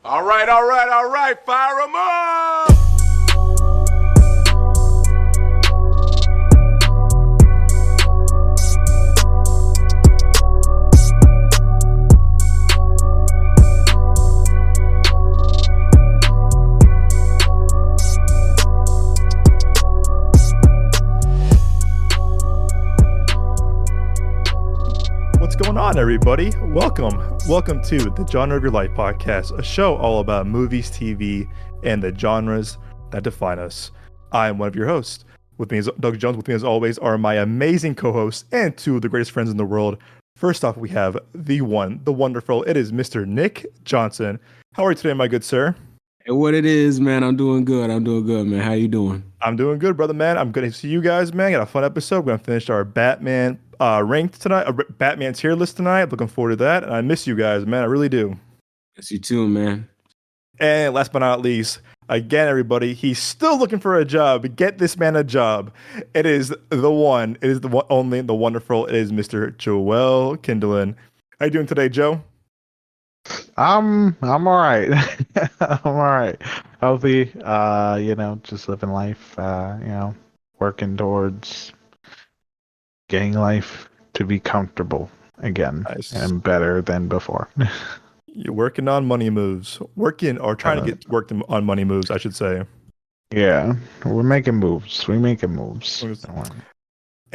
All right. Fire 'em up! What's going on, everybody? Welcome to the Genre of Your Life podcast, a show all about movies, TV, and the genres that define us. I am one of your hosts. With me is Doug Jones. With me, as always, are my amazing co-hosts and two of the greatest friends in the world. First off, we have the one, the wonderful. It is Mr. Nick Johnson. How are you today, my good sir? Hey, what it is, man? I'm doing good, man. How you doing? I'm doing good, brother, man. I'm good to see you guys, man. Got a fun episode. We're going to finish our Batman ranked tonight, Batman tier list tonight. Looking forward to that. And I miss you guys, man. I really do. Yes, you too, man. And last but not least, again, everybody, he's still looking for a job. Get this man a job. It is the one. It is the one, only the wonderful. It is Mr. Joel Kindlen. How you doing today, Joe? I'm all right. I'm all right. Healthy, just living life, working towards getting life to be comfortable again. Nice. And better than before. You're working on money moves. Trying to get worked on money moves, I should say. Yeah, we're making moves.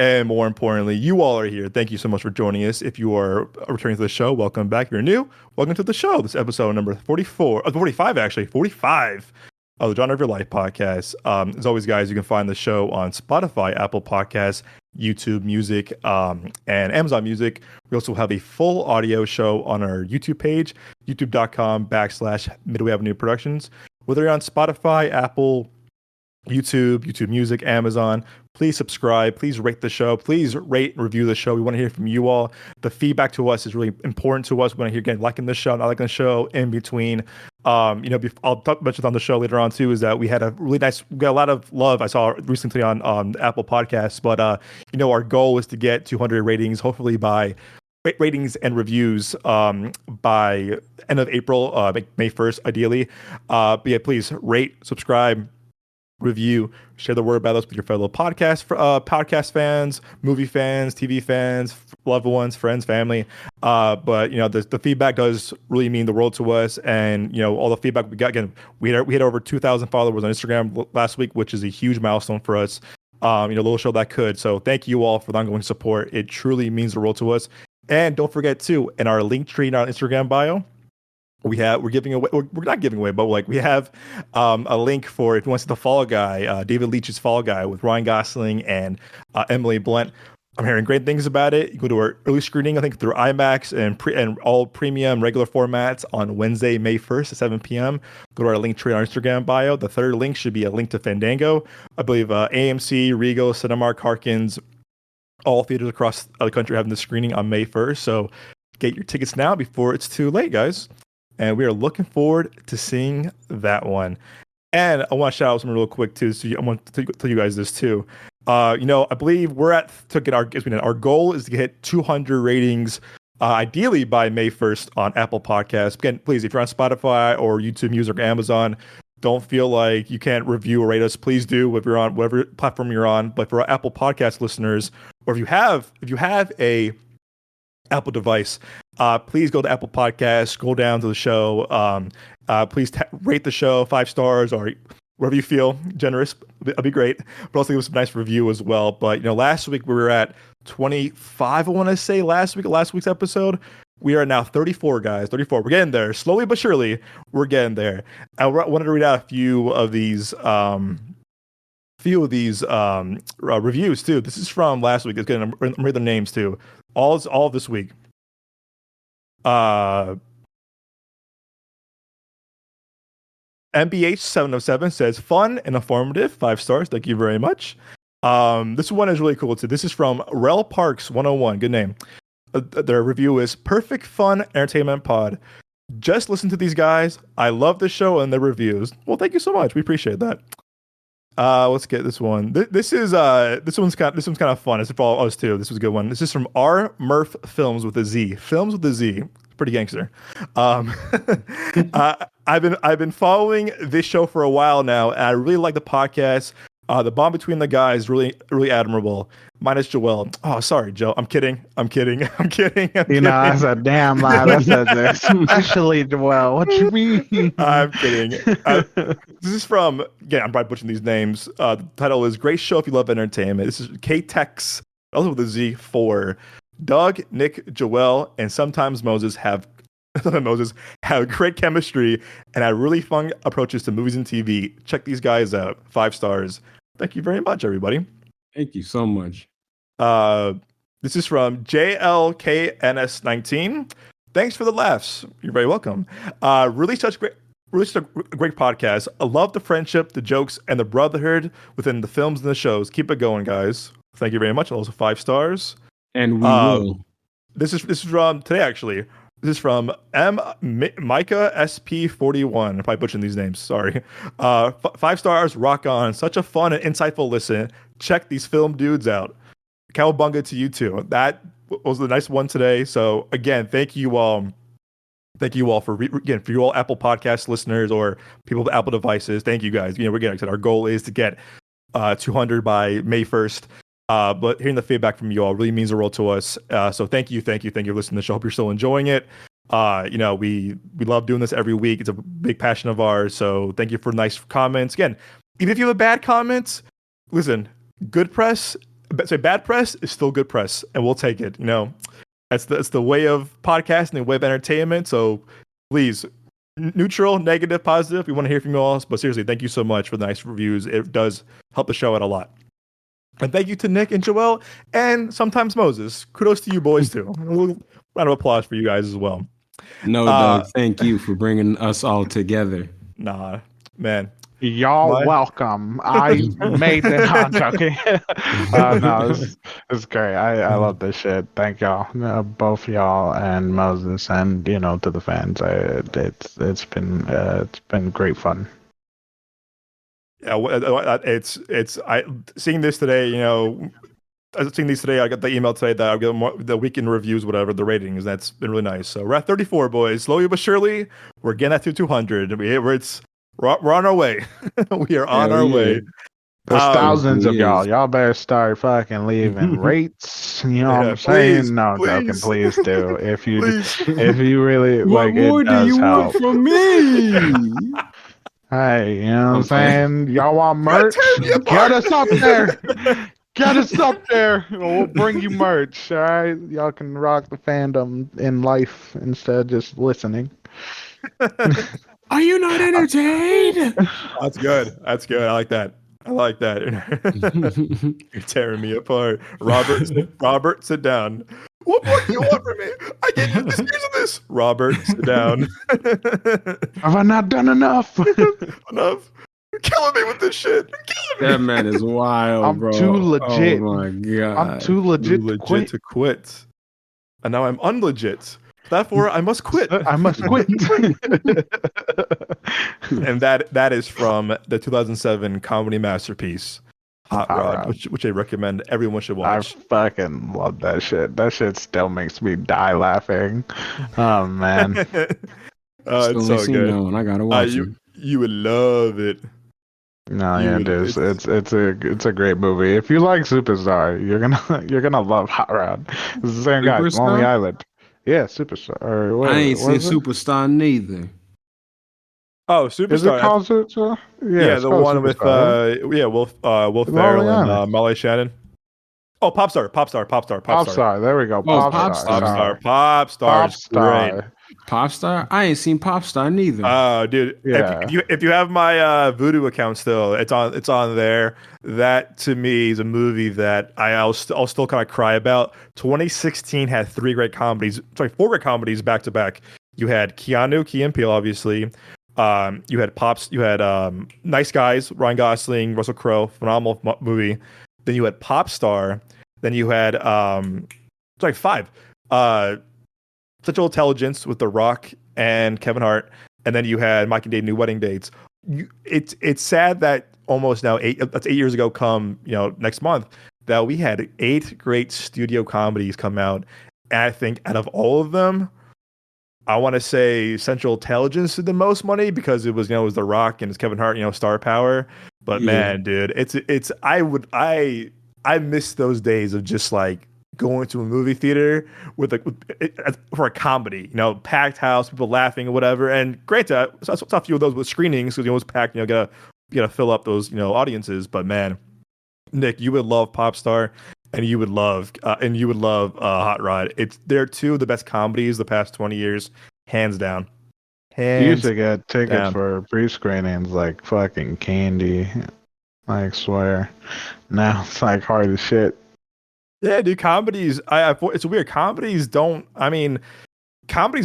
And more importantly, you all are here. Thank you so much for joining us. If you are returning to the show, welcome back. If you're new, welcome to the show. This is episode number 45 of the Genre of Your Life podcast. As always, guys, you can find the show on Spotify, Apple Podcasts, YouTube Music, and Amazon Music. We also have a full audio show on our YouTube page, youtube.com/Midway Avenue Productions. Whether you're on Spotify, Apple, YouTube Music, Amazon, please subscribe. Please rate the show. Please rate and review the show. We want to hear from you all. The feedback to us is really important to us. We want to hear again liking the show, not liking the show, in between. I'll talk about it on the show later on too. Is that we got a lot of love. I saw recently on Apple Podcasts, but our goal is to get 200 ratings, hopefully by ratings and reviews by end of April, May 1st, ideally. But yeah, please rate, subscribe, review, share the word about us with your fellow podcast fans, movie fans, TV fans, loved ones, friends, family. But the feedback does really mean the world to us, and all the feedback we got. Again, we had over 2,000 followers on Instagram last week, which is a huge milestone for us. Little show that could. So thank you all for the ongoing support. It truly means the world to us. And don't forget too, in our link tree in our Instagram bio, we're not giving away, but we have a link for if you want to see the Fall Guy, David Leitch's Fall Guy with Ryan Gosling and Emily Blunt. I'm hearing great things about it. You go to our early screening, I think through IMAX and all premium regular formats on Wednesday, May 1st at 7 p.m. Go to our link tree on our Instagram bio. The third link should be a link to Fandango. I believe AMC, Regal, Cinemark, Harkins, all theaters across the country are having the screening on May 1st. So get your tickets now before it's too late, guys. And we are looking forward to seeing that one. And I want to shout out something real quick too. So I want to tell you guys this too. I believe our goal is to get 200 ratings, ideally by May 1st on Apple Podcasts. Again, please, if you're on Spotify or YouTube Music or Amazon, don't feel like you can't review or rate us. Please do if you're on whatever platform you're on. But for our Apple Podcast listeners, or if you have a Apple device, please go to Apple Podcasts, scroll down to the show. Please rate the show 5 stars or wherever you feel generous. That'd be great. But also give us a nice review as well. But last week we were at 25. I want to say last week's episode. We are now 34, guys. 34. We're getting there, slowly but surely. We're getting there. I wanted to read out a few of these reviews too. This is from last week. It's good. I'm read the names too. All this week. MBH 707 says fun and informative, 5 stars. Thank you very much. This one is really cool too. This is from Rel Parks 101. Good name. Their review is perfect fun entertainment pod. Just listen to these guys. I love the show and the reviews. Well, thank you so much. We appreciate that. Let's get this one. This one's kind of fun. It's for us too. This was a good one. This is from R Murph Films with a Z. Films with a Z. Pretty gangster. I've been following this show for a while now, and I really like the podcast. The bond between the guys really admirable. Minus Joel. Oh, sorry, Joe. I'm kidding. I'm kidding. That's a damn lie. That says especially Joel. What you mean? I'm kidding. This is from, again, I'm probably butchering these names. The title is Great Show If You Love Entertainment. This is K-Tex, also with a Z, for Doug, Nick, Joel, and sometimes Moses have great chemistry and had really fun approaches to movies and TV. Check these guys out. 5 stars. Thank you very much, everybody. Thank you so much. This is from JLKNS19. Thanks for the laughs. You're very welcome. Really such a great podcast. I love the friendship, the jokes, and the brotherhood within the films and the shows. Keep it going, guys. Thank you very much. Also 5 stars. And we will. This is from today, actually. This is from Micah SP41. If I butchered these names, sorry. 5 stars, rock on. Such a fun and insightful listen. Check these film dudes out. Cowabunga to you too. That was the nice one today. So again, thank you all. Thank you all for you all Apple Podcast listeners or people with Apple devices. Thank you guys. We're getting excited. Our goal is to get 200 by May 1st. But hearing the feedback from you all really means the world to us. So thank you for listening to the show. Hope you're still enjoying it. We love doing this every week. It's a big passion of ours. So thank you for nice comments. Again, even if you have bad comments, listen, bad press is still good press, and we'll take it. That's the way of podcasting, the way of entertainment. So please, neutral, negative, positive. We want to hear from you all. But seriously, thank you so much for the nice reviews. It does help the show out a lot. And thank you to Nick and Joel and sometimes Moses. Kudos to you boys too. A little round of applause for you guys as well. No, Doug, thank you for bringing us all together. Nah, man. Y'all welcome. I made it. I'm joking. No, it's great. I love this shit. Thank y'all, both y'all and Moses, and to the fans. It's been great fun. Yeah, seeing this today. Seeing these today, I got the email today that I'll get the weekend reviews, whatever the ratings. That's been really nice. So we're at 34, boys. Slowly but surely, we're getting that to 200. We're on our way. We are on our way. There's thousands of y'all. Y'all better start fucking leaving rates. You know what I'm saying? Please, no, please. joking. Please do. If you really what more do you want from me? Hey, you know what I'm saying? Y'all want merch? Get us up there. Get us up there. We'll bring you merch. All right, y'all can rock the fandom in life instead of just listening. Are you not entertained? That's good. I like that. You're tearing me apart. Robert, sit down. What more do you want from me? I gave you this years of this. Robert, sit down. Have I not done enough? Enough. You're killing me with this shit. That man is wild, bro. I'm too legit. Oh my god. I'm too legit, to quit. And now I'm unlegit. Therefore, I must quit. I must quit. And that is from the 2007 comedy masterpiece, Hot Rod, which I recommend everyone should watch. I fucking love that shit. That shit still makes me die laughing. Oh man, it's so good. And I gotta watch it. You would love it. No, yeah, it is. It's a great movie. If you like Superstar, you're gonna love Hot Rod. It's the same guy, Lonely Island. Yeah, Superstar. Or I ain't seen Superstar neither. Oh, Superstar. Is it called Superstar? Yeah, the one with Will Ferrell and Molly Shannon. Oh, Popstar. There we go. Popstar. Great. Popstar? I ain't seen Popstar neither. Oh, dude. Yeah. If you have my Vudu account still, it's on there. That to me is a movie that I'll still kind of cry about. 2016 had 4 great comedies back to back. You had Key and Peele, obviously. You had Nice Guys, Ryan Gosling, Russell Crowe, phenomenal movie. Then you had Popstar. Then you had 5. Central Intelligence with The Rock and Kevin Hart, and then you had Mike and Dave New Wedding Dates. It's sad that almost now 8 years ago, come next month, that we had 8 great studio comedies come out, and I think out of all of them, I want to say Central Intelligence did the most money because it was, it was The Rock and it's Kevin Hart, star power. But man, dude, I miss those days of just like going to a movie theater for a comedy, packed house, people laughing or whatever. And granted, I saw a few of those with screenings because it was packed. Gotta fill up those audiences. But man, Nick, you would love Popstar, and you would love Hot Rod. They're two of the best comedies the past 20 years, hands down. You used to get tickets for pre-screenings like fucking candy. I swear. Now it's like hard as shit. Yeah, dude, comedies. It's weird. Comedies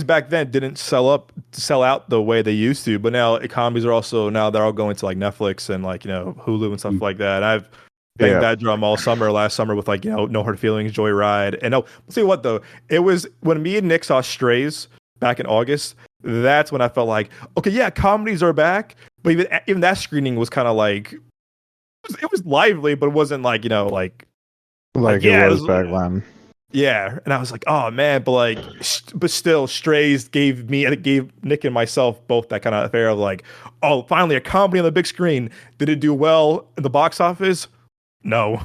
back then didn't sell out the way they used to, but now comedies they're all going to like Netflix and like Hulu and stuff like that. I've banged that drum all summer last summer with like No Hard Feelings, Joyride, and I'll tell you what though, it was when me and Nick saw Strays back in August. That's when I felt like, okay, yeah, comedies are back, but even that screening was kind of like it was lively, but it wasn't like like it was back then. Yeah, and I was like, oh man, but still, Strays gave Nick and myself both that kind of affair of like, oh, finally a comedy on the big screen. Did it do well in the box office? No,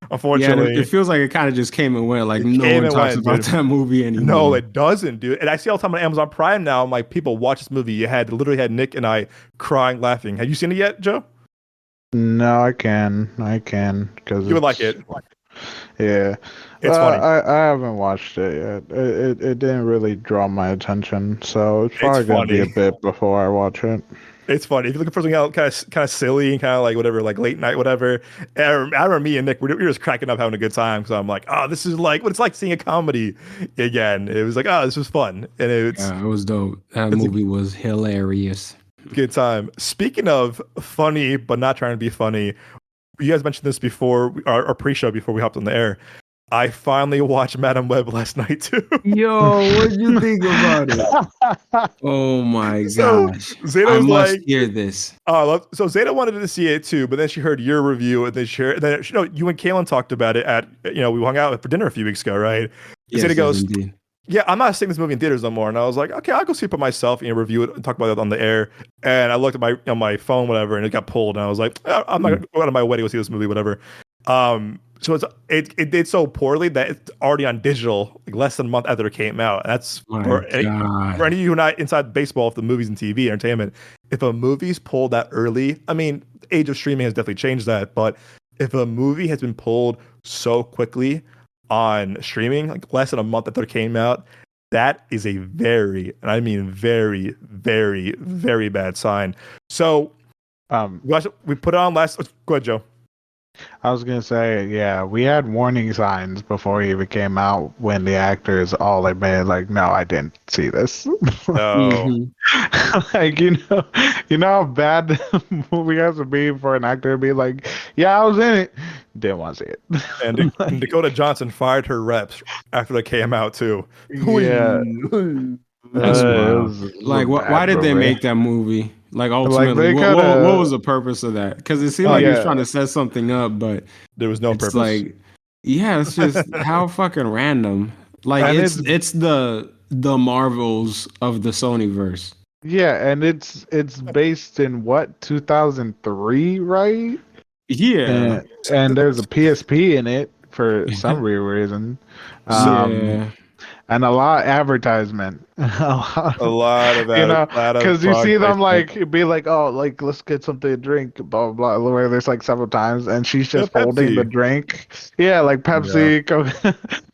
unfortunately. Yeah, it feels like it kind of just came and went. Like no one talks about that movie anymore. No, it doesn't, dude. And I see all the time on Amazon Prime now. I'm like, people watch this movie. You literally had Nick and I crying, laughing. Have you seen it yet, Joe? No, I can, because you would like it. Yeah, it's funny. I haven't watched it yet. It didn't really draw my attention, so it's probably gonna be a bit before I watch it. It's funny if you're looking for something kind of silly and kind of like whatever, like late night, whatever. I remember me and Nick we were just cracking up, having a good time. So I'm like, oh, this is like what it's like seeing a comedy again. It was like, oh, this was fun, and it was dope. That movie was hilarious. Good time. Speaking of funny, but not trying to be funny, you guys mentioned this before our pre-show before we hopped on the air. I finally watched Madam Web last night too. Yo, what did you think about it? Oh my gosh! Zeta was must hear this. So Zeta wanted to see it too, but then she heard your review, and then you and Kaylin talked about it at we hung out for dinner a few weeks ago, right? Yes, Zeta goes, indeed. Yeah, I'm not seeing this movie in theaters no more. And I was like, okay, I'll go see it by myself and review it and talk about it on the air. And I looked at my phone, whatever, and it got pulled. And I was like, I'm not going to go out of my way to go see this movie, whatever. So it did so poorly that it's already on digital, like less than a month after it came out. That's for any of you who are not inside baseball, if the movies and TV entertainment, if a movie's pulled that early, the age of streaming has definitely changed that. But if a movie has been pulled so quickly on streaming, like less than a month after it came out, that is a very, and I mean very, very, very bad sign. So we put it on last. Go ahead, Joe. I was gonna say, yeah, we had warning signs before it even came out when the actors all admitted, like, no, I didn't see this. No. Like, you know how bad the movie has to be for an actor to be like, yeah, I was in it, didn't want to see it. And Dakota Johnson fired her reps after they came out too. Yeah. That's like, why did they make that movie? Like, ultimately, like what was the purpose of that? Because it seemed like he was trying to set something up, but there was no purpose. Like, yeah, it's just how fucking random. Like, it's the Marvels of the Sonyverse. Yeah, and it's based in what, 2003, right? Yeah, and there's a PSP in it for some weird reason. And a lot of advertisement. a lot of because you see them like be like, oh, like let's get something to drink, blah blah blah. Where there's like several times, and she's just holding the drink. Yeah, like Pepsi,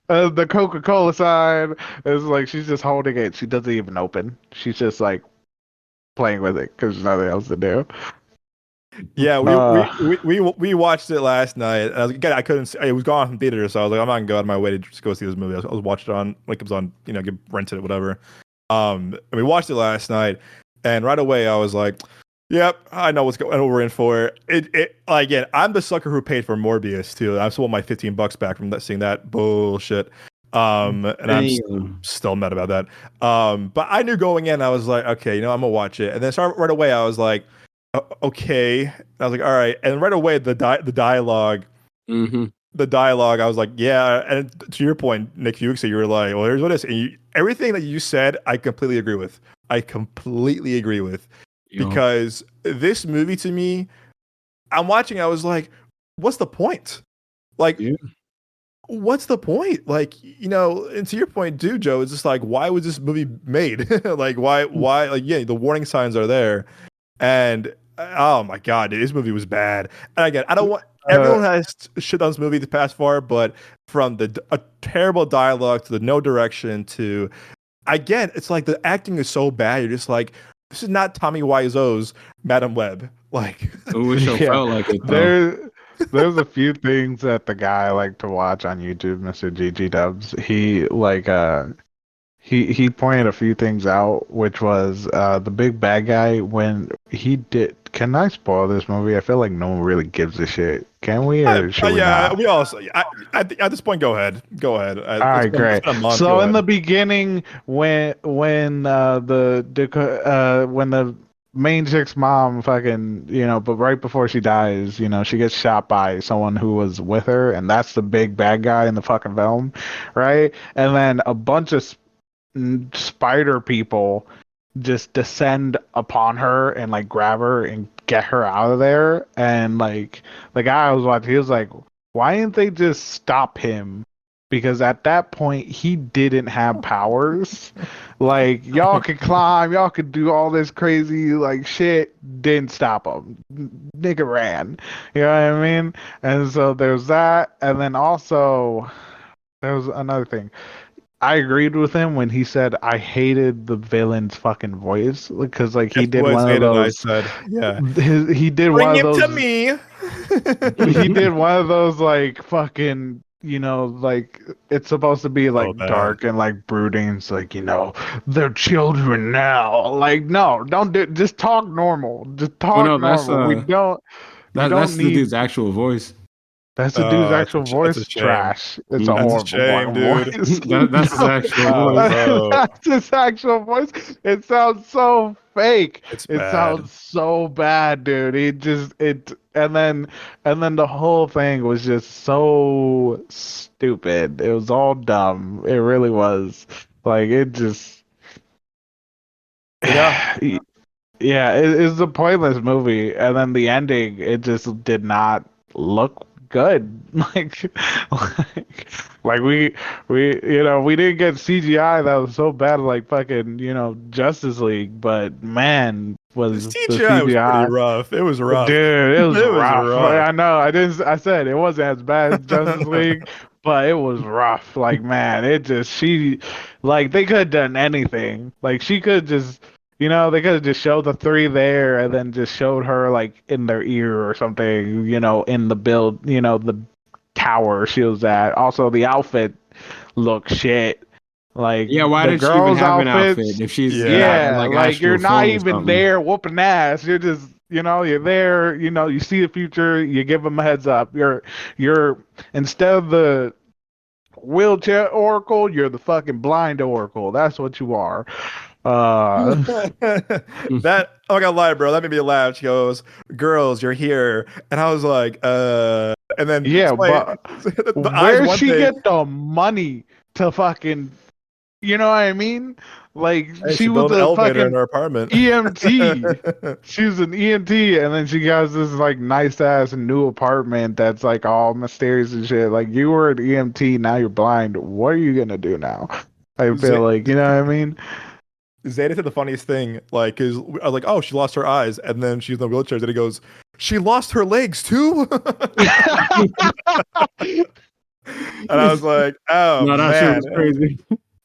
the Coca-Cola side is like she's just holding it. She doesn't even open. She's just like playing with it because there's nothing else to do. Yeah, we watched it last night. I couldn't. It was gone from theater, so I was like, I'm not gonna go out of my way to just go see this movie. I was watching it on, like, it was on, get rented it, whatever. And we watched it last night, and right away I was like, yep, I know what we're in for. Again, I'm the sucker who paid for Morbius too. I sold my $15 back from seeing that bullshit. And I'm still mad about that. But I knew going in, I was like, okay, I'm gonna watch it. And then right away, I was like, okay. And I was like, all right. And right away, the dialogue the dialogue, I was like, yeah. And to your point, Nick, you were like, well, here's what it is. And everything that you said, I completely agree with. Yo. Because this movie to me, I'm watching, I was like, what's the point? Like, Yeah. what's the point? Like, and to your point too, Joe, it's just like, why was this movie made? Like, why, like, yeah, the warning signs are there. And oh my God, dude, this movie was bad. And again, I don't want, everyone has shit on this movie the past far, but from a terrible dialogue to the no direction to, again, it's like the acting is so bad. You're just like, this is not Tommy Wiseau's Madam Web. Like, I wish I felt like it though. There's a few things that the guy I like to watch on YouTube, Mr. GG Dubs. He he pointed a few things out, which was the big bad guy when he did. Can I spoil this movie? I feel like no one really gives a shit. Can we or should we not? we also. At this point, go ahead. Go ahead. All right, great. So in the beginning, when the main chick's mom fucking, but right before she dies, she gets shot by someone who was with her, and that's the big bad guy in the fucking film, right? And then a bunch of spider people just descend upon her and like grab her and get her out of there. And like the guy I was watching, he was like, why didn't they just stop him? Because at that point he didn't have powers. Like, y'all could climb, y'all could do all this crazy like shit, didn't stop him. Nigga ran. You know what I mean? And so there's that. And then also there was another thing. I agreed with him when he said I hated the villain's fucking voice, because like he did one of those. Yeah, he did Bring one of those. Bring it to me. He did one of those like fucking, like it's supposed to be like dark and like brooding. It's like, they're children now. Like, no, don't do. Just talk normal. Just talk normal. We don't. That's the dude's actual voice. That's the dude's actual voice. Trash. It's a horrible shame, dude. voice. That's his actual voice. That's his actual voice. It sounds so fake. It sounds so bad, dude. And then the whole thing was just so stupid. It was all dumb. It really was. Like, it just. Yeah. Yeah, it's a pointless movie. And then the ending, it just did not look good. Like we didn't get CGI that was so bad, like fucking Justice League, but man, was the CGI was pretty rough. It was rough, dude. It was rough. I know. I said it wasn't as bad as Justice League, but it was rough. Like, man, they could have done anything. Like, she could just. They could have just showed the three there and then just showed her like in their ear or something, in the build, the tower she was at. Also, the outfit looked shit. Like, yeah, why did she even have an outfit if she's like you're not even there whooping ass. You're just you're there. You see the future. You give them a heads up. You're instead of the wheelchair oracle, you're the fucking blind oracle. That's what you are. That I'm not gonna lie, bro, that made me laugh. She goes, "Girls, you're here," and I was like, and then but where'd she get the money to fucking, you know what I mean? Like, she was an a elevator fucking in her apartment. EMT. She was an EMT, and then she has this like nice ass new apartment that's like all mysterious and shit. Like, you were an EMT, now you're blind. What are you gonna do now? I feel like, you know what I mean? Zeta said the funniest thing, like, because I was like, oh, she lost her eyes, and then she's in the wheelchair, and he goes, she lost her legs too? And I was like, oh, no, that shit was crazy.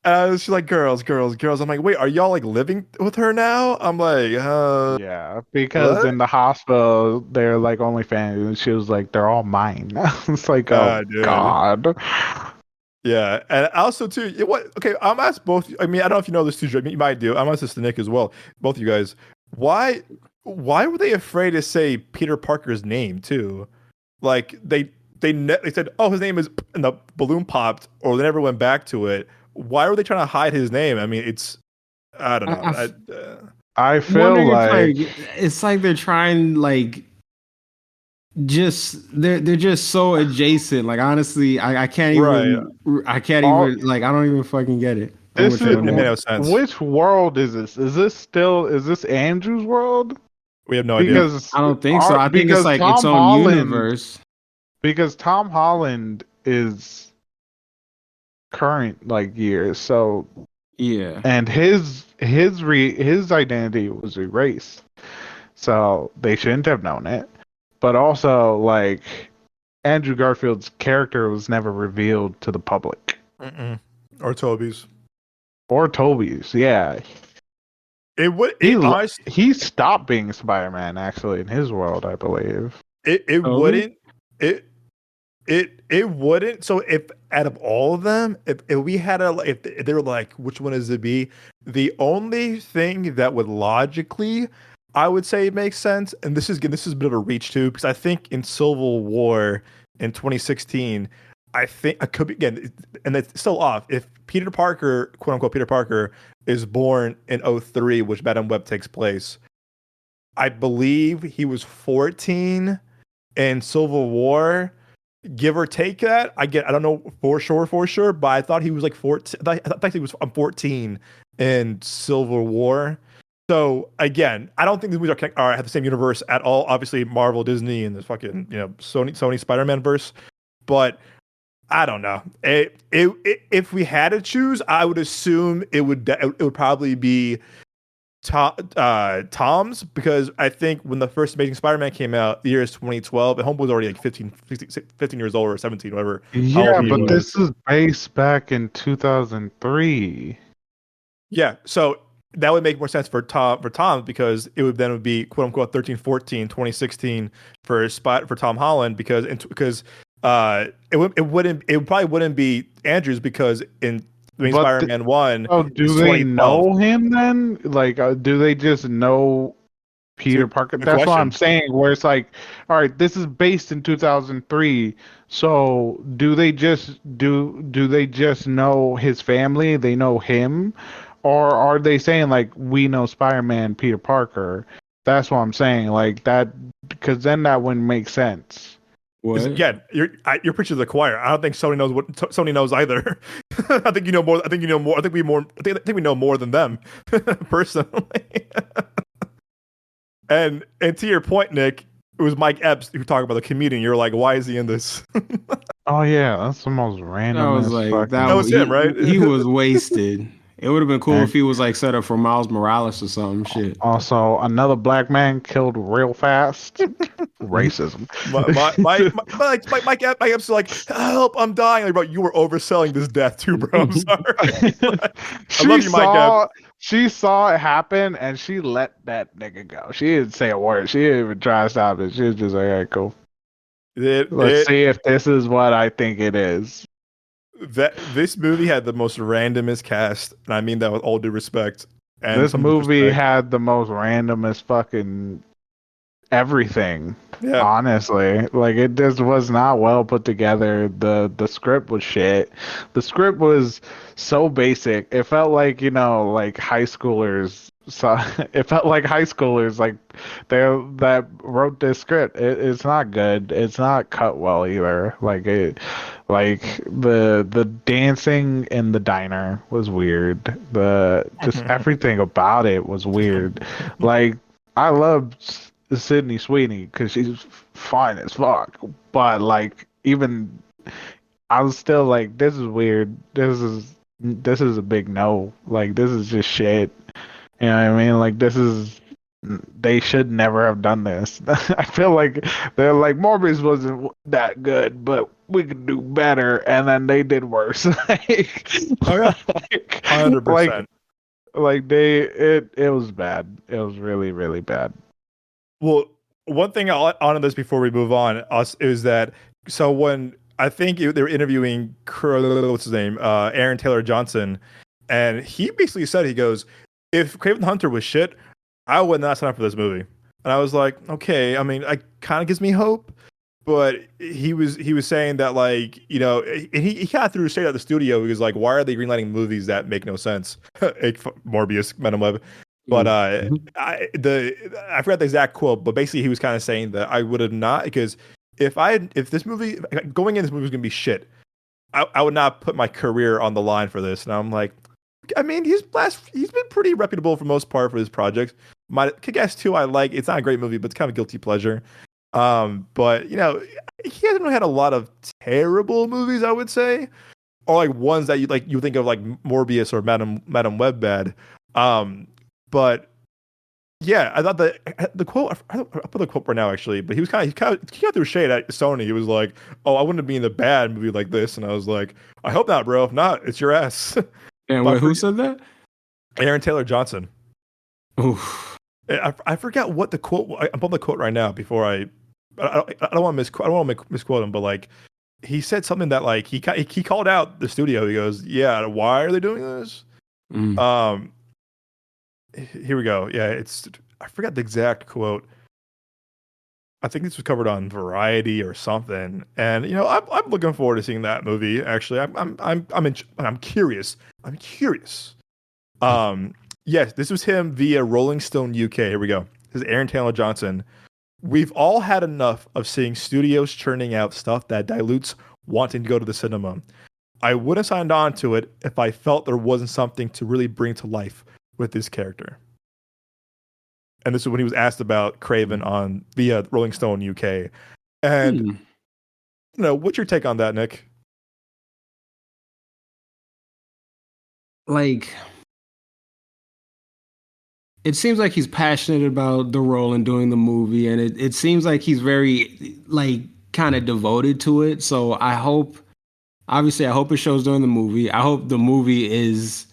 And she's like, girls. I'm like, wait, are y'all like living with her now? I'm like, yeah, because what? In the hospital, they're like OnlyFans, and she was like, they're all mine. It's like, oh, God. Yeah, and also too, okay, I'm asked both. I mean, I don't know if you know this too, Joe. You might do. I'm asked this to Nick as well. Both of you guys, why were they afraid to say Peter Parker's name too? Like they said, oh, his name is, and the balloon popped, or they never went back to it. Why were they trying to hide his name? I mean, I don't know. I feel like it's like they're trying like just they're just so adjacent. Like honestly, I can't Right. All even like I don't even fucking get it. On this which is It one made it no is. sense. which world is this? Is this Andrew's world? We have no idea. I don't think so. I think it's Because like its Tom own Holland universe. because Tom Holland is current like years, so Yeah. and his identity was erased. So they shouldn't have known it. But also like Andrew Garfield's character was never revealed to the public. Mm-mm. Or Toby's. Or Toby's, yeah. It would. He It honestly. he stopped being Spider-Man actually in his world, I believe. It Toby? wouldn't. It wouldn't. So if out of all of them, if we had a if they were like, which one is it be? The only thing that would logically, I would say, makes sense, and this is a bit of a reach too, because I think in Civil War in 2016, I think I could be again, and it's still off. If Peter Parker, quote unquote Peter Parker, is born in '03, which Madam Web takes place, I believe he was 14 in Civil War, give or take that. I don't know for sure, but I thought he was like 14. I thought he was 14 in Civil War. So again, I don't think these movies have the same universe at all. Obviously, Marvel, Disney, and the fucking Sony Spider-Man verse. But I don't know. If we had to choose, I would assume it would probably be Tom's, because I think when the first Amazing Spider-Man came out, the year is 2012, and Homeboy was already like 15 years old or 17, whatever. Yeah, he but was. this is based back in 2003. Yeah, so that would make more sense for Tom, because it would be quote unquote 13, 14, 2016 for Tom Holland, because it probably wouldn't be Andrews, because in Spider-Man 1 Oh, do is they 2012. know him then? Like, do they just know Peter So, Parker? good That's what I'm question. saying. Where it's like, all right, this is based in 2003. So, do they just know his family? They know him, or are they saying like we know Spider-Man, Peter Parker? That's what I'm saying. Like that, because then that wouldn't make sense. What? Again, you're preaching to the choir. I don't think Sony knows what Sony knows either. I think you know more. I think you know more. I think we know more than them, personally. and to your point, Nick, it was Mike Epps who talked about the comedian. You're like, why is he in this? Oh yeah, that's the most That was random like That was him, right? he was wasted. It would have been cool And if he was like set up for Miles Morales or some shit. also, another black man killed real fast. Racism. Mike Epps is like, help, I'm dying. Like, bro, you were overselling this death too, bro. I'm sorry. I love you, Mike Epps. She saw it happen and she let that nigga go. She didn't say a word. She didn't even try to stop it. She was just like, all right, cool. Let's see if this is what I think it is. This movie had the most randomest cast, and I mean that with all due respect. And This movie had the most randomest fucking everything. Yeah. Honestly, like it just was not well put together. The script was shit. The script was so basic. It felt like, like high schoolers. So it felt like high schoolers, like they that wrote this script. It's not good. It's not cut well either. Like the dancing in the diner was weird. The just everything about it was weird. Like I love Sydney Sweeney because she's fine as fuck, but like even I was still like, this is weird. This is a big no. Like this is just shit. You know what I mean? Like they should never have done this. I feel like they're like Morbius wasn't that good, but we could do better, and then they did worse. Like, oh yeah, 100%. Like it was bad. It was really, really bad. Well, one thing I'll on this before we move on is that so when I think they were interviewing what's his name, Aaron Taylor Johnson, and he basically said, he goes, if Kraven the Hunter was shit, I would not sign up for this movie. And I was like, okay, I mean, it kind of gives me hope. But he was saying that, like, he kind of threw straight out the studio. He was like, why are they greenlighting movies that make no sense? Morbius, Madam Web. But Mhm. I forgot the exact quote, but basically he was kind of saying that I would have not, because if this movie going in, this movie was gonna be shit. I would not put my career on the line for this. And I'm like, I mean, he's been pretty reputable for most part for his projects. My Kick-Ass 2, I like. It's not a great movie, but it's kind of guilty pleasure. But he hasn't really had a lot of terrible movies, I would say, or like ones that you think of like Morbius or Madam Web bad. But yeah, I thought the quote. I'll put the quote right now, actually. But he threw shade at Sony. He was like, "Oh, I wouldn't be in a bad movie like this," and I was like, "I hope not, bro. If not, it's your ass." And wait, who said that? Aaron Taylor Johnson. Oof. I forgot what the quote. I'm pulling the quote right now before I don't want to misquote him, but like he said something that like he called out the studio. He goes, "Yeah, why are they doing this?" Mm. Here we go. Yeah, I forgot the exact quote. I think this was covered on Variety or something. And I'm looking forward to seeing that movie. Actually, I'm curious. I'm curious. Yes, this was him via Rolling Stone UK. Here we go. This is Aaron Taylor Johnson. We've all had enough of seeing studios churning out stuff that dilutes wanting to go to the cinema. I would have signed on to it if I felt there wasn't something to really bring to life with this character. And this is when he was asked about Craven on via Rolling Stone UK. And what's your take on that, Nick? Like, it seems like he's passionate about the role and doing the movie, and it seems like he's very like kind of devoted to it. So I hope it shows during the movie. I hope the movie is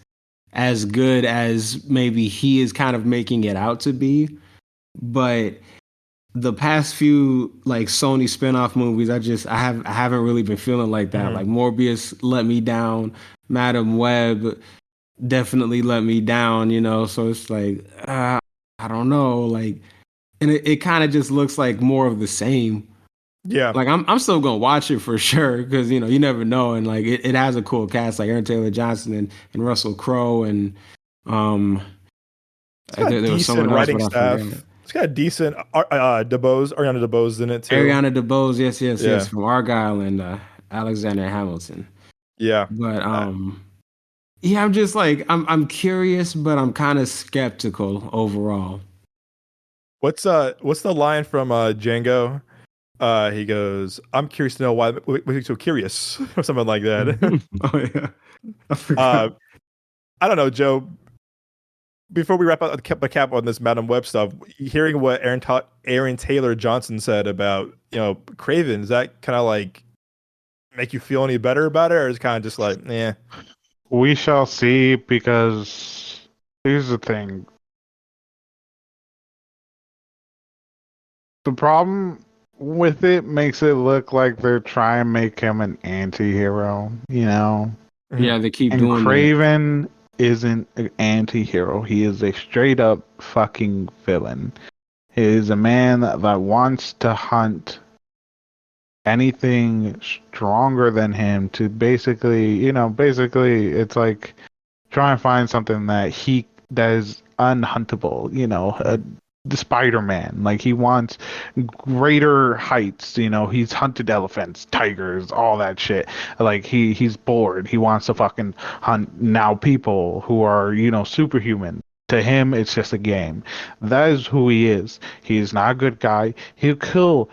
as good as maybe he is kind of making it out to be. But the past few like Sony spin-off movies, I haven't really been feeling like that. Like Morbius let me down, Madam Web definitely let me down, so it's like I don't know, like, and it kind of just looks like more of the same. Yeah, like I'm still gonna watch it for sure, because you never know, and like it has a cool cast like Aaron Taylor Johnson and Russell Crowe, and it's got there was someone else, writing but I staff. forget. It's got a decent Ariana DeBose in it too. Ariana DeBose, yes, from Argyle and Alexander Hamilton. Yeah, but yeah, I'm just like I'm curious, but I'm kind of skeptical overall. What's the line from Django? He goes, "I'm curious to know why we're so curious," or something like that. Oh yeah, I forgot. I don't know, Joe. Before we wrap up the cap on this Madam Web stuff, hearing what Aaron Taylor Johnson said about Craven, does that kind of like make you feel any better about it, or is it kind of just like, yeah? We shall see, because here's the thing. The problem with it makes it look like they're trying to make him an anti-hero, Yeah, they keep And doing Craven isn't an anti-hero. He is a straight up fucking villain. He is a man that wants to hunt anything stronger than him to basically it's like try and find something that is unhuntable, the Spider-Man. Like, he wants greater heights, he's hunted elephants, tigers, all that shit. Like, he's bored. He wants to fucking hunt now people who are, superhuman. To him, it's just a game. That is who he is. He's not a good guy. He'll kill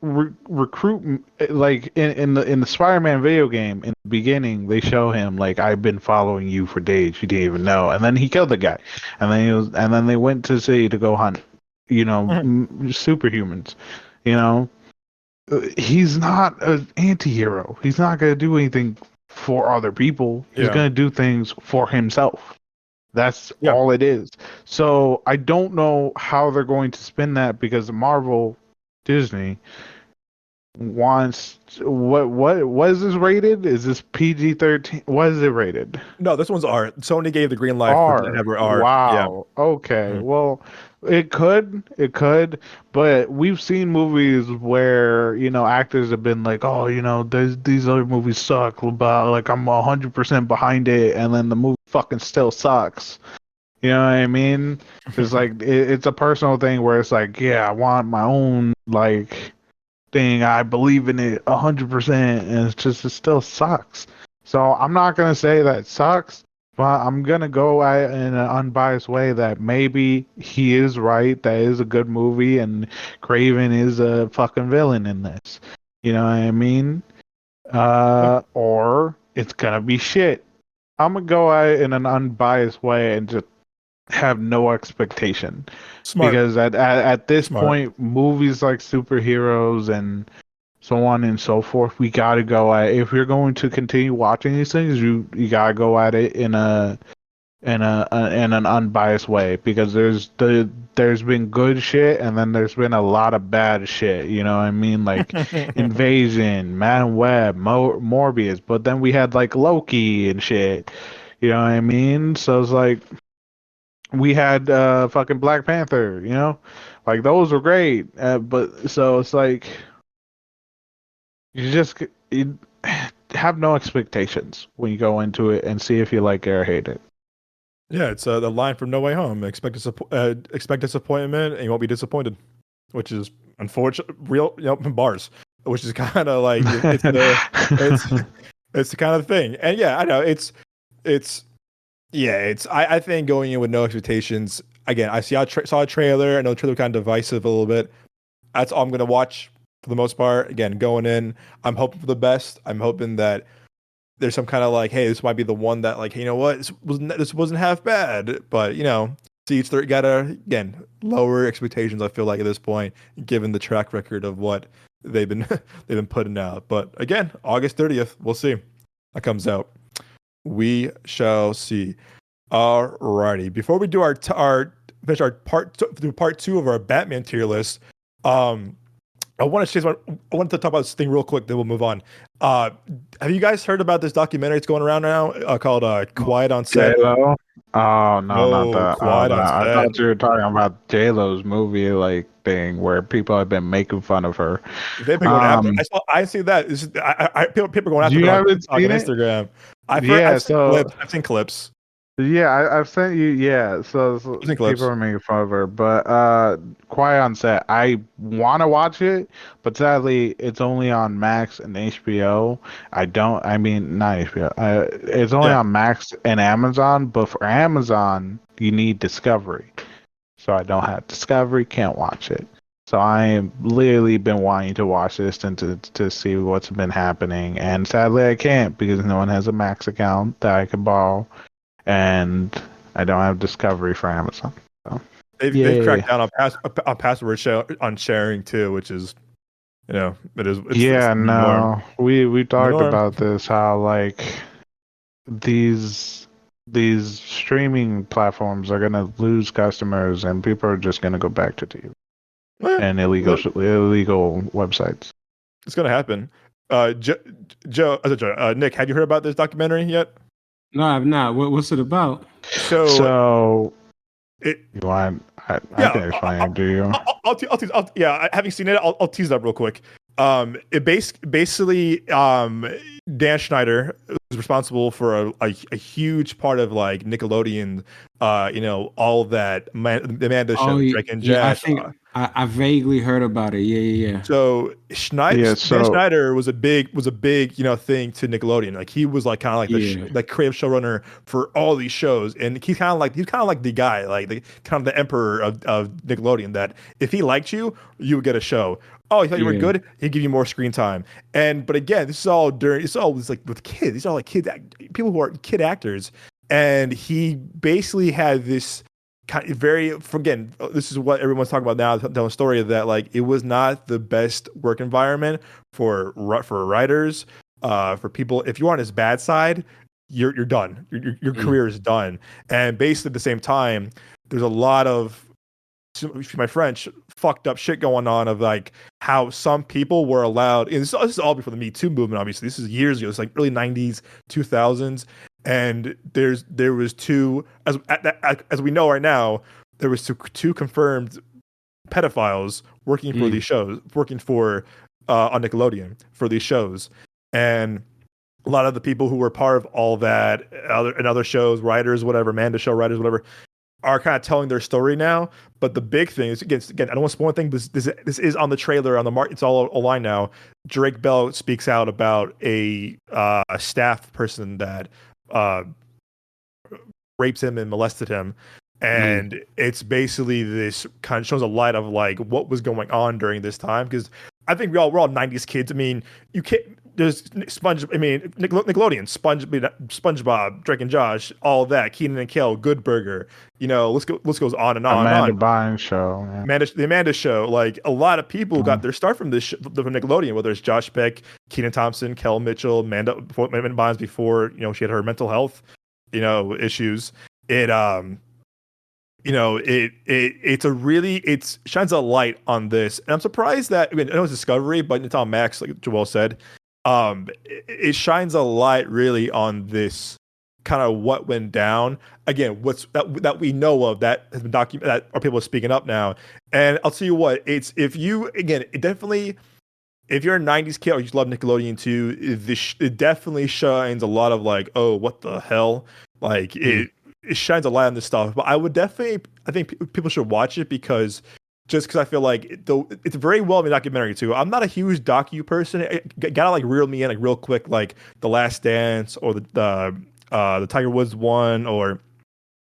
recruit, like in the Spider-Man video game. In the beginning, they show him like, I've been following you for days, you didn't even know, and then he killed the guy, and then they went to city to go hunt superhumans. He's not an anti-hero. He's not going to do anything for other people. He's going to do things for himself. That's all it is. So I don't know how they're going to spin that, because Disney wants what is this rated? Is this PG-13? What is it rated? No, this one's R. Sony gave the green light R. for whatever R. Wow. Yeah. Okay. Well, it could, but we've seen movies where actors have been like, oh, these other movies suck, but like I'm 100% behind it, and then the movie fucking still sucks. You know what I mean? It's like it's a personal thing where it's like, yeah, I want my own like thing. I believe in it 100%, and it still sucks. So I'm not gonna say that it sucks, but I'm gonna go at it in an unbiased way that maybe he is right. That is a good movie, and Craven is a fucking villain in this. You know what I mean? Or it's gonna be shit. I'm gonna go at it in an unbiased way and just have no expectation Smart. because at this Smart. point, movies like superheroes and so on and so forth, we gotta go at if you're going to continue watching these things, you gotta go at it in an unbiased way because there's been good shit and then there's been a lot of bad shit. You know what I mean? Like Invasion, Man Web, Morbius, but then we had like Loki and shit. You know what I mean? So it's like we had fucking Black Panther. You know, like those were great. But so it's like you have no expectations when you go into it and see if you like it or hate it. Yeah, it's the line from No Way Home. Expect disappointment, and you won't be disappointed, which is unfortunate. Real, bars, which is kind of like it's the kind of thing. And yeah, I know it's yeah, I think going in with no expectations. Again, saw a trailer. I know the trailer was kind of divisive a little bit. That's all I'm gonna watch for the most part. Again, going in, I'm hoping for the best. I'm hoping that there's some kind of like, hey, this might be the one that like, hey, you know what, this wasn't half bad, but see each their gotta again lower expectations. I feel like at this point, given the track record of what they've been they've been putting out. But again, August 30th, we'll see. That comes out. We shall see. Alrighty. Before we do finish our part two of our Batman tier list, I wanted to talk about this thing real quick, then we'll move on. Have you guys heard about this documentary that's going around now called Quiet on Set? J-Lo? Oh, no, not No, that. Quiet on I Set. thought you were talking about J-Lo's movie like thing where people have been making fun of her. They've been going after. I see that. People are going after You her on haven't TikTok seen and it? Instagram. Yeah, I've seen clips. I've seen clips. Yeah, I've sent you. Yeah, so I've seen people clips. are making fun of her, but Quiet on Set. I want to watch it, but sadly, it's only on Max and HBO. I don't. I mean, not HBO. It's only Yeah. on Max and Amazon, but for Amazon, you need Discovery. So I don't have Discovery. Can't watch it. So I am literally been wanting to watch this and to see what's been happening, and sadly, I can't because no one has a Max account that I can borrow and I don't have Discovery for Amazon. So. They've cracked down on password on sharing too, which is it is. It's the norm. We talked Norm. about this how like these streaming platforms are gonna lose customers and people are just gonna go back to TV and illegal websites. It's gonna happen. Nick, have you heard about this documentary yet? No, I've not. What's it about? So it. You want? I can explain it. Do you? Having seen it, I'll tease it up real quick. It basically Dan Schneider was responsible for a huge part of like Nickelodeon, all that the Amanda show, Drake and Josh. I think I vaguely heard about it. Yeah. So Dan Schneider was a big thing to Nickelodeon. Like he was like kind of like the creative showrunner for all these shows, and he's kind of like the guy, like the kind of the emperor of Nickelodeon. That if he liked you, you would get a show. Oh, he thought you were good, he'd give you more screen time. But again, it's all like with kids. These are all like people who are kid actors. And he basically had this kind of this is what everyone's talking about now, telling a story of that, like, it was not the best work environment for writers, for people. If you are on his bad side, you're done. Your career is done. And basically at the same time, there's a lot of, my French, fucked up shit going on of like how some people were allowed, and this is all before the Me Too movement, obviously. This is years ago. It's like early 90s, 2000s. And there was two, as we know right now, there was two confirmed pedophiles working for these shows, working for on Nickelodeon for these shows. And a lot of the people who were part of all that, and other shows, writers, whatever, Amanda show writers, whatever, are kind of telling their story now. But the big thing is, again, I don't want to spoil anything. This is on the trailer on the mark. It's all online now. Drake Bell speaks out about a staff person that raped him and molested him, and it's basically this kind of shows a light of like what was going on during this time, because I think we're all 90s kids. I mean, you can't. There's Nickelodeon, SpongeBob, Drake and Josh, all that, Keenan and Kel, Good Burger. List goes on and on Amanda and on. Bynes show. Yeah. The Amanda Show. Like a lot of people got their start from from Nickelodeon, whether it's Josh Peck, Keenan Thompson, Kel Mitchell, Amanda Bynes before she had her mental health issues. It it shines a light on this, and I'm surprised that, I know it's Discovery, but it's on Max, like Joel said. It shines a light really on this kind of what went down. Again, what's that we know of that has been documented, that are people speaking up now. And I'll tell you what, if you're a 90s kid or you just love Nickelodeon too, it definitely shines a lot of like, oh, what the hell? Like it shines a light on this stuff. But I think people should watch it because I feel like it's a very well made documentary too. I'm not a huge docu person. It gotta like reel me in like real quick, like The Last Dance or the Tiger Woods one or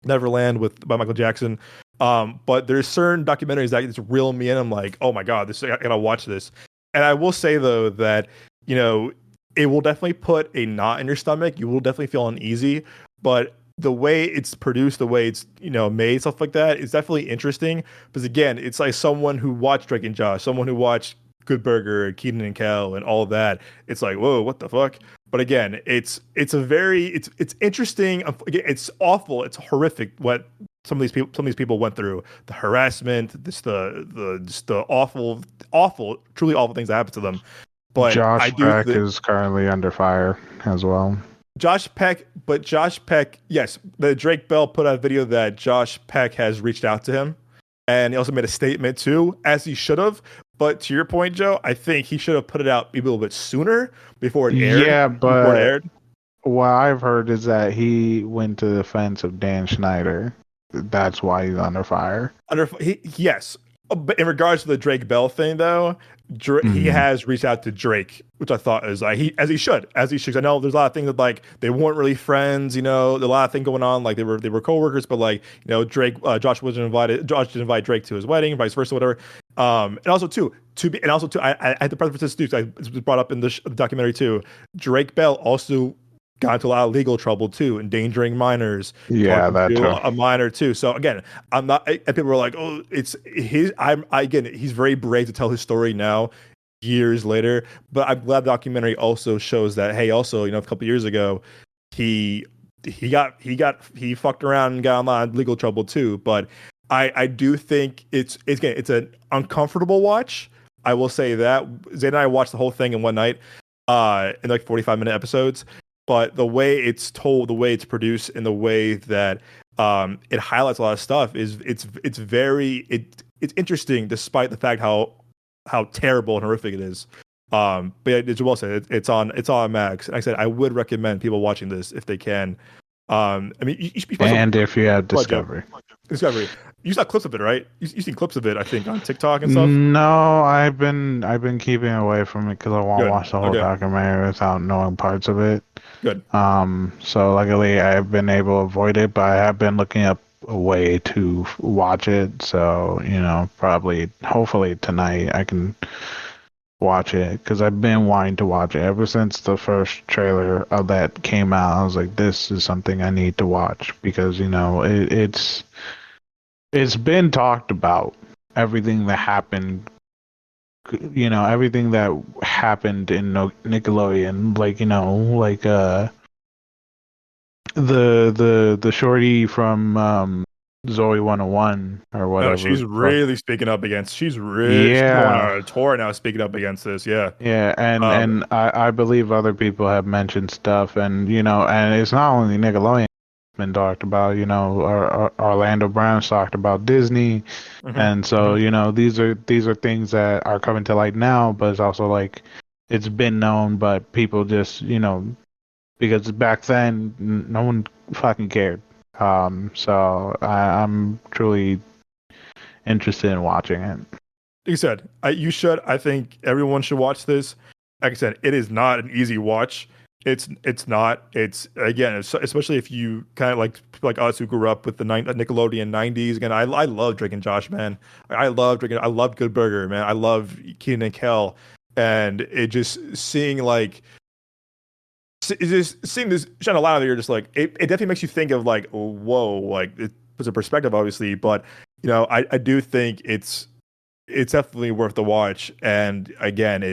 Neverland by Michael Jackson. But there's certain documentaries that just reel me in. I'm like, oh my god, I gotta watch this. And I will say though that it will definitely put a knot in your stomach. You will definitely feel uneasy, but the way it's produced, the way it's made, stuff like that, is definitely interesting. Because again, it's like someone who watched Drake and Josh, someone who watched Good Burger, Keenan and Kel, and all of that. It's like, whoa, what the fuck? But again, it's interesting. It's awful. It's horrific what some of these people went through. The harassment, the awful, truly awful things that happened to them. But Josh Peck is currently under fire as well. Josh Peck, yes, the Drake Bell put out a video that Josh Peck has reached out to him, and he also made a statement too, as he should have. But to your point, Joe, I think he should have put it out maybe a little bit sooner before it aired. Yeah, but what I've heard is that he went to the defense of Dan Schneider. That's why he's under fire. Yes. But in regards to the Drake Bell thing, though, he has reached out to Drake, which I thought is like as he should. I know there's a lot of things that like they weren't really friends. There's a lot of things going on. Like they were coworkers, but like Drake, Josh didn't invite Drake to his wedding, vice versa, whatever. And also I had to preface this too. It was brought up in the documentary too. Drake Bell also got into a lot of legal trouble too, endangering minors. Yeah, that too. A minor too. So again, I'm not. And people were like, "Oh, it's his." He's very brave to tell his story now, years later. But I'm glad the documentary also shows that. Hey, also, a couple of years ago, he fucked around and got in a lot of legal trouble too. But I do think it's an uncomfortable watch. I will say that Zane and I watched the whole thing in one night, in like 45-minute episodes. But the way it's told, the way it's produced, and the way that it highlights a lot of stuff it's interesting, despite the fact how terrible and horrific it is. But as Joel said, it's on Max. And like I said, I would recommend people watching this if they can. If you have Discovery. You saw clips of it, right? You've seen clips of it, I think, on TikTok and stuff. No, I've been keeping away from it because I want to watch the whole documentary without knowing parts of it. Good. So luckily I've been able to avoid it, but I have been looking up a way to watch it. So hopefully tonight I can watch it because I've been wanting to watch it ever since the first trailer of that came out. I was like, this is something I need to watch because it's been talked about, everything that happened, everything that happened in Nickelodeon, the shorty from Zoe 101 or whatever. No, she's really speaking up against. She's really going on a tour now, speaking up against this. Yeah, and I believe other people have mentioned stuff, and and it's not only Nickelodeon. Been talked about, Orlando Brown's talked about Disney, and so these are things that are coming to light now, but it's also like it's been known, but people just because back then no one fucking cared. So I'm truly interested in watching it. Like you said, you should. I think everyone should watch this. Like I said, it is not an easy watch. It's not. It's again, especially if you kind of like us who grew up with the Nickelodeon '90s. Again, I love Drake and Josh, man. I love Drake. I love Good Burger, man. I love Keenan and Kel, and it just seeing like just seeing this Shannon Lowry, you're just like it definitely makes you think of like whoa, like it puts a perspective, obviously, but I do think it's definitely worth the watch. And again,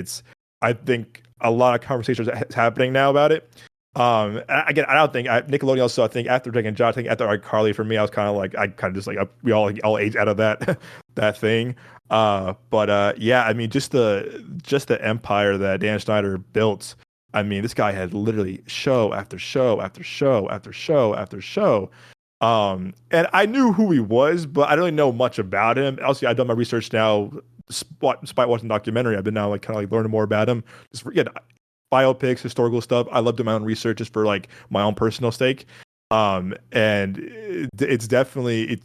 I think a lot of conversations happening now about it. Again, I don't think Nickelodeon also. I think after Drake and Josh, I think after iCarly, for me, I was kind of like I kind of just like we all age out of that that thing. But yeah, I mean, just the empire that Dan Schneider built. I mean, this guy had literally show after show after show after show after show. And I knew who he was, but I don't really know much about him. Also, I've done my research now, despite watching the documentary. I've been now like kind of like learning more about him. Just forget biopics, historical stuff. I love doing my own research just for like my own personal stake. And it's definitely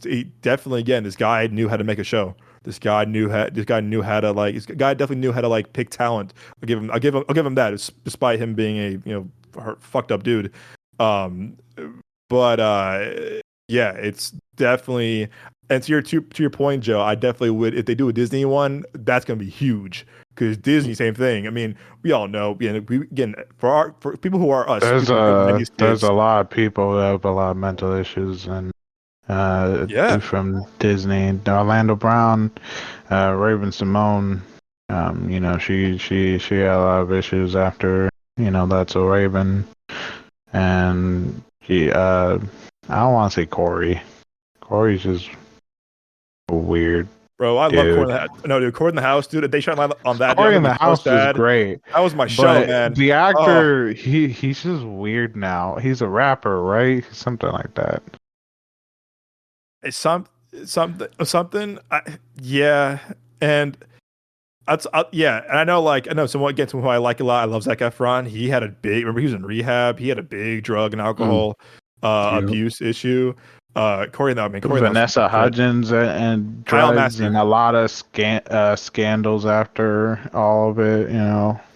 again, this guy knew how to make a show. This guy definitely knew how to like pick talent. I'll give him that. Despite him being a fucked up dude. But yeah, it's definitely, and to your point, Joe, I definitely would, if they do a Disney one, that's gonna be huge because Disney, same thing. I mean, we all know, again, for people who are us, There's a lot of people that have a lot of mental issues, and yeah, from Disney, Orlando Brown, Raven Simone, she had a lot of issues after That's So Raven, and I don't want to say Corey. Corey's just weird. bro, I love dude. Corey in the House. No, dude, Corey in the House, dude. They shine light on that. Corey Dude, in the House was great. That was my show, But man. the actor, he's just weird now. He's a rapper, right? Something like that. It's something. Yeah, and yeah, and I know someone gets who I like a lot. I love Zac Efron. Remember he was in rehab. He had a big drug and alcohol abuse issue. Corey Vanessa Hudgens and Kyle drugs Massey. and a lot of scandals after all of it.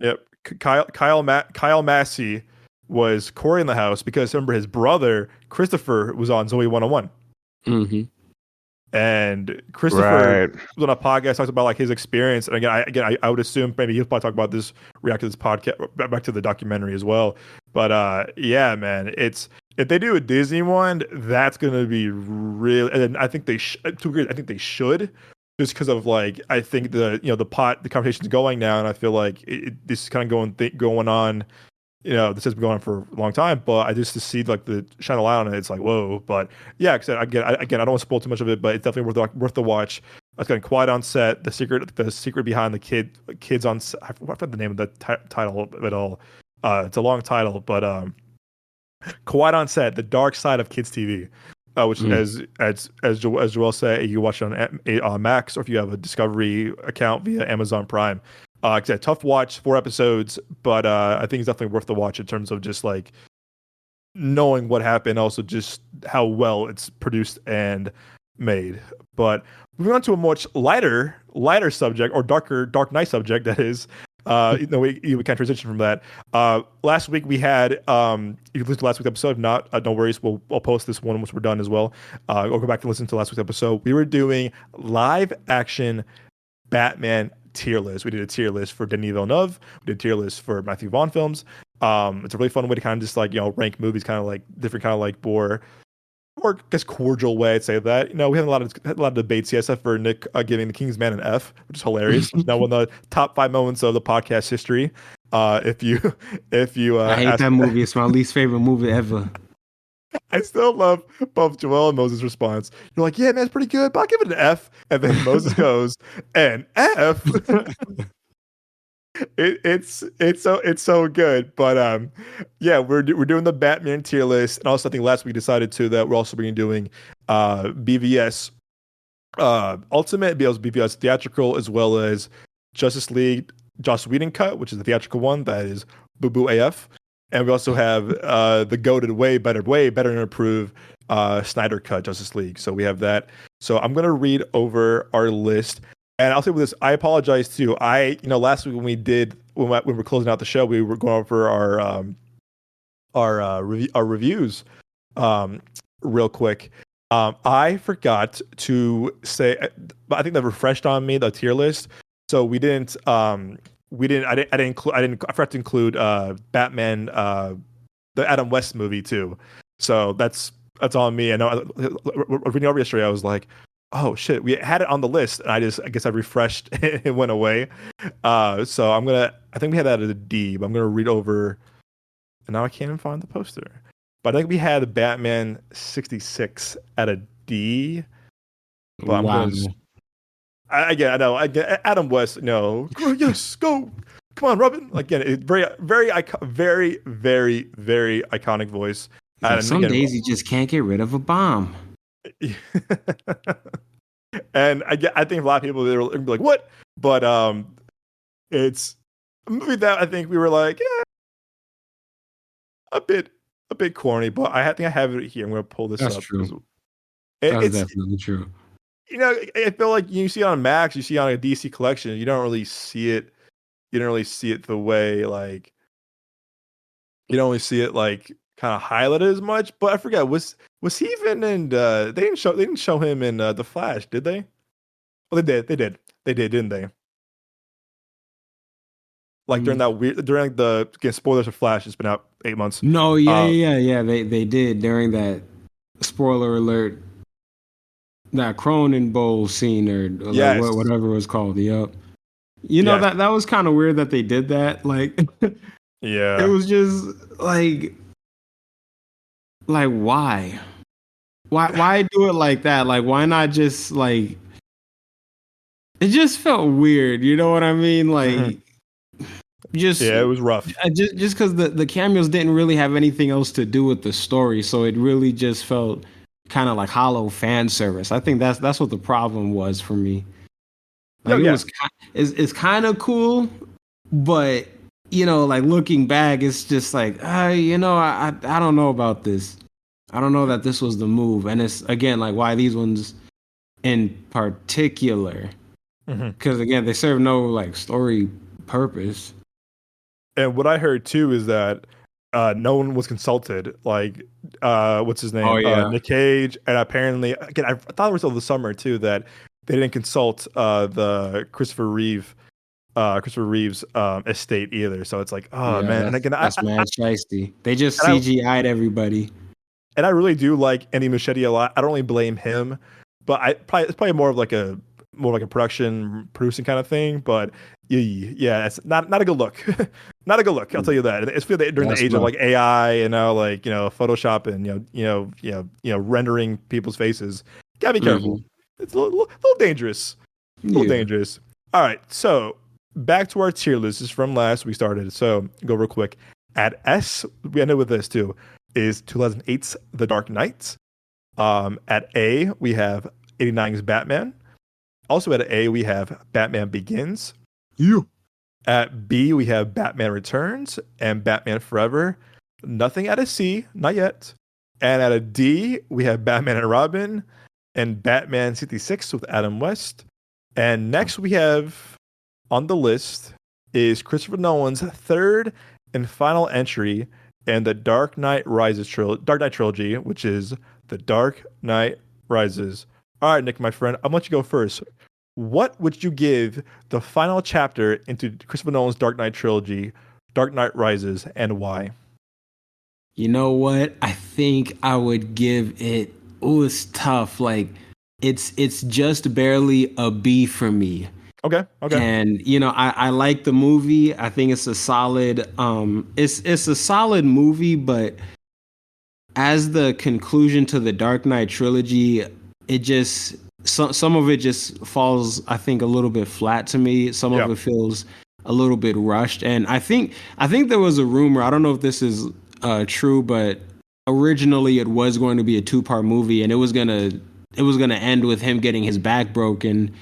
Yep, Kyle Massey was Corey in the House because remember his brother Christopher was on Zoe 101. Mm-hmm. And Christopher was on a podcast, talks about like his experience. And again, I would assume maybe he'll probably talk about this, react to this podcast, back to the documentary as well. But yeah, man, if they do a Disney one, that's gonna be real. And I think they should, just because of like I think the conversation's going now, and I feel like this is kind of going on. This has been going on for a long time, but I just to see like the shine a light on it, it's like whoa. But yeah, because I don't want to spoil too much of it, but it's definitely worth the watch. It's got Quiet on Set, the secret behind the kids on set. I forgot the name of the title of it all. It's a long title, but Quiet on Set, the dark side of kids TV, which as Joel said, you watch it on Max, or if you have a Discovery account via Amazon Prime. Like I said, tough watch, 4 episodes, but I think it's definitely worth the watch in terms of just like knowing what happened, also just how well it's produced and made. But moving on to a much lighter subject, or Dark Knight subject, that is. We can't transition from that. Last week we had, you can listen to last week's episode. If not, don't worry, I'll post this one once we're done as well. Or go back and listen to last week's episode. We were doing live action Batman tier list. We did a tier list for Denis Villeneuve. We did a tier list for Matthew Vaughn films. It's a really fun way to kind of just like rank movies, kind of like different, kind of like more I guess cordial way I'd say that. We had a lot of debates, yes, for Nick giving The King's Man an F, which is hilarious. Now one of the top 5 moments of the podcast history. If you I hate that movie. It's my least favorite movie ever. I still love both Joel and Moses' response. You're like, yeah, man, it's pretty good, but I'll give it an F. And then Moses goes, an F. It's so good. But yeah, we're doing the Batman tier list, and also I think last week decided too that we're also doing BVS Ultimate, BVS Theatrical, as well as Justice League Joss Whedon cut, which is the theatrical one that is boo boo AF. And we also have the goated way better and improved Snyder Cut Justice League. So we have that. So I'm gonna read over our list, and I'll say with this, I apologize too. Last week when we were closing out the show, we were going over our reviews real quick. I forgot to say, I think that refreshed on me the tier list. So I forgot to include Batman, the Adam West movie too. So that's on me. I know reading over yesterday, I was like, oh shit, we had it on the list, and I guess I refreshed and it went away. So I think we had that as a D, but I'm gonna read over, and now I can't even find the poster. But I think we had Batman 66 at a D. But I'm Wow. I know. I get Adam West. No, yes, go. Come on, Robin. Again, it's very, very, very, very, very iconic voice. Yeah, And some again, days you just can't get rid of a bomb. and I think a lot of people they're gonna be like, "What?" But it's a movie that I think we were like, yeah, a bit corny. But I think I have it here. I'm gonna pull this That's up. true. It's Definitely true. I feel like you see it on Max, you see it on a DC collection, you don't really see it. You don't really see it the way like you don't really see it like kind of highlighted as much. But I forget was he even in? They didn't show him in the Flash, did they? Well, they did, didn't they? Like during the again, spoilers for Flash. It's been out 8 months. No, yeah. They did during that spoiler alert, that Cronin Bowl scene or Yes. like whatever it was called. Yep. You know that was kind of weird that they did that. Like, yeah, it was just like why? Why do it like that? Like, why not just like? It just felt weird. You know what I mean? Like, it was rough. Just because the cameos didn't really have anything else to do with the story, so it really just felt kind of like hollow fan service. I think that's what the problem was for me. Like, it's kind of cool, but like looking back, it's just like I don't know about this. I don't know that this was the move, and it's again like why these ones in particular, because again they serve no like story purpose. And what I heard too is that no one was consulted. Like, what's his name? Oh, yeah. Nick Cage, and apparently, again, I thought it was over the summer too that they didn't consult the Christopher Reeves estate either. So it's like, oh man, and again, that's mad shiesty. They just CGI'd everybody. And I really do like Andy Muschietti a lot. I don't really blame him, but it's probably more like a producing kind of thing. But yeah, it's not a good look. Not a good look. I'll tell you that. It's during the age of like AI and now like Photoshop and rendering people's faces. Gotta be careful. It's a little dangerous. A little dangerous. All right, so back to our tier list. This is from last we started. So go real quick. At S, we ended with this too. Is 2008's The Dark Knight. At A, we have 89's Batman. Also at A, we have Batman Begins. At B, we have Batman Returns and Batman Forever. Nothing at a C, not yet. And at a D, we have Batman and Robin and Batman 66 with Adam West. And next we have on the list is Christopher Nolan's third and final entry in the Dark Knight trilogy, which is The Dark Knight Rises. All right, Nick, my friend, I'm gonna let you go first. What would you give the final chapter into Christopher Nolan's Dark Knight trilogy, Dark Knight Rises, and why? You know what? I think I would give it. Oh, it's tough. Like, it's just barely a B for me. Okay. And I like the movie. I think it's a solid. It's a solid movie, but as the conclusion to the Dark Knight trilogy, it just some of it just falls, I think, a little bit flat to me. Some of it feels a little bit rushed, and I think there was a rumor. I don't know if this is true, but originally it was going to be a 2-part movie, and it was gonna end with him getting his back broken.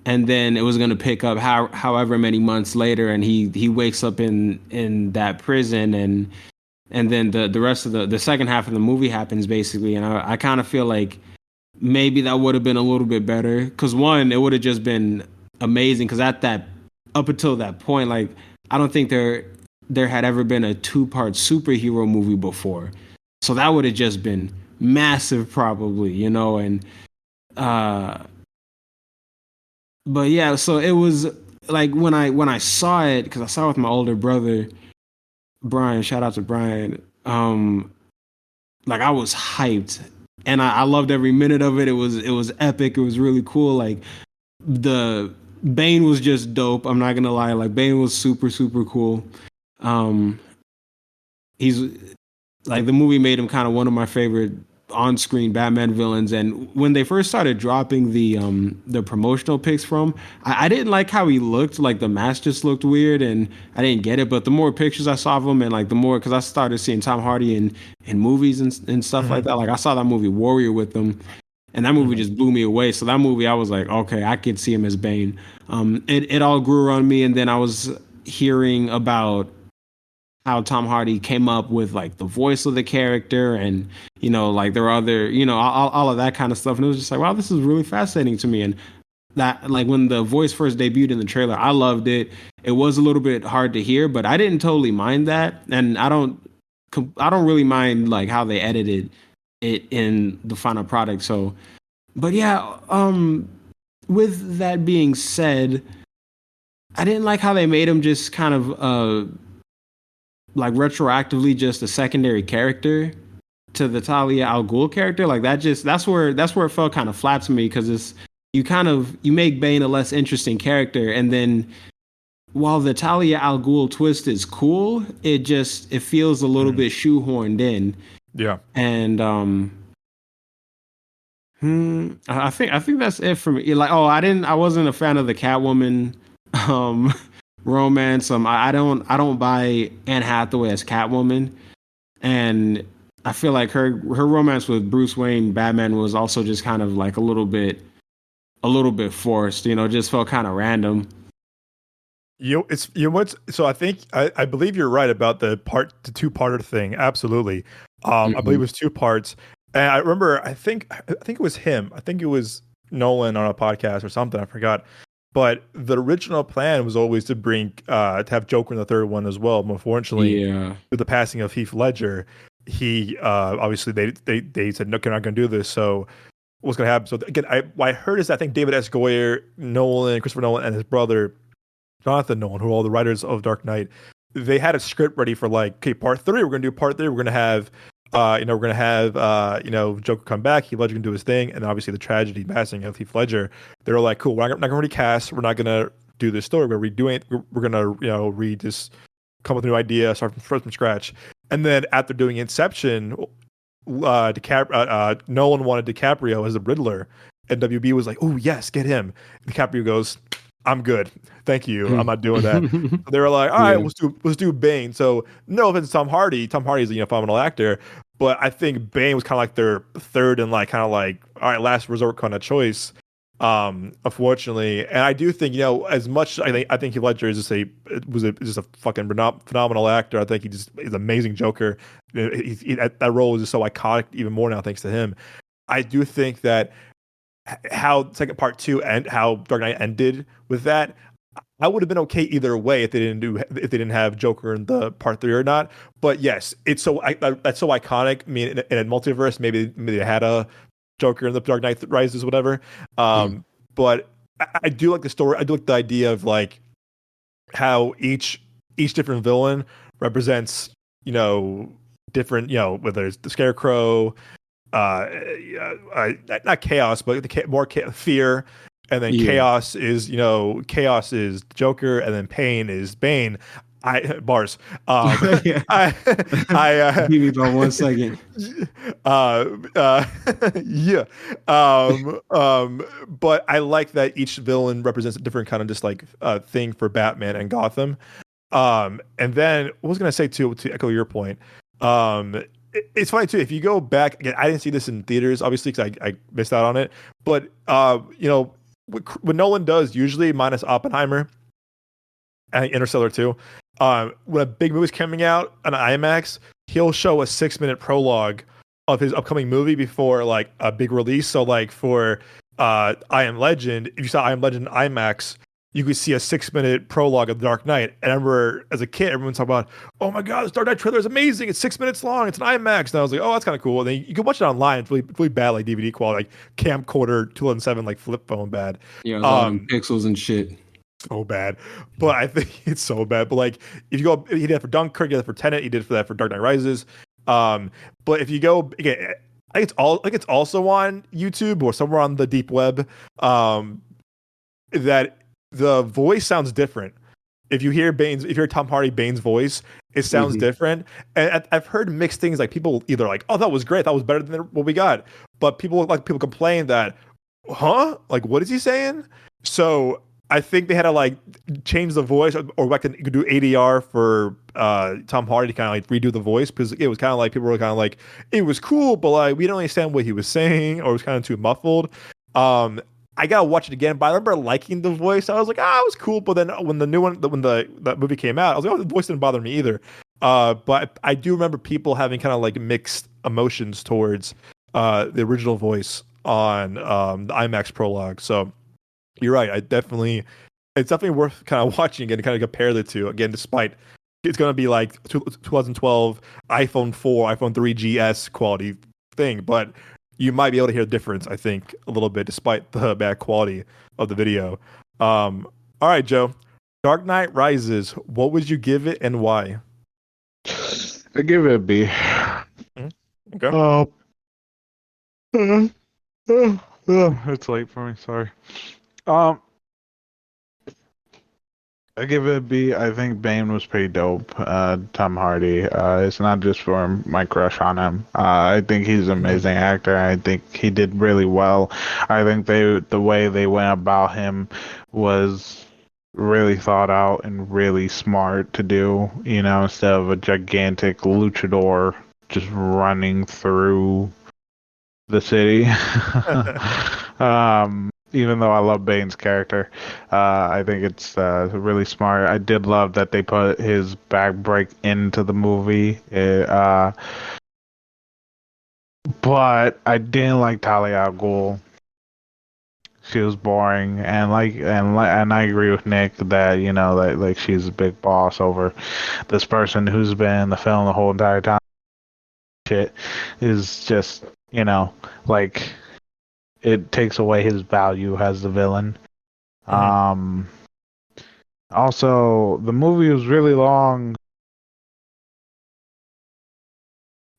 And then it was going to pick up however many months later, and he wakes up in that prison, and and then the rest of the second half of the movie happens basically, and I kind of feel like maybe that would have been a little bit better because one, it would have just been amazing because up until that point, like I don't think there had ever been a 2-part superhero movie before, so that would have just been massive probably, you know. And but yeah, so it was like when I saw it, because I saw it with my older brother Brian, shout out to Brian. Like I was hyped, and I loved every minute of it. It was epic. It was really cool. Like the Bane was just dope. I'm not gonna lie. Like Bane was super super cool. He's like the movie made him kind of one of my favorite on-screen Batman villains. And when they first started dropping the promotional pics from, I didn't like how he looked. Like the mask just looked weird, and I didn't get it. But the more pictures I saw of him, and like the more, because I started seeing Tom Hardy in movies and stuff like that. Like I saw that movie Warrior with him, and that movie just blew me away. So that movie, I was like, okay, I could see him as Bane. It all grew on me, and then I was hearing about how Tom Hardy came up with like the voice of the character, and you know, like there were other, you know, all of that kind of stuff, and it was just like, wow, this is really fascinating to me. And that, like when the voice first debuted in the trailer, I loved it. It was a little bit hard to hear, but I didn't totally mind that, and I don't really mind like how they edited it in the final product. So, but yeah, with that being said, I didn't like how they made him just kind of like retroactively just a secondary character to the Talia al Ghul character. Like that's where it felt kind of flat to me, because it's you make Bane a less interesting character, and then while the Talia al Ghul twist is cool, it feels a little bit shoehorned in. Yeah. And I think that's it for me. Like, I wasn't a fan of the Catwoman romance. I don't buy Anne Hathaway as Catwoman, and I feel like her romance with Bruce Wayne Batman was also just kind of like a little bit forced. You know, it just felt kind of random. So I think I believe you're right about the two-parter thing. Absolutely. I believe it was 2 parts, and I remember I think it was him. I think it was Nolan on a podcast or something. I forgot. But the original plan was always to bring to have Joker in the third one as well. But unfortunately, with the passing of Heath Ledger, he obviously they said no, we're not going to do this. So what's going to happen? So again, what I heard is that I think David S. Goyer, Christopher Nolan, and his brother Jonathan Nolan, who are all the writers of Dark Knight, they had a script ready for like, okay, part 3. We're going to do part 3. We're going to have Joker come back, Heath Ledger can do his thing, and obviously the tragedy passing of Heath Ledger. They were like, cool, we're not going to recast, we're not going to do this story, we're redoing it, we're going to come up with a new idea, start from scratch. And then after doing Inception, Nolan wanted DiCaprio as the Riddler, and WB was like, oh yes, get him. And DiCaprio goes, I'm good, thank you, I'm not doing that. So they were like, all right, let's do Bane. So no offense to Tom Hardy. Tom Hardy's a phenomenal actor, but I think Bane was kind of like their third and like kind of like, all right, last resort kind of choice. Unfortunately, and I do think, as much I think Heath Ledger is just a fucking phenomenal actor. I think he just is an amazing Joker. That role is just so iconic even more now thanks to him. I do think that how second part 2 and how Dark Knight ended with that, I would have been okay either way if they didn't have Joker in the part 3 or not. But yes, that's so iconic. I mean, in a multiverse, maybe they had a Joker in the Dark Knight Rises, whatever. But I do like the story. I do like the idea of like how each different villain represents different, whether it's the Scarecrow, not chaos, but more fear, and then chaos is Joker, and then pain is Bane. Bars. Give me about 1 second. Yeah. But I like that each villain represents a different kind of just like thing for Batman and Gotham. And then what was I gonna say too, to echo your point. It's funny too, if you go back again, I didn't see this in theaters obviously because I missed out on it, but what Nolan does usually, minus Oppenheimer and Interstellar too, when a big movie's coming out on IMAX, he'll show a 6-minute prologue of his upcoming movie before like a big release. So like for I Am Legend, if you saw I Am Legend in IMAX, you could see a 6-minute prologue of The Dark Knight. And I remember as a kid, everyone's talking about, oh my God, this Dark Knight trailer is amazing. It's 6 minutes long. It's an IMAX. And I was like, oh, that's kind of cool. And then you can watch it online. It's really bad, like DVD quality, like camcorder 2007, like flip phone bad. Yeah, all them pixels and shit. So bad. But I think it's so bad. But like, if you go, he did that for Dunkirk, he did that for Tenet, he did that for Dark Knight Rises. But if you go, again, I think it's also on YouTube or somewhere on the deep web. That the voice sounds different. If you hear Tom Hardy Bane's voice, it sounds different. And I've heard mixed things. Like people either like, oh, that was great, that was better than what we got. But people complain that, huh? Like, what is he saying? So I think they had to like change the voice, or like you could do ADR for Tom Hardy to kind of like redo the voice, because it was kind of like people were kind of like, it was cool, but like we didn't understand what he was saying, or it was kind of too muffled. I gotta watch it again, but I remember liking the voice. I was like, it was cool. But then when that movie came out, I was like, oh, the voice didn't bother me either. But I do remember people having kind of like mixed emotions towards the original voice on the IMAX prologue. So you're right. It's definitely worth kind of watching again to kind of compare the two again. Despite it's gonna be like 2012 iPhone 4, iPhone 3GS quality thing, but you might be able to hear the difference, I think, a little bit, despite the bad quality of the video. All right, Joe. Dark Knight Rises. What would you give it and why? I give it a B. Okay. It's late for me. Sorry. I give it a B. I think Bane was pretty dope. Tom Hardy. It's not just for my crush on him. I think he's an amazing actor. I think he did really well. I think the way they went about him was really thought out and really smart to do. You know, instead of a gigantic luchador just running through the city. Even though I love Bane's character, I think it's really smart. I did love that they put his back break into the movie. But I didn't like Talia al Ghul. She was boring, and I agree with Nick that like she's a big boss over this person who's been in the film the whole entire time. Shit is just like. It takes away his value as the villain. Also, the movie was really long,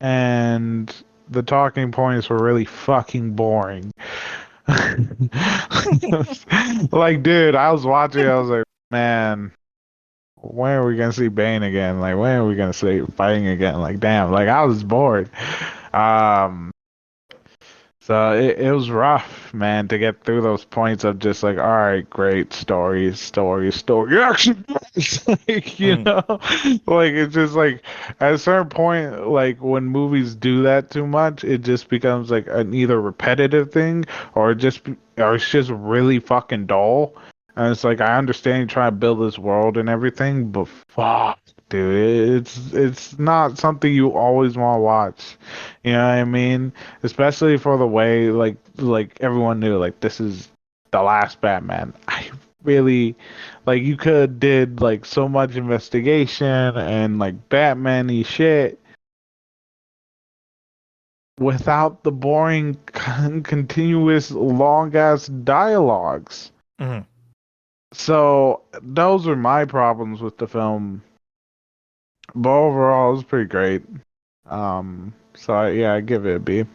and the talking points were really fucking boring. Like, dude, I was watching, I was like, man, when are we gonna see Bane again? Like, when are we gonna see fighting again? Like, damn, like I was bored. So it was rough, man, to get through those points of just like, all right, great story, action. Like, like it's just like at a certain point, like when movies do that too much, it just becomes like an either repetitive thing or it's just really fucking dull. And it's like, I understand you trying to build this world and everything, but fuck, dude, it's not something you always want to watch. You know what I mean? Especially for the way like everyone knew like this is the last Batman. I really like you could did like so much investigation and like Batman-y shit without the boring continuous long ass dialogues. Mm-hmm. So those are my problems with the film. But overall, it was pretty great. So I give it a B.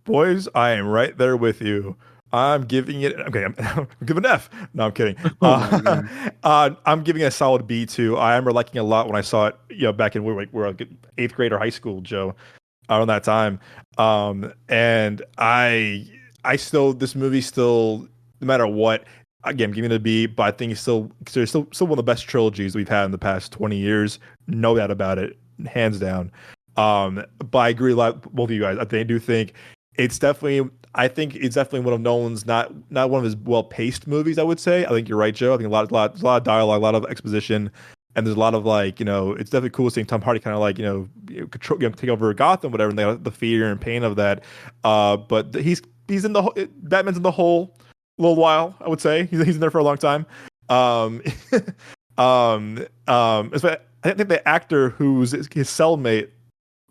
Boys, I am right there with you. I'm giving it. Okay, I'm giving an F. No, I'm kidding. I'm giving it a solid B too. I remember liking it a lot when I saw it. Back in we're like 8th grade or high school, Joe, around that time. And I still this movie still, no matter what. Again, giving it a B, but I think it's still one of the best trilogies we've had in the past 20 years. No doubt about it, hands down. But I agree a lot with both of you guys. I do think it's definitely one of Nolan's not one of his well paced movies. I would say. I think you're right, Joe. I think a lot of dialogue, a lot of exposition. and there's a lot of like, it's definitely cool seeing Tom Hardy kind of like, control, take over Gotham, whatever, and the fear and pain of that. But he's in the Batman's in the hole a little while, I would say. He's in there for a long time. I think the actor who's his cellmate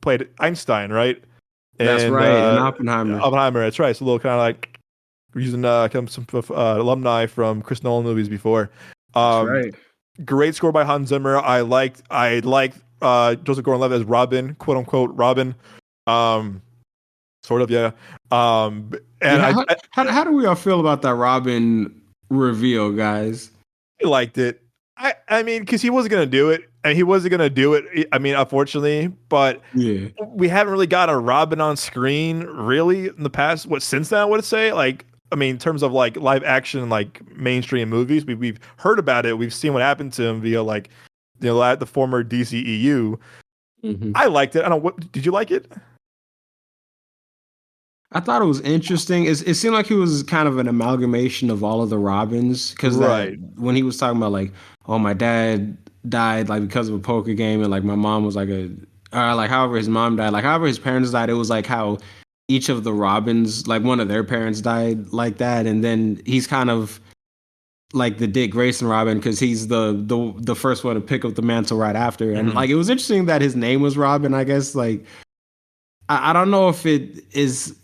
played Einstein, right? That's And, right, in Oppenheimer. Oppenheimer, that's right. So a little kind of like using some alumni from Chris Nolan movies before. That's right. Great score by Hans Zimmer. I liked Joseph Gordon-Levitt as Robin, quote unquote Robin. Sort of, yeah. And yeah, how do we all feel about that Robin reveal, guys? I liked it. I mean, because he wasn't gonna do it, and he wasn't gonna do it. I mean, unfortunately, but Yeah, we haven't really got a Robin on screen really in the past. Since then, I would say, like, I mean, in terms of like live action, like mainstream movies, we've heard about it. We've seen what happened to him via like, the former DCEU. mm-hmm. I liked it. I don't know. Did you like it? I thought it was interesting. It seemed like he was kind of an amalgamation of all of the Robins, because Right. when he was talking about like, oh, my dad died like because of a poker game, and like my mom was like like however his mom died, like however his parents died, it was like how each of the Robins, like one of their parents died like that, and then he's kind of like the Dick Grayson Robin because he's the first one to pick up the mantle right after, and like it was interesting that his name was Robin. I guess like I don't know if it is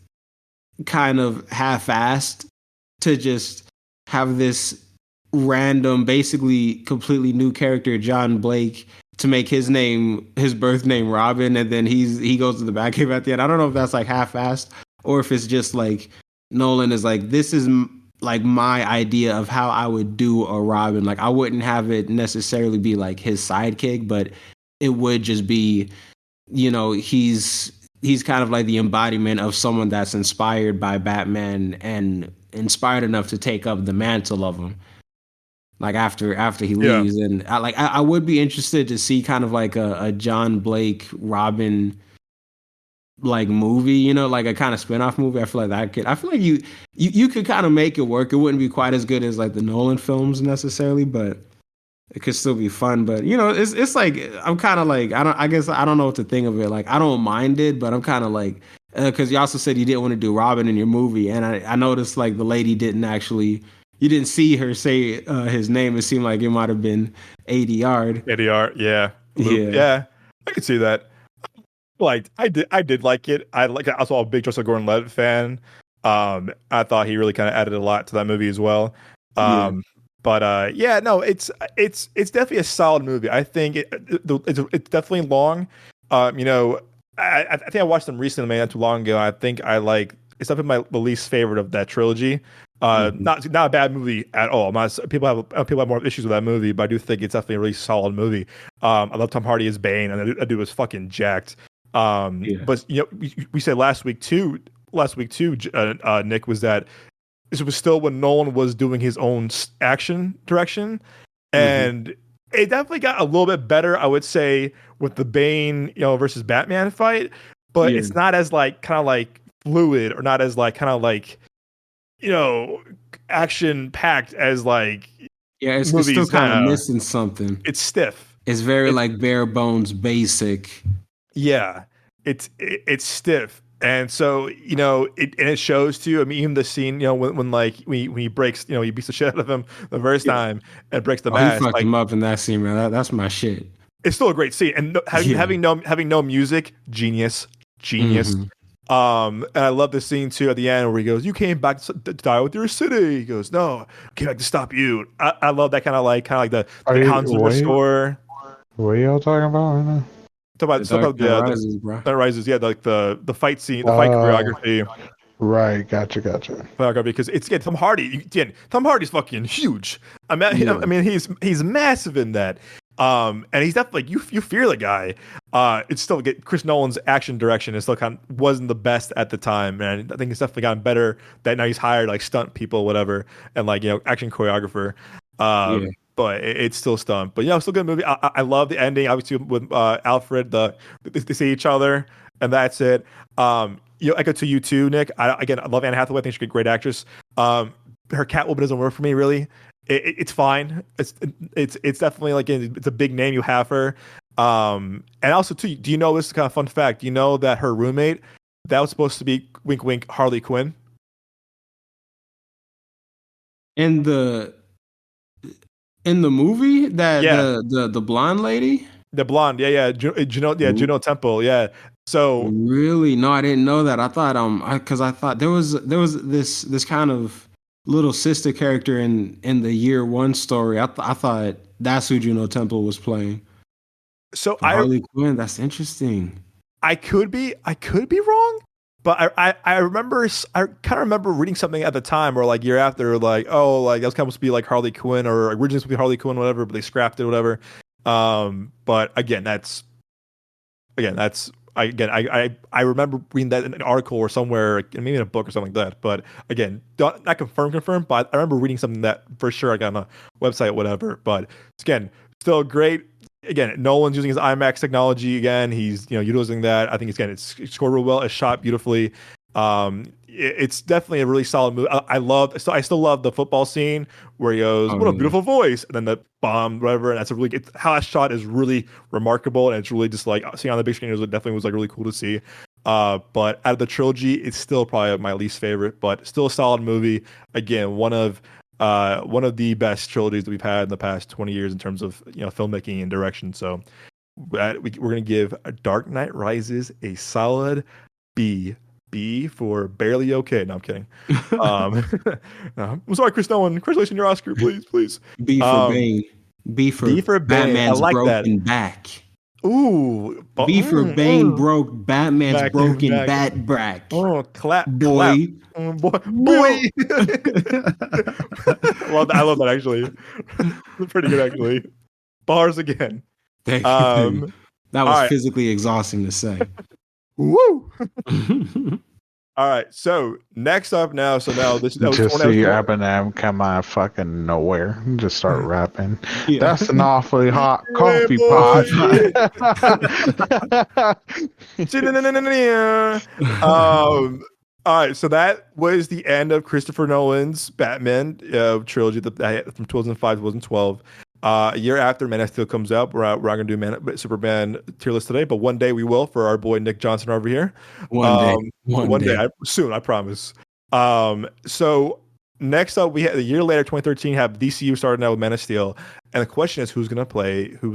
kind of half-assed to just have this random, basically completely new character, John Blake, to make his birth name Robin, and then he goes to the Batcave at the end. I don't know if that's like half-assed or if it's just like Nolan is like, this is like my idea of how I would do a Robin. Like I wouldn't have it necessarily be like his sidekick, but it would just be, he's kind of like the embodiment of someone that's inspired by Batman and inspired enough to take up the mantle of him. Like after he leaves, and I would be interested to see kind of like a John Blake Robin like movie, like a kind of spin-off movie. I feel like you could kind of make it work. It wouldn't be quite as good as like the Nolan films necessarily, but it could still be fun. But it's like I'm kind of like I don't know what to think of it. Like I don't mind it, but I'm kind of like because you also said you didn't want to do Robin in your movie, and I noticed like the lady you didn't see her say his name. It seemed like it might have been ADR. ADR, yeah. Yeah. I could see that. Like I did like it. I was also a big Joseph Gordon-Levitt fan. I thought he really kind of added a lot to that movie as well. But no, it's definitely a solid movie. I think it's definitely long. I think I watched them recently, not too long ago. I think it's definitely the least favorite of that trilogy. Not a bad movie at all. People have more issues with that movie, but I do think it's definitely a really solid movie. I love Tom Hardy as Bane, and that dude was fucking jacked. But we said last week too, Nick, was that this was still when Nolan was doing his own action direction, and it definitely got a little bit better, I would say, with the Bane versus Batman fight, but it's not as like kind of like fluid, or not as like kind of like action packed as like it's still kind of missing something. It's stiff. It's very like bare bones basic. Yeah, it's stiff, and so it shows too. I mean, even the scene, when he breaks, he beats the shit out of him the first time and breaks the mask. He fucked him up in that scene, man. That's my shit. It's still a great scene, and having no music, genius. And I love the scene too at the end where he goes, "You came back to die with your city." He goes, "No, I came back to stop you." I love that kind of like the Hans Zimmer score. What are y'all talking about right now? That Rises, yeah, like the fight scene, the fight choreography. Right, gotcha. Because it's Tom Hardy. Tom Hardy's fucking huge. I mean, he's massive in that. And he's definitely you fear the guy. It's still Chris Nolan's action direction is still wasn't the best at the time, and I think it's definitely gotten better that now he's hired like stunt people, whatever, and like action choreographer. But it's still stunt. But still a good movie. I love the ending, obviously with Alfred. They see each other, and that's it. Echo to you too, Nick. I love Anne Hathaway. I think she's a great actress. Her Catwoman doesn't work for me really. it's fine. It's definitely like it's a big name you have her. And also too, do you know this is kind of fun fact? Do you know that her roommate that was supposed to be wink wink Harley Quinn? In the movie, that Yeah, the blonde lady. the blonde. Yeah, Juno Temple. Yeah. So Really? No, I didn't know that. I thought because I thought there was this kind of little sister character in the year one story. I thought that's who Juno Temple was playing. so For Harley Quinn. That's interesting. I could be wrong, but I remember I kind of remember reading something at the time or like year after like oh like that was kind of supposed to be like Harley Quinn or originally supposed to be Harley Quinn whatever, but they scrapped it whatever. But I remember reading that in an article or somewhere, maybe in a book or something like that. But again, not confirmed, but I remember reading something that for sure I got on a website, whatever. But again, still great. Again, Nolan's using his IMAX technology again. He's utilizing that. I think it's scored real well. It's shot beautifully. It's definitely a really solid movie. I still love the football scene where he goes, "What a beautiful voice," and then the bomb, whatever. And that's how that shot is really remarkable, and it's really just like seeing on the big screen. It definitely was like really cool to see. But out of the trilogy, it's still probably my least favorite, but still a solid movie. Again, one of the best trilogies that we've had in the past 20 years in terms of filmmaking and direction. So we're gonna give Dark Knight Rises a solid B. B for barely okay. No, I'm kidding. No, I'm sorry, Chris Nolan. Congratulations on your Oscar, please. B for Bane. B for Bane. Batman's I like broken that. back. Ooh. B for Bane broke Batman's broken back. back. Oh, clap, Boy. Boy. I love that actually. Pretty good actually. Bars again. Thank you. That was right. physically exhausting to say. Woo! All right, so next up now, this just see Eminem come out of fucking nowhere and just start rapping. Yeah. That's an awfully hot coffee pot. All right, so that was the end of Christopher Nolan's Batman trilogy from 2005 to 2012. A year after Man of Steel comes out, we're not going to do Superman tier list today, but one day we will for our boy Nick Johnson over here. One day. Soon, I promise. So next up, we had a year later, 2013, have DCU starting out with Man of Steel, and the question is who's going to play? New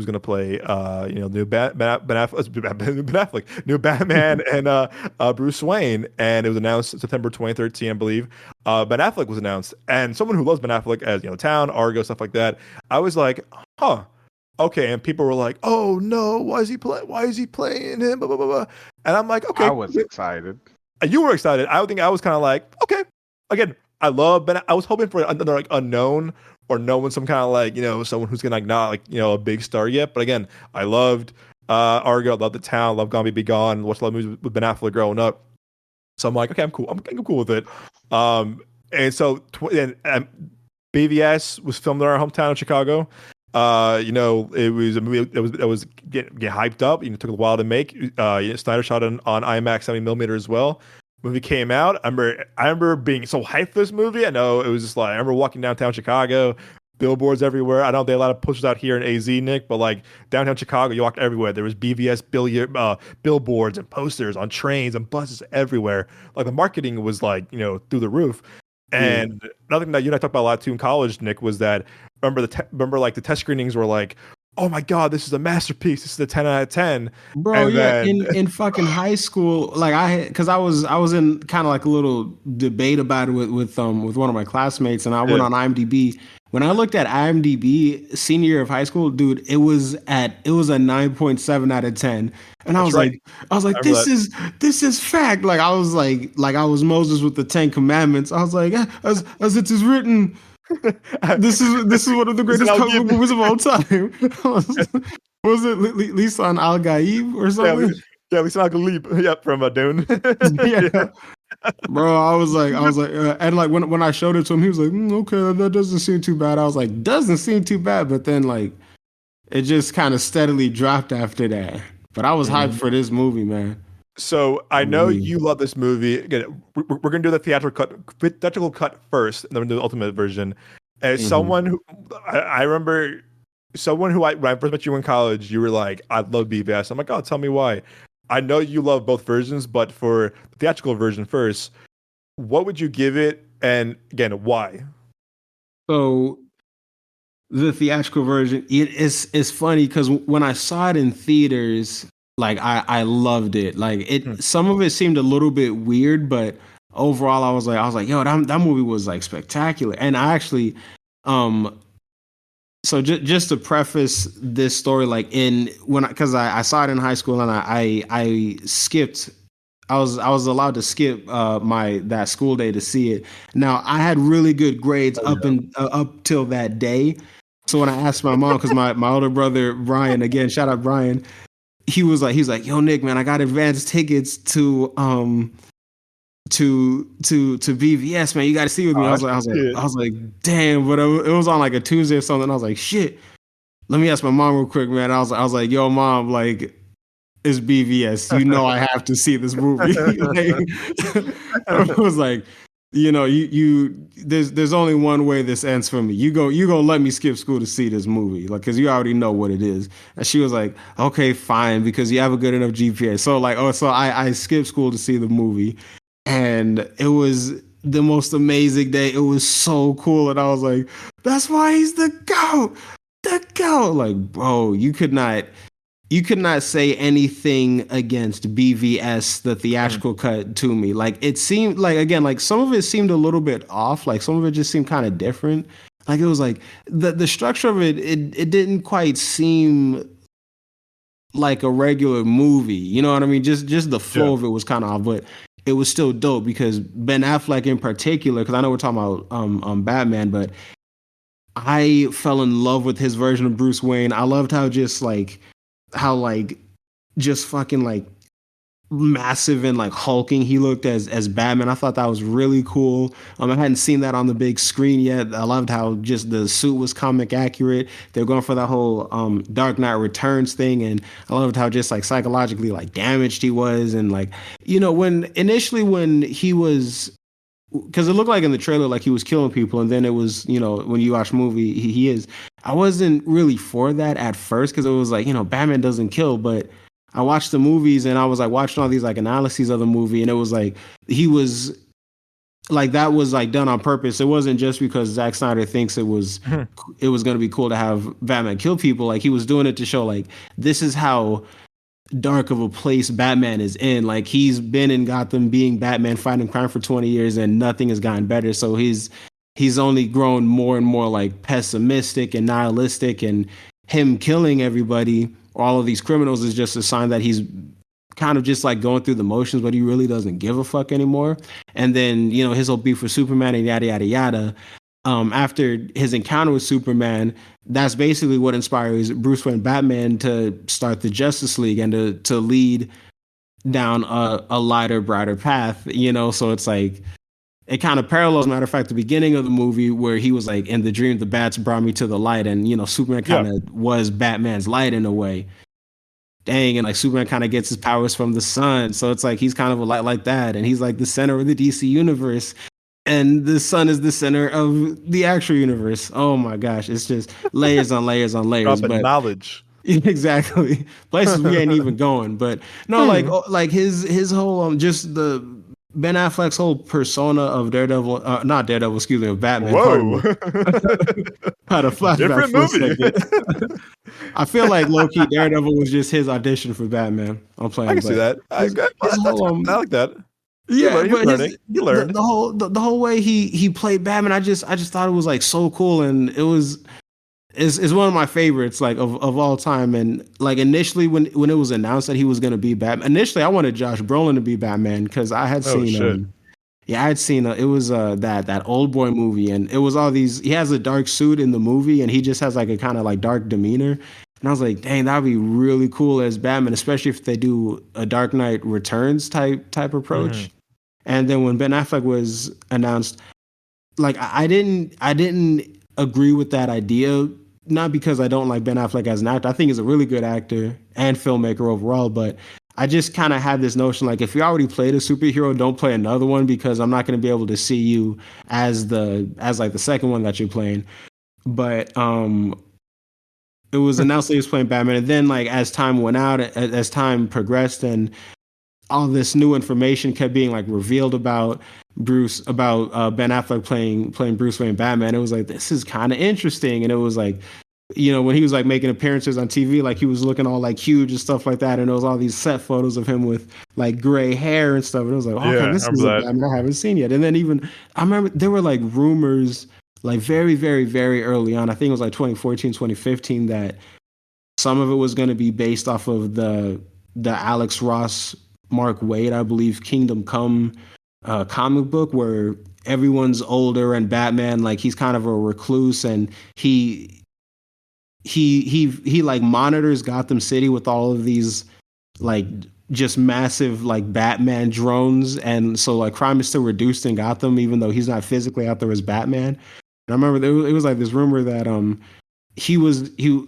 Ben Affleck, new Batman, and Bruce Wayne, and it was announced September 2013, I believe. Ben Affleck was announced, and someone who loves Ben Affleck as Town, Argo, stuff like that. I was like, huh. Okay, and people were like, "Oh no, why is he playing him?" Blah, blah, blah, blah. And I'm like, "Okay." I was excited. You were excited. I think I was kind of like, "Okay." Again, I love Ben. I was hoping for another like unknown or knowing some kind of like someone who's gonna like not like a big star yet. But again, I loved Argo, loved The Town, loved Gone Be Gone, watched a lot of movies with Ben Affleck growing up. So I'm like, okay, I'm cool. I'm cool with it. And so BVS was filmed in our hometown of Chicago. It was a movie that was getting hyped up. It took a while to make. Snyder shot it on IMAX 70mm as well. Movie came out. I remember being so hyped for this movie. I know it was just like I remember walking downtown Chicago, billboards everywhere. I know they had a lot of pushers out here in AZ, Nick, but like downtown Chicago, you walked everywhere. There was BVS billboards and posters on trains and buses everywhere. Like the marketing was like through the roof. And another thing that you and I talked about a lot too in college, Nick, was that remember the test screenings were like, oh my god, this is a masterpiece. This is a 10 out of 10. Bro, and yeah, in fucking high school, like because I was in kind of like a little debate about it with one of my classmates, and I went on IMDb. When I looked at IMDb senior year of high school, dude, it was a 9.7 out of 10. And I was like, this is fact. Like I was like I was Moses with the 10 Commandments. I was like, as it is written, this is one of the greatest comic movies of all time. Was it Lisan Al Gaib or something? Yeah, Lisan Al Gaib. Yep, from Dune. Yeah. Bro, I was like, and like when I showed it to him, he was like, okay, that doesn't seem too bad. I was like, doesn't seem too bad, but then like, it just kind of steadily dropped after that. But I was hyped for this movie, man. So I know you love this movie. Again, we're gonna do the theatrical cut first, and then we're gonna do the ultimate version. As someone who I remember, someone who when I first met you in college, you were like, "I love BVS." I'm like, "Oh, tell me why." I know you love both versions, but for the theatrical version first, what would you give it? And again, why? So the theatrical version, it's funny because when I saw it in theaters, like I loved it. Like some of it seemed a little bit weird, but overall I was like, yo, that movie was like spectacular. And I actually, so just to preface this story, like because I saw it in high school and I skipped. I was allowed to skip that school day to see it. Now I had really good grades up till that day. So when I asked my mom, because my older brother Brian, again shout out Brian, he's like, yo Nick, man, I got advanced tickets to BVS, man. You got to see with me. I was like, damn, but it was on like a Tuesday or something. I was like, shit. Let me ask my mom real quick, man. I was like, yo, mom, like, it's BVS. You know, I have to see this movie. I was like, there's only one way this ends for me. You gonna let me skip school to see this movie, like, because you already know what it is. And she was like, okay, fine, because you have a good enough GPA. So like, so I skipped school to see the movie. And it was the most amazing day. It was so cool. And I was like, that's why he's the GOAT. The GOAT. Like, bro, you could not say anything against BVS, the theatrical cut, to me. Like, it seemed like, again, like some of it seemed a little bit off. Like some of it just seemed kind of different. Like it was like the structure of it didn't quite seem like a regular movie. You know what I mean? Just the flow of it was kind of off, but it was still dope because Ben Affleck in particular, because I know we're talking about Batman, but I fell in love with his version of Bruce Wayne. I loved how just fucking like massive and like hulking he looked as Batman. I thought that was really cool. I hadn't seen that on the big screen yet. I loved how just the suit was comic accurate. They're going for that whole Dark Knight Returns thing, and I loved how just like psychologically like damaged he was, and like, you know, when he was, because it looked like in the trailer like he was killing people, and then it was, you know, when you watch the movie he is. I wasn't really for that at first because it was like, you know, Batman doesn't kill, but I watched the movies and I was like watching all these like analyses of the movie, and it was like he was like, that was like done on purpose. It wasn't just because Zack Snyder thinks it was going to be cool to have Batman kill people. Like he was doing it to show like this is how dark of a place Batman is in. Like he's been in Gotham being Batman fighting crime for 20 years and nothing has gotten better. So he's only grown more and more like pessimistic and nihilistic, and him killing everybody, all of these criminals, is just a sign that he's kind of just like going through the motions, but he really doesn't give a fuck anymore. And then, you know, his whole beef with Superman and yada, yada, yada. After his encounter with Superman, that's basically what inspires Bruce Wayne Batman to start the Justice League and to lead down a lighter, brighter path, you know? So it's like, it kind of parallels, matter of fact, the beginning of the movie where he was like, in the dream, the bats brought me to the light. And, you know, Superman kind of was Batman's light in a way. Dang, and like Superman kind of gets his powers from the sun. So it's like, he's kind of a light like that. And he's like the center of the DC universe. And the sun is the center of the actual universe. Oh my gosh. It's just layers on layers on layers. But knowledge. Exactly. Places we ain't even going. But no, like his whole, just the, Ben Affleck's whole persona of Daredevil, not Daredevil, excuse me, of Batman. Whoa. Had a flashback. Different movie. I feel like low-key Daredevil was just his audition for Batman. I'm playing. I can see that. I like that. Yeah, you learned. The whole way he played Batman. I just thought it was like so cool, and it was. Is one of my favorites, like of all time. And like initially when it was announced that he was going to be Batman, initially I wanted Josh Brolin to be Batman because I had seen I had seen it was that Old Boy movie, and it was all these, he has a dark suit in the movie and he just has like a kind of like dark demeanor, and I was like, dang, that'd be really cool as Batman, especially if they do a Dark Knight Returns type approach. And then when Ben Affleck was announced, like I didn't agree with that idea. Not because I don't like Ben Affleck as an actor. I think he's a really good actor and filmmaker overall, but I just kind of had this notion like if you already played a superhero, don't play another one because I'm not going to be able to see you as like the second one that you're playing. But it was announced that he was playing Batman, and then like as time went out, as time progressed, and all this new information kept being like revealed about Ben Affleck playing Bruce Wayne Batman. It was like this is kind of interesting, and it was like when he was like making appearances on TV, like he was looking all like huge and stuff like that, and there was all these set photos of him with like gray hair and stuff, and it was like, okay, this is a Batman I haven't seen yet. And then even I remember there were like rumors like very, very, very early on. I think it was like 2014, 2015 that some of it was going to be based off of the Alex Ross, Mark Waid, I believe, Kingdom Come comic book where everyone's older and Batman, like he's kind of a recluse and he like monitors Gotham City with all of these like just massive like Batman drones, and so like crime is still reduced in Gotham even though he's not physically out there as Batman. And I remember it was like this rumor that he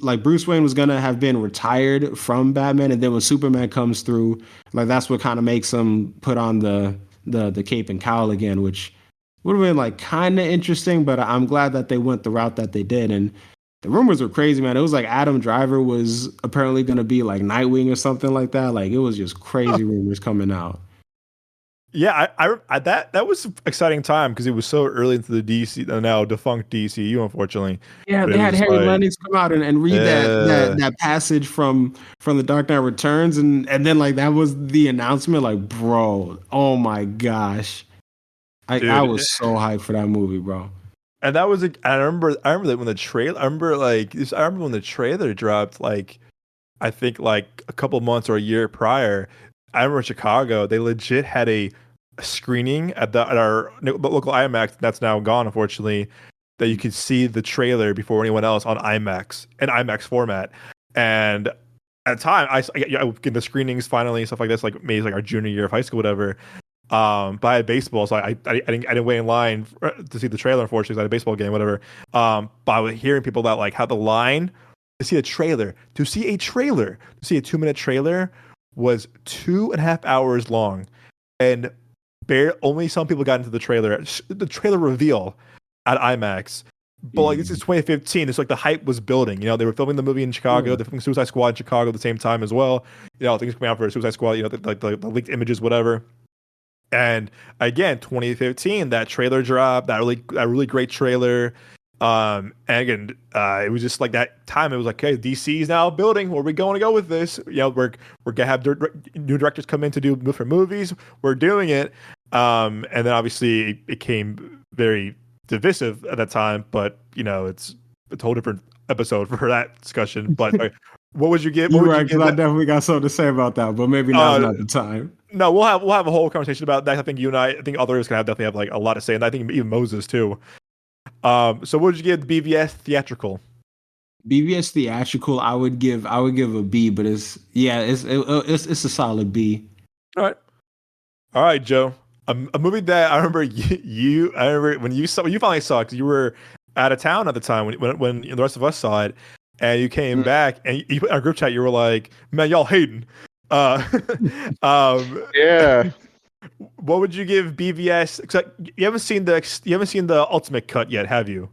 like Bruce Wayne was gonna have been retired from Batman, and then when Superman comes through, like that's what kind of makes him put on the cape and cowl again, which would have been like kind of interesting. But I'm glad that they went the route that they did, and the rumors were crazy, man. It was like Adam Driver was apparently gonna be like Nightwing or something like that. Like it was just crazy rumors coming out. Yeah, I that was an exciting time because it was so early into the DC, now defunct DCU, unfortunately. Yeah, they had Harry Lennox come out and read that passage from the Dark Knight Returns, and then like that was the announcement. Like, bro, oh my gosh, I was so hyped for that movie, bro. And that was I remember that when the trailer, I remember when the trailer dropped, like I think like a couple months or a year prior. I remember in Chicago, they legit had a screening at our local IMAX that's now gone, unfortunately, that you could see the trailer before anyone else on IMAX in IMAX format. And at the time, I get the screenings finally, stuff like this, like maybe like our junior year of high school, whatever. But I had baseball, so I didn't wait in line to see the trailer. Unfortunately, I had a baseball game, whatever. But I was hearing people that like had the line to see a 2-minute trailer was 2.5 hours long, and only some people got into the trailer reveal at IMAX. But like this is 2015, it's like the hype was building. They were filming the movie in Chicago, they're filming Suicide Squad in Chicago at the same time as well. Things coming out for Suicide Squad, the leaked images, whatever. And again, 2015, that trailer dropped, that really great trailer. And again, it was just like that time. It was like, okay, DC is now building. Where are we going to go with this? We're gonna have new directors come in to do for movies. We're doing it. And then obviously it became very divisive at that time. But it's a whole different episode for that discussion. But what would you give? You're right, because I definitely got something to say about that. But maybe now's not the time. No, we'll have a whole conversation about that. I think you and I think others can definitely have like a lot to say, and I think even Moses too. So what would you give BVS theatrical? BVS theatrical, I would give a B, but it's a solid B. All right, Joe. A movie that I remember I remember when you finally saw it, because you were out of town at the time when the rest of us saw it, and you came back and you put in our group chat, you were like, "Man, y'all hating." Yeah. What would you give BVS? Cause you haven't seen the ultimate cut yet, have you?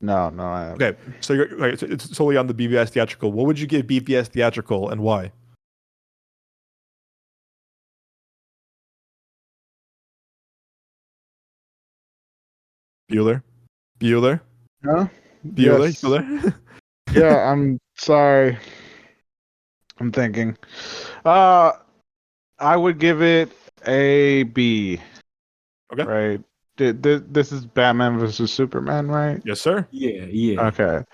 No, I haven't. Okay, so it's solely on the BVS theatrical. What would you give BVS theatrical, and why? Bueller? Huh? Bueller? Yes. Bueller? Yeah, I'm sorry. I'm thinking. I would give it a B. Okay. Right. This is Batman versus Superman, right? Yes, sir. Yeah. Okay.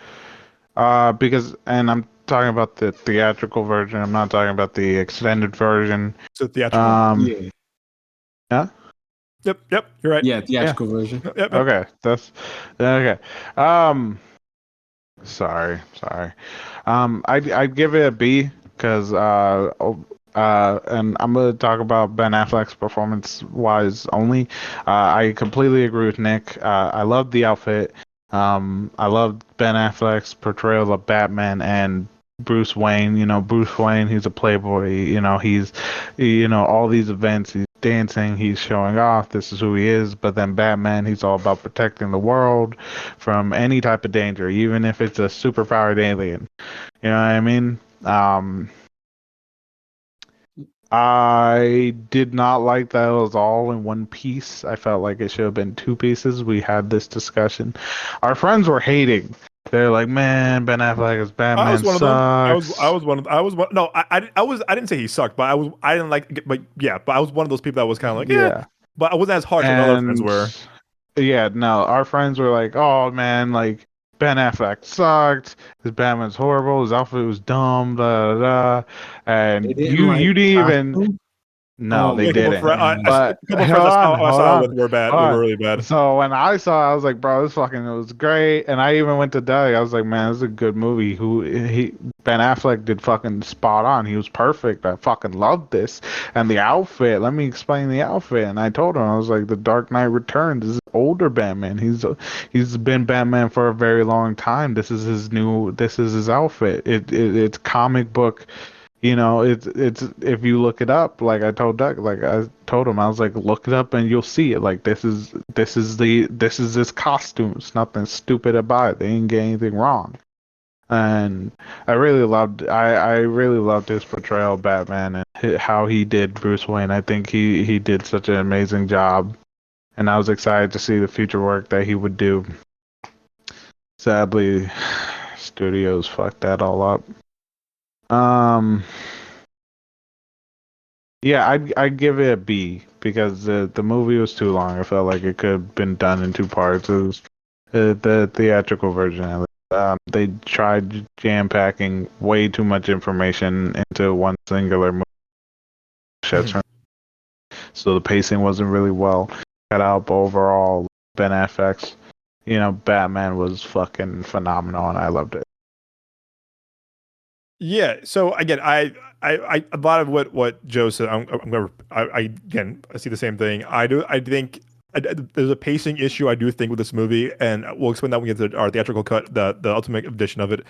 Because, and I'm talking about the theatrical version. I'm not talking about the extended version. So theatrical. Yeah. Yeah. Yep. You're right. Yeah, theatrical version. Yep. Okay. That's okay. Sorry. I'd give it a B because and I'm going to talk about Ben Affleck's performance-wise only. I completely agree with Nick. I love the outfit. I love Ben Affleck's portrayal of Batman, and Bruce Wayne. Bruce Wayne, he's a playboy. He's, all these events, he's dancing, he's showing off. This is who he is. But then Batman, he's all about protecting the world from any type of danger, even if it's a superpowered alien. You know what I mean? I did not like that it was all in one piece. I felt like it should have been two pieces. We had this discussion. Our friends were hating. They're like, "Man, Ben Affleck as I was Batman one of them. sucks." I was one of. I was one. No, I didn't say he sucked, but I didn't like. But yeah, but I was one of those people that was kind of like, yeah. But I wasn't as harsh as other friends And were. yeah, no, our friends were like, "Oh man, like Ben Affleck sucked. His Batman's horrible. His outfit was dumb." Da da da. They And didn't you like didn't the even. costume? No, Oh they Yeah, didn't. a But couple of hold friends on, I hold saw on, with were bad. hold Were on. really bad. So when I saw it, I was like, bro, it was great. And I even went to Doug. I was like, man, this is a good movie. Ben Affleck did fucking spot on. He was perfect. I fucking loved this. And the outfit, let me explain the outfit. And I told him, I was like, The Dark Knight Returns. This is older Batman. He's been Batman for a very long time. This is his outfit. It's comic book. It's if you look it up, like I told Doug, like I told him, I was like, look it up and you'll see it. Like this is his costume. It's nothing stupid about it. They didn't get anything wrong. And I really loved his portrayal of Batman and how he did Bruce Wayne. I think he did such an amazing job, and I was excited to see the future work that he would do. Sadly, studios fucked that all up. Yeah, I'd give it a B because the movie was too long. I felt like it could have been done in two parts. It was the theatrical version. At least. They tried jam packing way too much information into one singular movie. So the pacing wasn't really well cut out. But overall, Ben Affleck's, Batman was fucking phenomenal, and I loved it. Yeah. So again, I a lot of what Joe said. I see the same thing. I think there's a pacing issue. I do think with this movie, and we'll explain that when we get to our theatrical cut, the ultimate edition of it.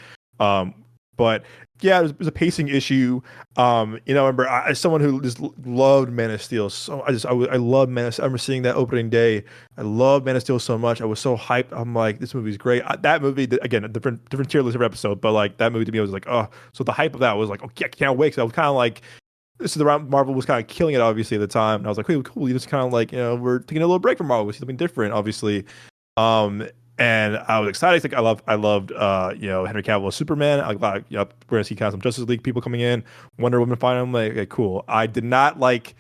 But yeah, there's a pacing issue. Remember, as someone who just loved Man of Steel, so I love Man of Steel. I remember seeing that opening day. I love Man of Steel so much. I was so hyped. I'm like, this movie's great. That movie, again, a different tier list every episode, but like that movie to me, I was like, oh. So the hype of that was like, okay, I can't wait. Because I was kind of like, this is around Marvel was kind of killing it, obviously, at the time. And I was like, hey, cool. You just kind of like, we're taking a little break from Marvel. We see something different, obviously. And I was excited. Like I loved Henry Cavill as Superman. We're gonna see kind of some Justice League people coming in. Wonder Woman finally. I'm like, okay, cool. I did not like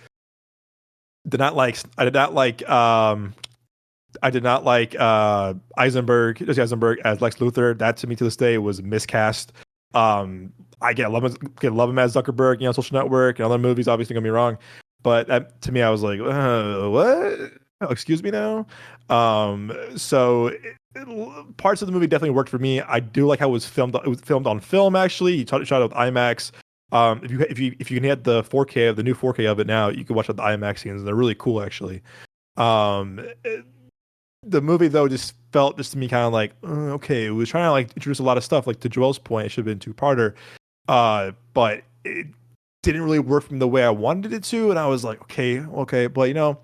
Eisenberg, Jesse Eisenberg as Lex Luthor. That to me to this day was miscast. I love him as Zuckerberg, Social Network and other movies. Obviously, don't get me wrong, but that, to me, I was like, what? Oh, excuse me now. So parts of the movie definitely worked for me. I do like how it was filmed. It was filmed on film. Actually, you shot it with IMAX. If you can get the 4K of the new 4K of it now, you can watch the IMAX scenes. They're really cool, actually. The movie though just felt to me kind of like okay. It was trying to like introduce a lot of stuff. Like to Joel's point, it should have been two-parter, but it didn't really work from the way I wanted it to. And I was like, okay, but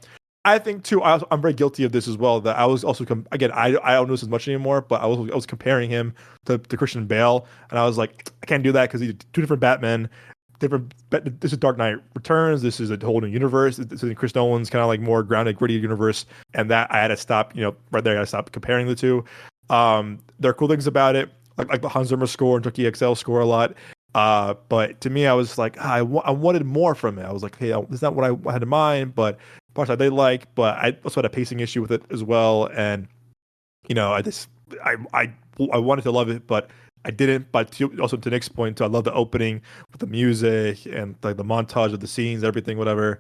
I think too. I'm very guilty of this as well. That I was also again. I don't know this as much anymore, but I was comparing him to Christian Bale, and I was like, I can't do that because he's two different Batmen. This is Dark Knight Returns. This is a whole new universe. This is Chris Nolan's kind of like more grounded, gritty universe, and that I had to stop. Right there, I had to stop comparing the two. There are cool things about it, like the Hans Zimmer score and Turkey XL score a lot. But to me, I was like, I wanted more from it. I was like, hey, that's not what I had in mind, but parts I did like, but I also had a pacing issue with it as well. And I wanted to love it, but I didn't. But also to Nick's point, too, I love the opening with the music and like the montage of the scenes, everything, whatever.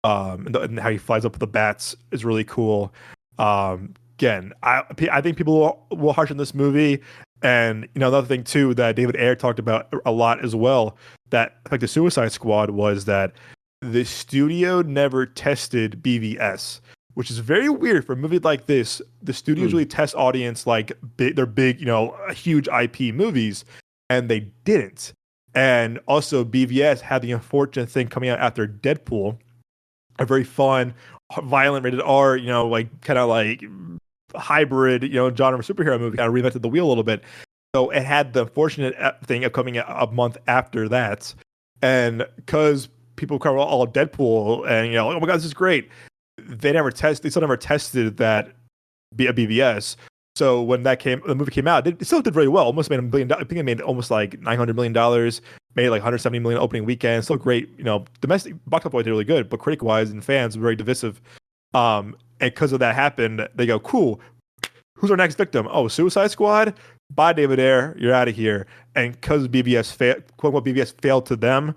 And how he flies up with the bats is really cool. Again, I think people will harsh on this movie. And another thing too that David Ayer talked about a lot as well, that like the Suicide Squad, was that the studio never tested BVS, which is very weird for a movie like this. The studio usually test audience like they're big, huge IP movies, and they didn't. And also, BVS had the unfortunate thing coming out after Deadpool, a very fun, violent, rated R, like kind of like hybrid, genre superhero movie, kind of reinvented the wheel a little bit. So it had the fortunate thing of coming out a month after that. And because people cover all Deadpool and, oh my God, this is great. They still never tested that a BVS. So when the movie came out, it still did very well. Almost made $1 billion. I think it made almost like $900 million. Made like $170 million opening weekend. Still great. Domestic box office did really good, but critic wise and fans very divisive. And because of that happened, they go, cool. Who's our next victim? Oh, Suicide Squad. Bye, David Ayer. You're out of here. And because BVS failed to them,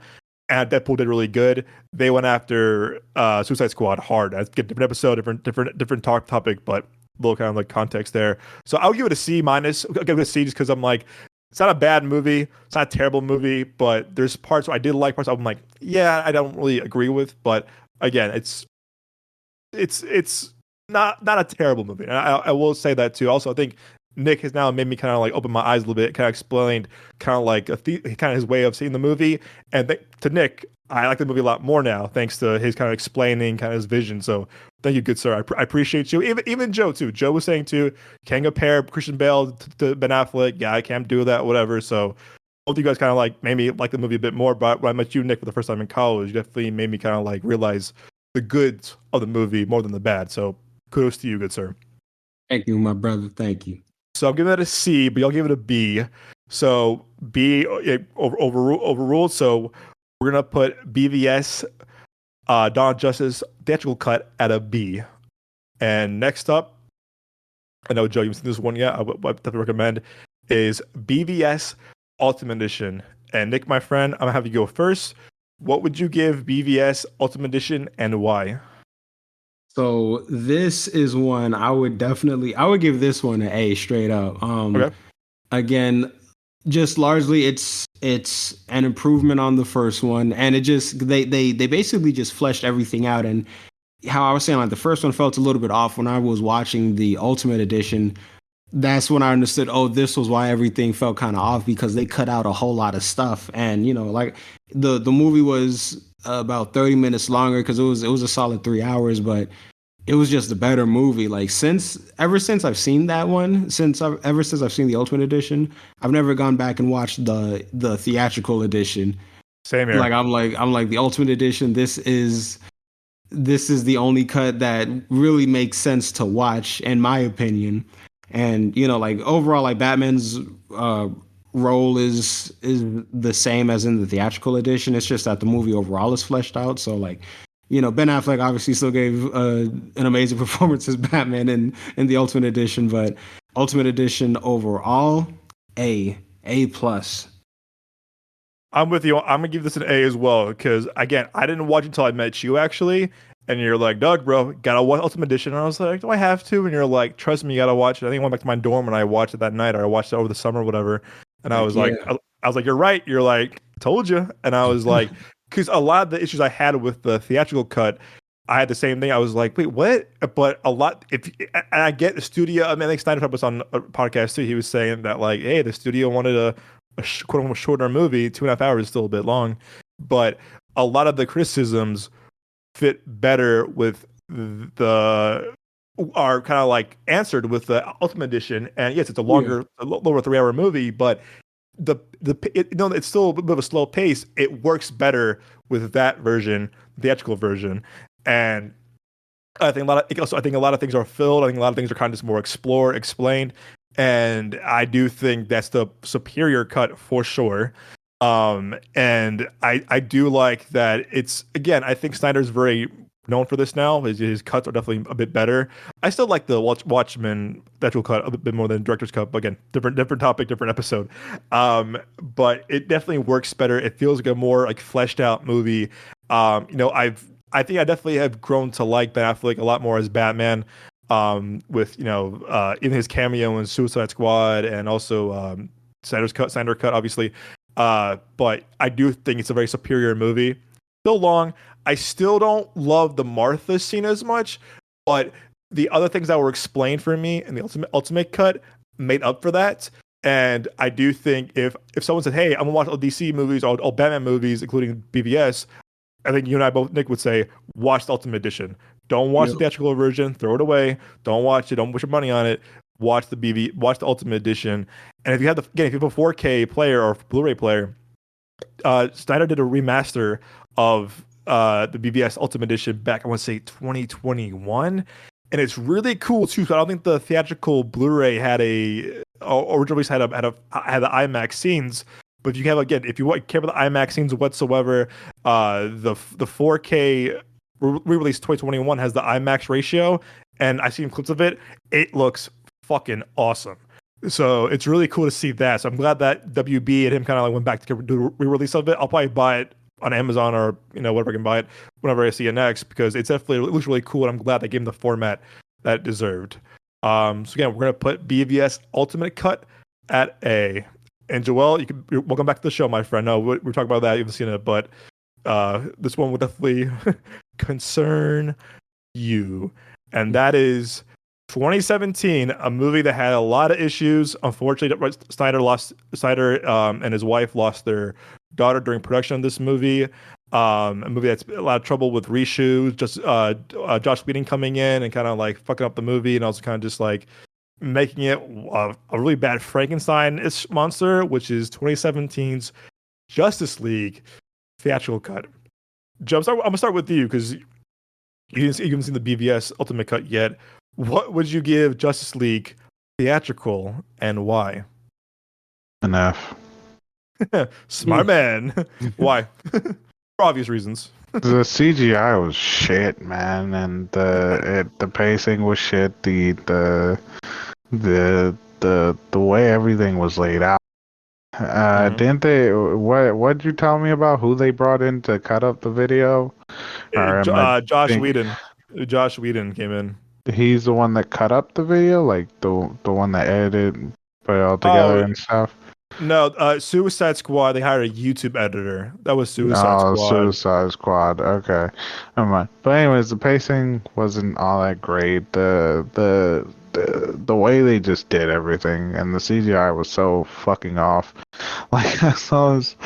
and Deadpool did really good, they went after Suicide Squad hard. That's a different episode, different topic, but a little kind of like context there. So I would give it a C minus. I'll give it a C just because I'm like, it's not a bad movie. It's not a terrible movie, but there's parts I did like, parts I'm like, yeah, I don't really agree with. But again, it's not a terrible movie. And I will say that too. Also, I think Nick has now made me kind of like open my eyes a little bit, kind of explained kind of like kind of his way of seeing the movie. And to Nick, I like the movie a lot more now, thanks to his kind of explaining kind of his vision. So thank you, good sir. I appreciate you. Even Joe too. Joe was saying too, can't compare Christian Bale to Ben Affleck. Yeah, I can't do that, whatever. So both of you guys kind of like made me like the movie a bit more. But when I met you, Nick, for the first time in college, you definitely made me kind of like realize the goods of the movie more than the bad. So kudos to you, good sir. Thank you, my brother. Thank you. So I'm giving that a C, but y'all give it a B. So B overruled. So we're gonna put BVS Dawn of Justice theatrical cut at a B. And next up, I know Joe, you haven't seen this one yet. I would definitely recommend is BVS Ultimate Edition. And Nick, my friend, I'm gonna have you go first. What would you give BVS Ultimate Edition and why? So this is one I would give this one an A straight up. Okay. Again, just largely it's an improvement on the first one, and it just they basically just fleshed everything out. And how I was saying, like the first one felt a little bit off when I was watching the Ultimate Edition. That's when I understood, oh, this was why everything felt kind of off, because they cut out a whole lot of stuff. And like the movie was about 30 minutes longer because it was a solid 3 hours, but it was just a better movie. Like ever since I've seen that one, ever since I've seen the Ultimate Edition, I've never gone back and watched the theatrical edition. Same here. Like I'm like the Ultimate Edition. This is the only cut that really makes sense to watch, in my opinion. And like overall, like Batman's role is the same as in the theatrical edition. It's just that the movie overall is fleshed out. So like, Ben Affleck obviously still gave an amazing performance as Batman in the Ultimate Edition, but Ultimate Edition overall, A plus. I'm with you. I'm gonna give this an A as well because again, I didn't watch it until I met you actually, and you're like, Doug, bro, gotta watch Ultimate Edition. And I was like, do I have to? And you're like, trust me, you gotta watch it. I think I went back to my dorm and I watched it that night, or I watched it over the summer, or whatever. And I was like, you're right. You're like, told you. And I was like, because a lot of the issues I had with the theatrical cut, I had the same thing. I was like, wait, what? But a lot, and I get the studio. I mean, I think Snyder was on a podcast too. He was saying that like, hey, the studio wanted a quote unquote shorter movie. 2.5 hours is still a bit long, but a lot of the criticisms fit better with are kind of like answered with the Ultimate Edition. And yes, it's a lower 3-hour movie, but it's still a bit of a slow pace. It works better with that version, the theatrical version. And I think a lot of things are filled. I think a lot of things are kind of just more explained. And I do think that's the superior cut for sure. And I do like that it's, again, I think Snyder's very known for this now. His cuts are definitely a bit better. I still like the Watchmen theatrical cut a bit more than director's cut, but again, different topic, different episode. But it definitely works better. It feels like a more like fleshed out movie. I think I definitely have grown to like Ben Affleck a lot more as Batman. With in his cameo in Suicide Squad and also Snyder cut obviously. But I do think it's a very superior movie. Still long. I still don't love the Martha scene as much, but the other things that were explained for me in the ultimate cut made up for that. And I do think if someone said, "Hey, I'm gonna watch all DC movies, all Batman movies, including BVS," I think you and I both, Nick, would say, watch the Ultimate Edition. Don't watch Yep. the theatrical version. Throw it away. Don't watch it. Don't put your money on it. Watch the Ultimate Edition. And if you have if you have a 4K player or Blu-ray player, Snyder did a remaster of the BVS Ultimate Edition back, I want to say 2021, and it's really cool too. So I don't think the theatrical Blu-ray had originally had the IMAX scenes. But if you have, again, if you care about the IMAX scenes whatsoever, the 4K re-release 2021 has the IMAX ratio, and I've seen clips of it. It looks fucking awesome. So it's really cool to see that. So I'm glad that WB and him kind of like went back to do a re-release of it. I'll probably buy it on Amazon or whatever I can buy it whenever I see it next, because it looks really cool, and I'm glad they gave him the format that it deserved. So again, we're gonna put BVS Ultimate Cut at A. And Joel, you're welcome back to the show, my friend. No, we're talking about that. You haven't seen it, but this one would definitely concern you, and that is 2017, a movie that had a lot of issues. Unfortunately, Snyder and his wife lost their daughter during production of this movie. A movie that's a lot of trouble with reshoots. Just Josh Whedon coming in and kind of like fucking up the movie, and also kind of just like making it a really bad Frankenstein-ish monster, which is 2017's Justice League theatrical cut. Joe, I'm gonna start with you because you haven't seen the BVS Ultimate Cut yet. What would you give Justice League theatrical, and why? An F. Smart man. Why? For obvious reasons. The CGI was shit, man, and the pacing was shit. The way everything was laid out. Didn't they? What'd you tell me about who they brought in to cut up the video? Josh Whedon. Josh Whedon came in. He's the one that cut up the video, like the one that edited, put it all together and stuff. No, Suicide Squad. They hired a YouTube editor. That was Suicide Squad. Suicide Squad. Okay, never mind. But anyways, the pacing wasn't all that great. The way they just did everything, and the CGI was so fucking off. Like I saw this,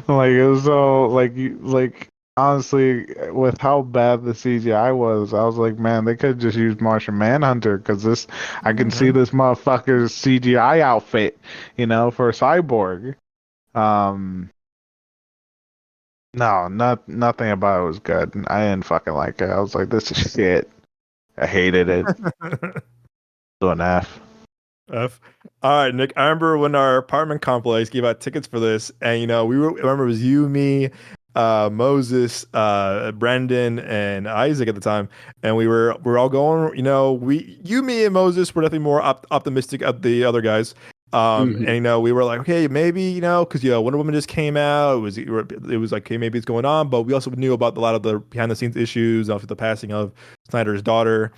like it was so like honestly, with how bad the CGI was, I was like, man, they could just use Martian Manhunter, because I can see this motherfucker's CGI outfit, for Cyborg. No, nothing about it was good. I didn't fucking like it. I was like, this is shit. I hated it. So an F. F. All right, Nick. I remember when our apartment complex gave out tickets for this, and I remember it was you, me, Moses, Brendan, and Isaac at the time, and we're all going. Me, and Moses were definitely more optimistic of the other guys. And we were like, okay, maybe because Wonder Woman just came out. It was like, okay, maybe it's going on, but we also knew about a lot of the behind the scenes issues after the passing of Snyder's daughter.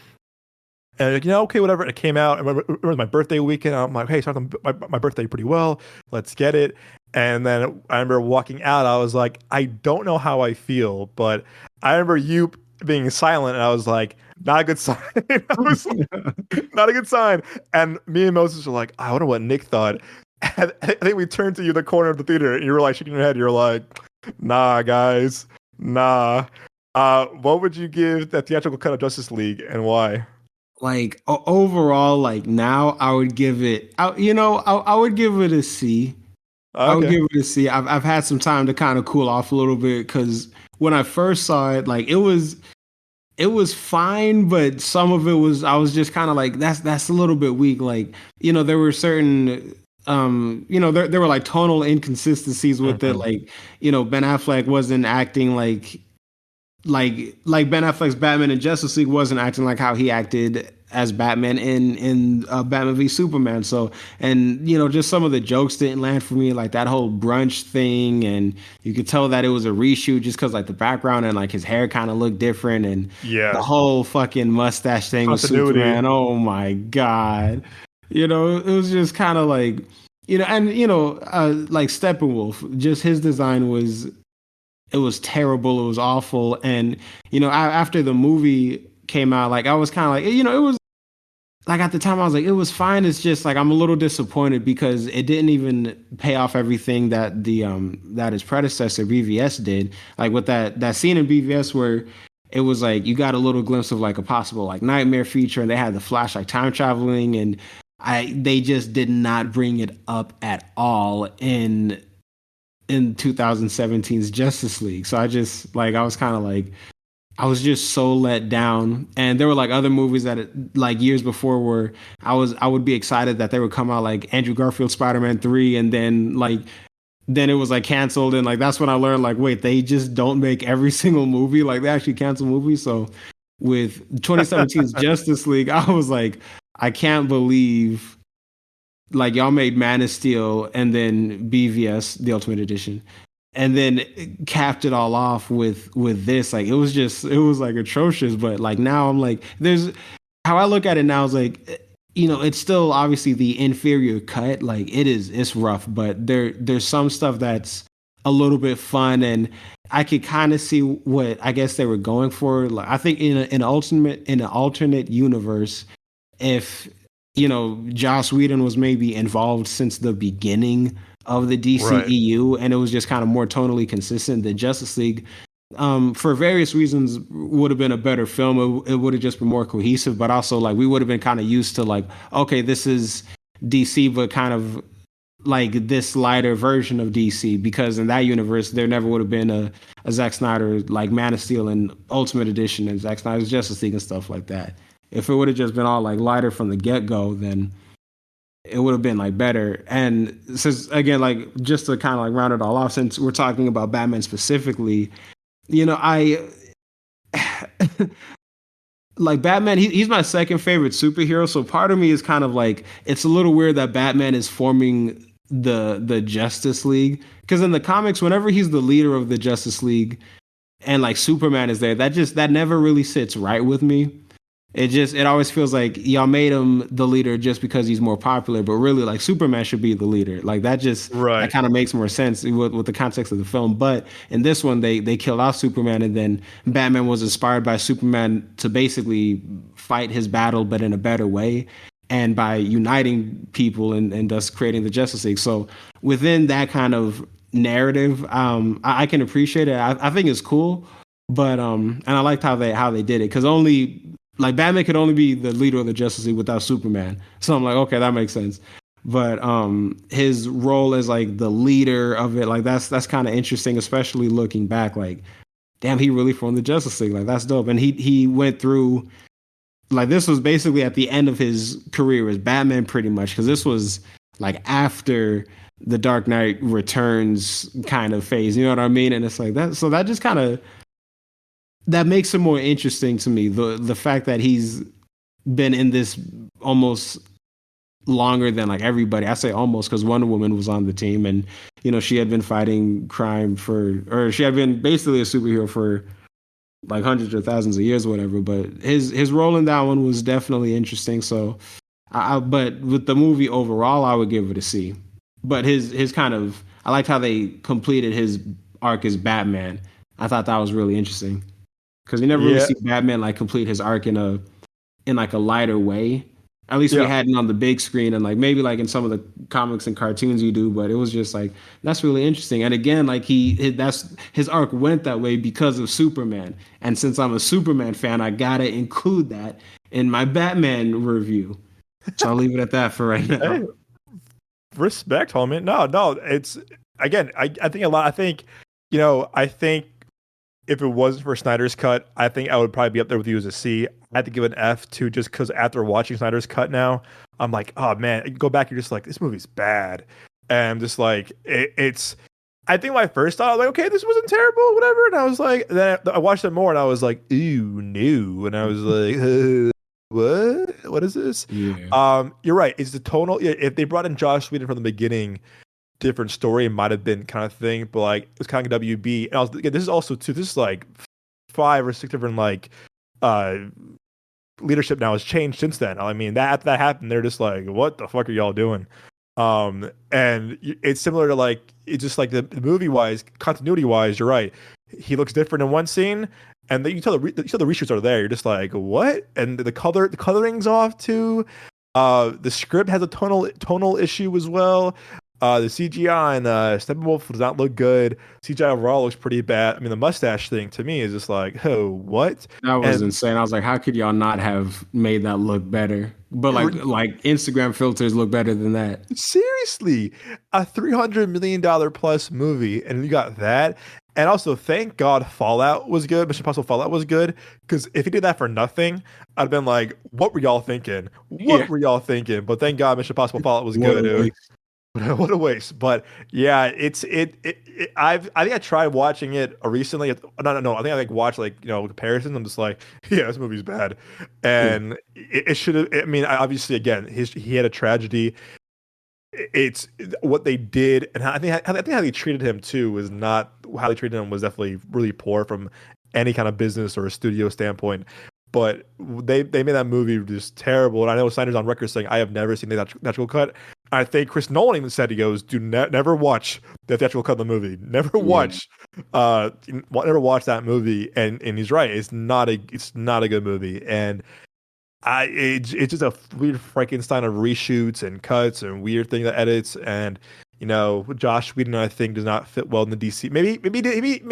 And okay, whatever. And it came out. I remember it was my birthday weekend. I'm like, hey, it's my birthday pretty well. Let's get it. And then I remember walking out. I was like, I don't know how I feel, but I remember you being silent, and I was like, not a good sign. I was like, not a good sign. And me and Moses were like, I wonder what Nick thought. And I think we turned to you in the corner of the theater, and you were like shaking your head. You're like, nah, guys, nah. What would you give that theatrical cut of Justice League, and why? Like overall, like now, I would give it. I would give it a C. Okay. I would give it a C. I've had some time to kind of cool off a little bit, because when I first saw it, like it was fine, but some of it was, I was just kind of like, that's a little bit weak. Like, there were certain there were like tonal inconsistencies with it. Like, Ben Affleck wasn't acting like Ben Affleck's Batman in Justice League wasn't acting like how he acted as Batman in Batman v Superman. So, and just some of the jokes didn't land for me, like that whole brunch thing, and you could tell that it was a reshoot just because like the background and like his hair kind of looked different, and the whole fucking mustache thing with Superman. Oh my god, it was just kind of like like Steppenwolf, just his design was. It was terrible. It was awful. And, after the movie came out, like, I was kind of like, like at the time I was like, it was fine. It's just like I'm a little disappointed because it didn't even pay off everything that the that his predecessor BVS did. Like with that scene in BVS where it was like you got a little glimpse of like a possible like nightmare feature, and they had the flash like time traveling, and they just did not bring it up at all in 2017's Justice League. So I just like I was kind of like I was just so let down. And there were like other movies that like years before where I would be excited that they would come out like Andrew Garfield Spider-Man 3, and then it was like canceled, and like that's when I learned like wait, they just don't make every single movie, like they actually cancel movies. So with 2017's Justice League, I was like I can't believe like y'all made Man of Steel and then BVS the Ultimate Edition and then capped it all off with this. Like it was like atrocious. But like now I'm like, there's how I look at it now is like, you know, it's still obviously the inferior cut. Like it's rough, but there's some stuff that's a little bit fun, and I could kind of see what I guess they were going for. Like I think in an alternate universe, if you know Joss Whedon was maybe involved since the beginning of the DCEU, right, and it was just kind of more tonally consistent, the Justice League, for various reasons, would have been a better film. It would have just been more cohesive, but also like we would have been kind of used to like, okay, this is DC, but kind of like this lighter version of DC, because in that universe there never would have been a Zack Snyder like Man of Steel and Ultimate Edition and Zack Snyder's Justice League and stuff like that. If it would have just been all like lighter from the get-go, then it would have been like better. And since again, like just to kind of like round it all off, since we're talking about Batman specifically, you know, I like Batman. He's my second favorite superhero. So part of me is kind of like, it's a little weird that Batman is forming the Justice League, because in the comics, whenever he's the leader of the Justice League and like Superman is there, that never really sits right with me. It always feels like y'all made him the leader just because he's more popular, but really like Superman should be the leader. Like that just right, that kind of makes more sense with the context of the film. But in this one, they killed off Superman, and then Batman was inspired by Superman to basically fight his battle, but in a better way, and by uniting people and thus creating the Justice League. So within that kind of narrative, I can appreciate it. I think it's cool, but and I liked how they did it, because only like Batman could only be the leader of the Justice League without Superman. So I'm like, okay, that makes sense. But his role as like the leader of it, like that's kind of interesting, especially looking back. Like, damn, he really formed the Justice League. Like that's dope. And he went through, like this was basically at the end of his career as Batman, pretty much, because this was like after the Dark Knight Returns kind of phase. You know what I mean? And it's like that. So that just kind of, that makes it more interesting to me. The fact that he's been in this almost longer than like everybody. I say almost because Wonder Woman was on the team, and you know she had been fighting crime or she had been basically a superhero for like hundreds or thousands of years or whatever. But his role in that one was definitely interesting. So, but with the movie overall, I would give it a C. But his kind of, I liked how they completed his arc as Batman. I thought that was really interesting, because you never really see Batman like complete his arc in like a lighter way. At least we had it on the big screen, and like maybe like in some of the comics and cartoons you do, but it was just like, that's really interesting. And again, like that's his arc went that way because of Superman. And since I'm a Superman fan, I gotta include that in my Batman review. So I'll leave it at that for right now. Hey, respect, homie. No, it's again, I think a lot. I think, you know, if it wasn't for Snyder's cut, I think I would probably be up there with you as a C. I had to give an F too, just because after watching Snyder's cut now, I'm like, oh man, you go back, you're just like, this movie's bad. And I'm just like, it's, I think when I first thought, I was like, okay, this wasn't terrible, whatever. And I was like, then I watched it more and I was like, ooh, no. And I was like, what is this? Yeah. You're right. It's the tonal. If they brought in Joss Whedon from the beginning, different story, it might have been kind of thing, but like it was kind of WB. And I was, again, this is also too, this is like 5 or 6 different like leadership now has changed since then. I mean, that happened, they're just like, what the fuck are y'all doing? And it's similar to like, it's just like the movie wise, continuity wise, you're right, he looks different in one scene, and then you tell the reshoots are there. You're just like, what? And the coloring's off too. The script has a tonal issue as well. The CGI and Steppenwolf does not look good. CGI overall looks pretty bad. I mean, the mustache thing to me is just like, oh, what? That was And insane. I was like, how could y'all not have made that look better? But like Instagram filters look better than that. seriously, a $300 million plus movie, and you got that. And also, thank God Fallout was good. Mission Impossible Fallout was good. Because if he did that for nothing, I'd have been like, what were y'all thinking? What were y'all thinking? But thank God Mission Impossible Fallout was good. What a waste. But yeah, I think I tried watching it recently. No. I think I watched comparisons. I'm just like, yeah, this movie's bad. And it should have. I mean, obviously, again, he had a tragedy. It's what they did, and I think how they treated him too was not how they treated him was definitely really poor from any kind of business or a studio standpoint. But they made that movie just terrible. And I know Snyder's on record saying, I have never seen the theatrical cut. I think Chris Nolan even said, he goes, never watch the theatrical cut of the movie. Never watch that movie. And he's right. It's not a good movie. And it's just a weird Frankenstein of reshoots and cuts and weird thing that edits. And Josh Whedon, I think, does not fit well in the DC. Maybe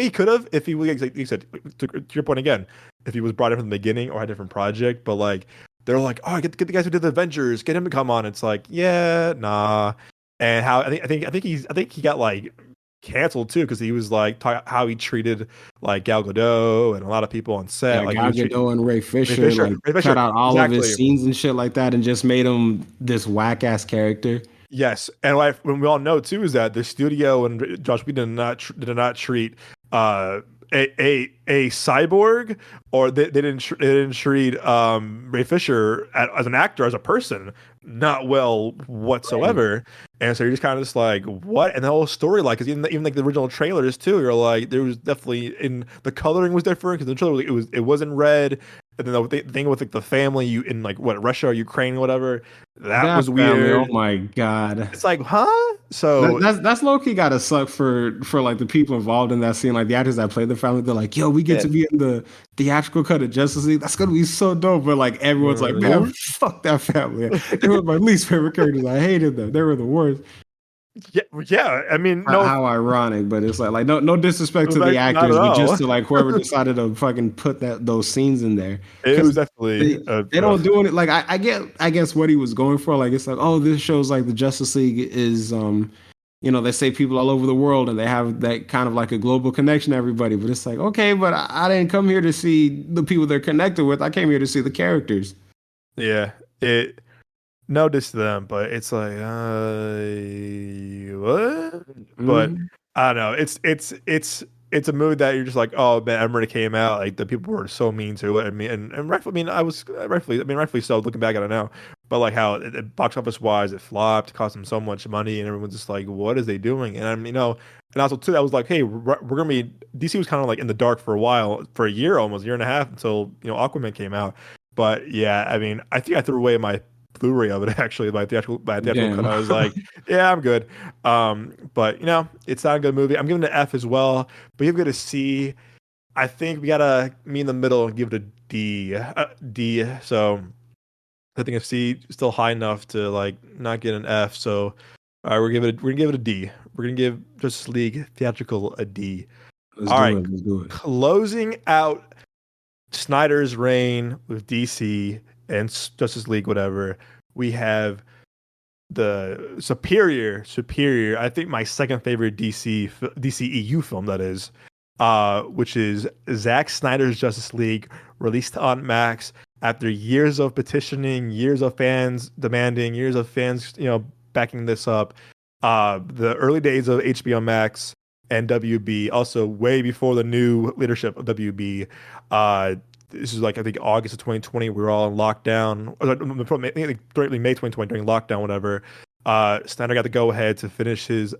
he could have if he, like you said, to your point again, if he was brought in from the beginning or had a different project. But like they're like, oh, get the guys who did the Avengers, get him to come on. It's like, yeah, nah. And how I think he got like canceled too because he was like how he treated like Gal Gadot and a lot of people on set. Yeah, like Gal Gadot and Ray Fisher cut out all of his scenes and shit like that and just made him this whack ass character. Yes, and when we all know too is that the studio and Josh Whedon did not treat a cyborg, or they didn't treat Ray Fisher as an actor, as a person, not well whatsoever. Right. And so you're just kind of just like, what? And the whole story, like, because even like the original trailers too, you're like, there was definitely in the coloring was different because the trailer it wasn't red. And then the thing with like the family in like Russia or Ukraine, whatever, that was weird. Oh my god! It's like, huh? So that's low key gotta suck for like the people involved in that scene, like the actors that played the family. They're like, yo, we get to be in the theatrical cut of Justice League. That's gonna be so dope. But like everyone's like, man, fuck that family. They were my least favorite characters. I hated them. They were the worst. Yeah. I mean, how ironic, but it's like no disrespect to the actors, but just to like whoever decided to fucking put those scenes in there. It was definitely they don't do it. Like I guess what he was going for. Like it's like, oh, this shows like the Justice League is they say people all over the world and they have that kind of like a global connection to everybody. But it's like, okay, but I didn't come here to see the people they're connected with. I came here to see the characters. Yeah, no diss to them, but it's like, what? But I don't know. It's a movie that you're just like, oh man, I remember it came out, like the people were so mean to it. I mean, and rightfully, rightfully so. Looking back at it now, but like how it box office wise, it flopped, cost them so much money, and everyone's just like, what is they doing? And I mean, and also too, that was like, hey, we're gonna be DC was kind of like in the dark for a while, for a year and a half until Aquaman came out. But yeah, I mean, I think I threw away my Blu-ray of it actually, my theatrical cut. I was like, yeah, I'm good. But it's not a good movie. I'm giving it an F as well, but you've got to C. I think we gotta meet in the middle and give it a D. D. So I think if C is still high enough to like not get an F. So we're gonna give it a D. We're gonna give Justice League theatrical a D. Let's do it. Closing out Snyder's reign with DC and Justice League, whatever, we have the superior. I think my second favorite DCEU film, that is, which is Zack Snyder's Justice League, released on Max after years of petitioning, years of fans demanding, years of fans, backing this up. The early days of HBO Max and WB, also way before the new leadership of WB. This is like, I think, August of 2020. We were all in lockdown. May 2020 during lockdown, whatever. Snyder got the go ahead to finish his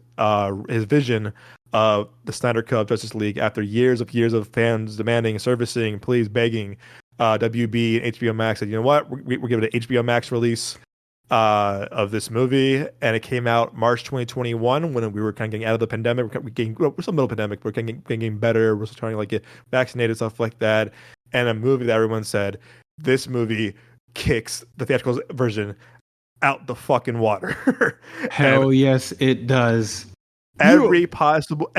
vision of the Snyder Cut Justice League after years of fans demanding, servicing, please, begging. WB and HBO Max said, you know what? We're giving it an HBO Max release. of this movie, and it came out March 2021 when we were kind of getting out of the pandemic. We're still middle of the pandemic. We're getting better. We're still trying to like get vaccinated, stuff like that. And a movie that everyone said this movie kicks the theatrical version out the fucking water. Hell yes, it does. Every possible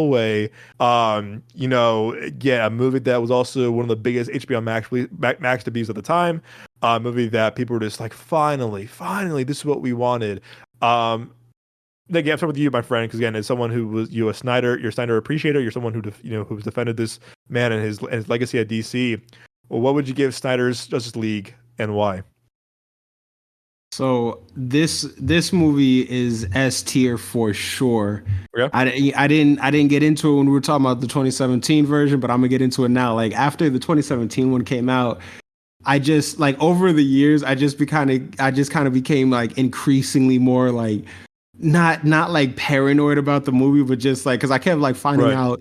way. A movie that was also one of the biggest HBO Max debuts at the time. A movie that people were just like, finally, this is what we wanted. Again, I'm starting with you, my friend, because again, as someone who was you're a Snyder appreciator, you're someone who's defended this man and his legacy at DC. Well, what would you give Snyder's Justice League and why? So this movie is S tier for sure. Yeah. I didn't get into it when we were talking about the 2017 version, but I'm gonna get into it now. Like after the 2017 one came out, I just like over the years, I just kind of became like increasingly more like not like paranoid about the movie, but just like because I kept like finding out,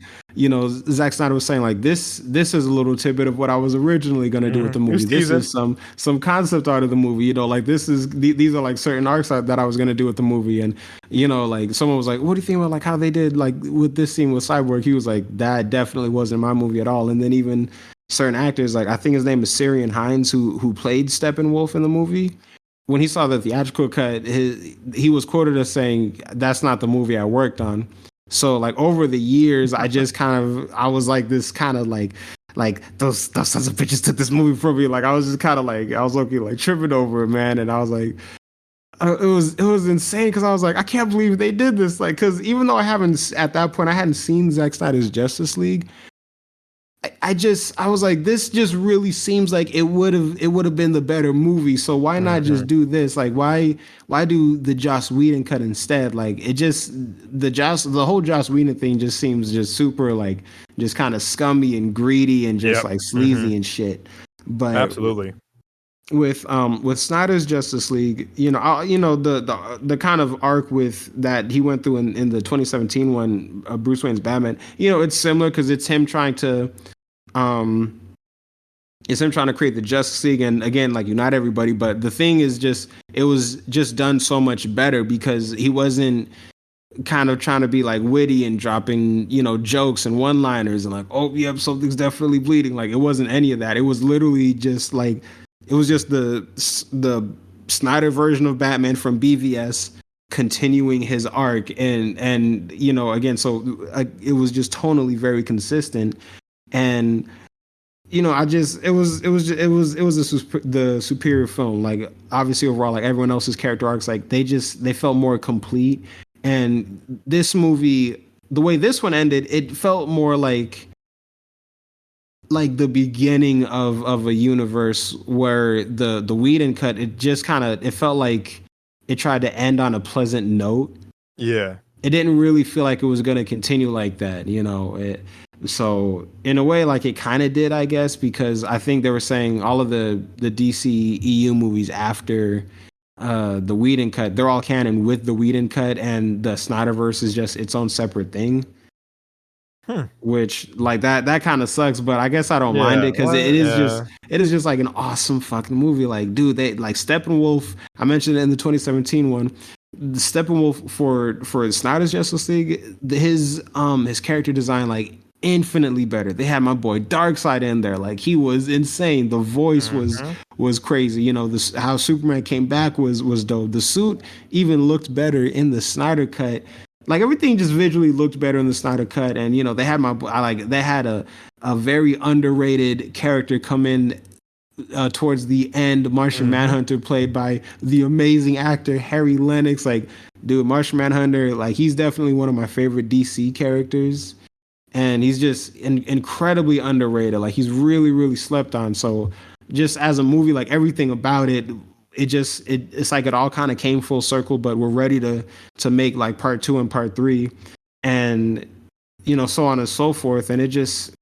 Zack Snyder was saying like this is a little tidbit of what I was originally gonna do with the movie. This is some concept art of the movie, like these are like certain arcs that I was gonna do with the movie, and like someone was like, what do you think about like how they did like with this scene with Cyborg? He was like, that definitely wasn't my movie at all. And then even certain actors, like I think his name is Syrian Hines, who played Steppenwolf in the movie. When he saw the theatrical cut, he was quoted as saying, "That's not the movie I worked on." So like over the years, I was like this kind of like those sons of bitches took this movie from me. Like I was just kind of like I was looking like tripping over it, man. And I was like, it was insane because I was like, I can't believe they did this. Like because even though I hadn't seen Zack Snyder's Justice League. I was like, this just really seems like it would have been the better movie. So why not just do this? Like, why do the Joss Whedon cut instead? Like, the whole Joss Whedon thing just seems just super like just kind of scummy and greedy and just like sleazy and shit. But absolutely. With Snyder's Justice League, the kind of arc with that he went through in the 2017 one, Bruce Wayne's Batman, it's similar because it's him trying to create the Justice League and again like unite everybody. But the thing is it was just done so much better because he wasn't kind of trying to be like witty and dropping jokes and one-liners and like, oh yep, something's definitely bleeding. Like it wasn't any of that. It was literally just like it was just the Snyder version of Batman from BVS continuing his arc and again, so it was just tonally very consistent. And it was the superior film. Like obviously overall, like everyone else's character arcs, like they felt more complete. And this movie, the way this one ended, it felt more like the beginning of a universe where the Whedon cut, it felt like it tried to end on a pleasant note. Yeah. It didn't really feel like it was going to continue like that, so in a way, like it kind of did, I guess, because I think they were saying all of the DC EU movies after the Whedon cut, they're all canon with the Whedon cut, and the Snyderverse is just its own separate thing. Which like that kind of sucks, but I guess I don't mind it because it is just like an awesome fucking movie. Like, dude, they like Steppenwolf. I mentioned it in the 2017 one. The Steppenwolf for Snyder's Justice League, his character design like infinitely better. They had my boy Darkseid in there, like he was insane. The voice was crazy. How Superman came back was dope. The suit even looked better in the Snyder cut. Like everything just visually looked better in the Snyder cut, and they had they had a very underrated character come in towards the end. Martian Manhunter, played by the amazing actor Harry Lennox. Like, dude, Martian Manhunter, like he's definitely one of my favorite DC characters, and he's just incredibly underrated. Like he's really, really slept on. So just as a movie, like everything about it. It's like it all kind of came full circle, but we're ready to make like part 2 and part 3 and so on and so forth. And it just,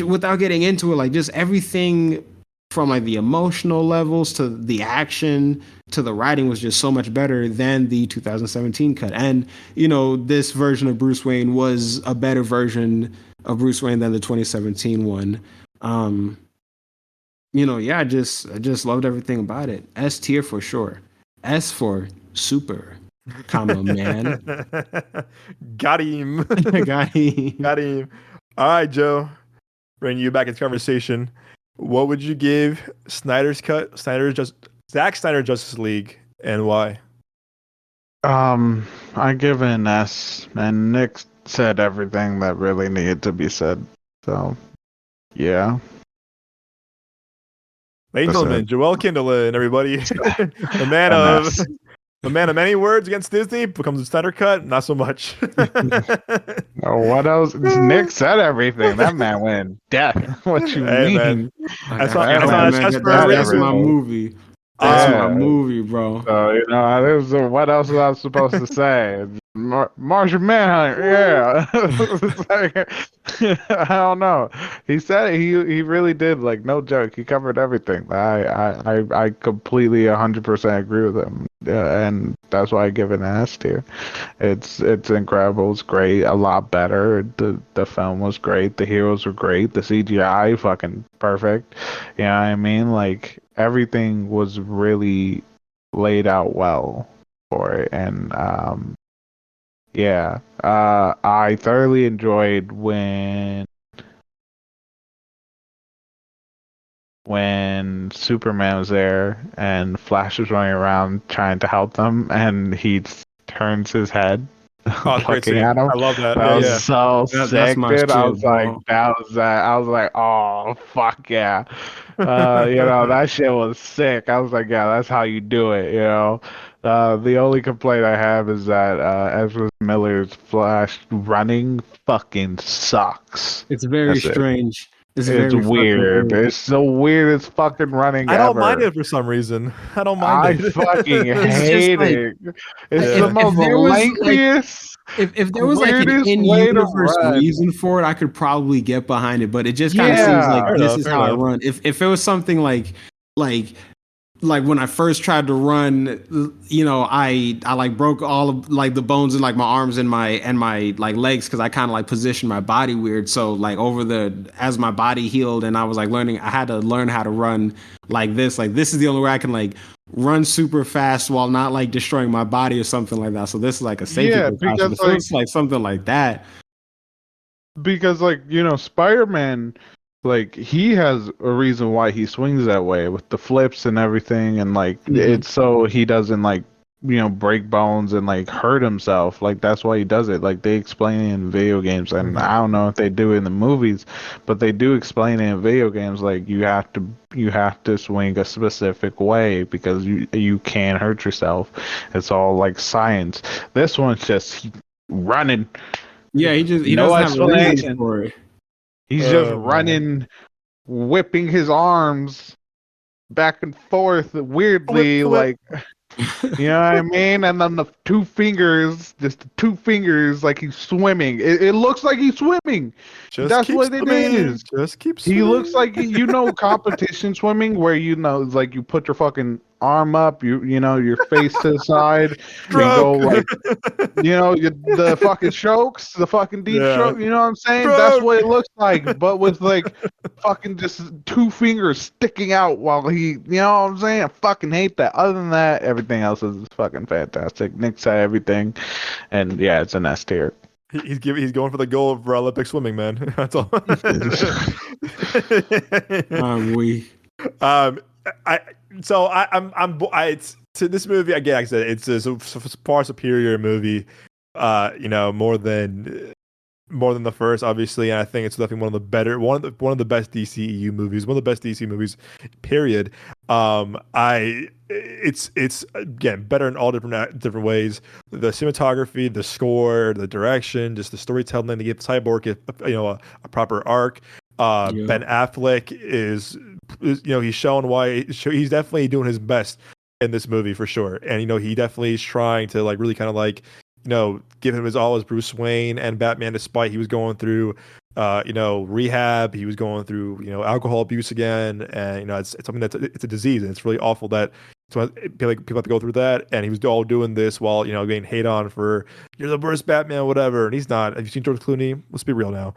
without getting into it, like just everything from like the emotional levels to the action to the writing was just so much better than the 2017 cut. And this version of Bruce Wayne was a better version of Bruce Wayne than the 2017 one. Yeah, I just loved everything about it. S tier for sure. S for super, comma man. Got him. Got him. Got him. All right, Joe. Bringing you back into conversation. What would you give Snyder's cut, Zack Snyder Justice League, and why? I give it an S, and Nick said everything that really needed to be said. So, yeah. Ladies and gentlemen, Joel Kindlein, everybody. a man An of S. a man of many words against Disney becomes a Snyder cut, not so much. Oh, what else? Nick said everything. That man went in depth. What you Hey, man. mean? That's I not got a man, chest that- for a that's reason. my movie. That's my movie, bro. So, what else was I supposed to say? Martian Manhunter, yeah. It's like, I don't know. He said it, he really did, like, no joke. He covered everything. I completely 100% agree with him, and that's why I give it an S tier. It's incredible. It's great. A lot better. The film was great. The heroes were great. The CGI fucking perfect. You know what I mean? Like, everything was really laid out well for it, and I thoroughly enjoyed when Superman was there and Flash was running around trying to help them, and he turns his head Oh, it's a great looking scene. at him. I love that. That Yeah, was yeah. so That's sick, my dude. I shit, was like, bro. that was that. I was like, oh fuck yeah. That shit was sick. I was like, yeah, that's how you do it. The only complaint I have is that Ezra Miller's Flash running fucking sucks. It's very That's it. strange. It's It's very fucking weird. weird. It's the weirdest fucking running I don't ever. mind it for some reason. I don't mind I it. fucking It's just hate like it. It's Yeah. the if most there was like lengthiest, if there was like an weirdest way to in-universe run. reason for it, I could probably get behind it. But it just kind of seems Yeah. like Fair this enough, is fair how I enough. run. If it was something like like when I first tried to run, I like broke all of like the bones in like my arms and my like legs because I kind of like positioned my body weird. So like as my body healed and I was like I had to learn how to run like this. Like this is the only way I can like run super fast while not like destroying my body or something like that. So this is like a safety Yeah, precaution. because If it was like something like that, Spider-Man, like, he has a reason why he swings that way with the flips and everything, and like it's so he doesn't like break bones and like hurt himself. Like, that's why he does it. Like, they explain it in video games, and I don't know if they do it in the movies, but they do explain it in video games. Like, you have to swing a specific way because you can't hurt yourself. It's all like science. This one's just running. yeah, he No doesn't have a reason explanation. for it. He's just Man. running, whipping his arms back and forth weirdly, Flip. like, you know what I mean? And then the two fingers, like he's swimming. It looks like he's swimming. Just That's keep what it swimming. is. Just keep He swimming. looks like competition swimming where it's like you put your fucking arm up, your face to the side, and go like the fucking strokes, the fucking deep Yeah. stroke. You know what I'm saying? Stroke. That's what it looks like, but with like fucking just two fingers sticking out while he, you know what I'm saying? I fucking hate that. Other than that, everything else is fucking fantastic. Nick said everything, and yeah, it's an S tier. He's going for the goal for Olympic swimming, man. That's all. I'm weak. It's to this movie again. Like I said, it's a far superior movie. More than the first, obviously, and I think it's definitely one of the best DCEU movies, one of the best DC movies, period. It's again better in all different ways. The cinematography, the score, the direction, just the storytelling. They give Cyborg a proper arc. Ben Affleck is he's showing why he's definitely doing his best in this movie for sure, and he definitely is trying to like really kind of like give him his all as Bruce Wayne and Batman, despite he was going through, rehab. He was going through, alcohol abuse again, and it's something it's a disease, and it's really awful that people have to go through that. And he was all doing this while getting hate on for you're the worst Batman, whatever. And he's not. Have you seen George Clooney? Let's be real now.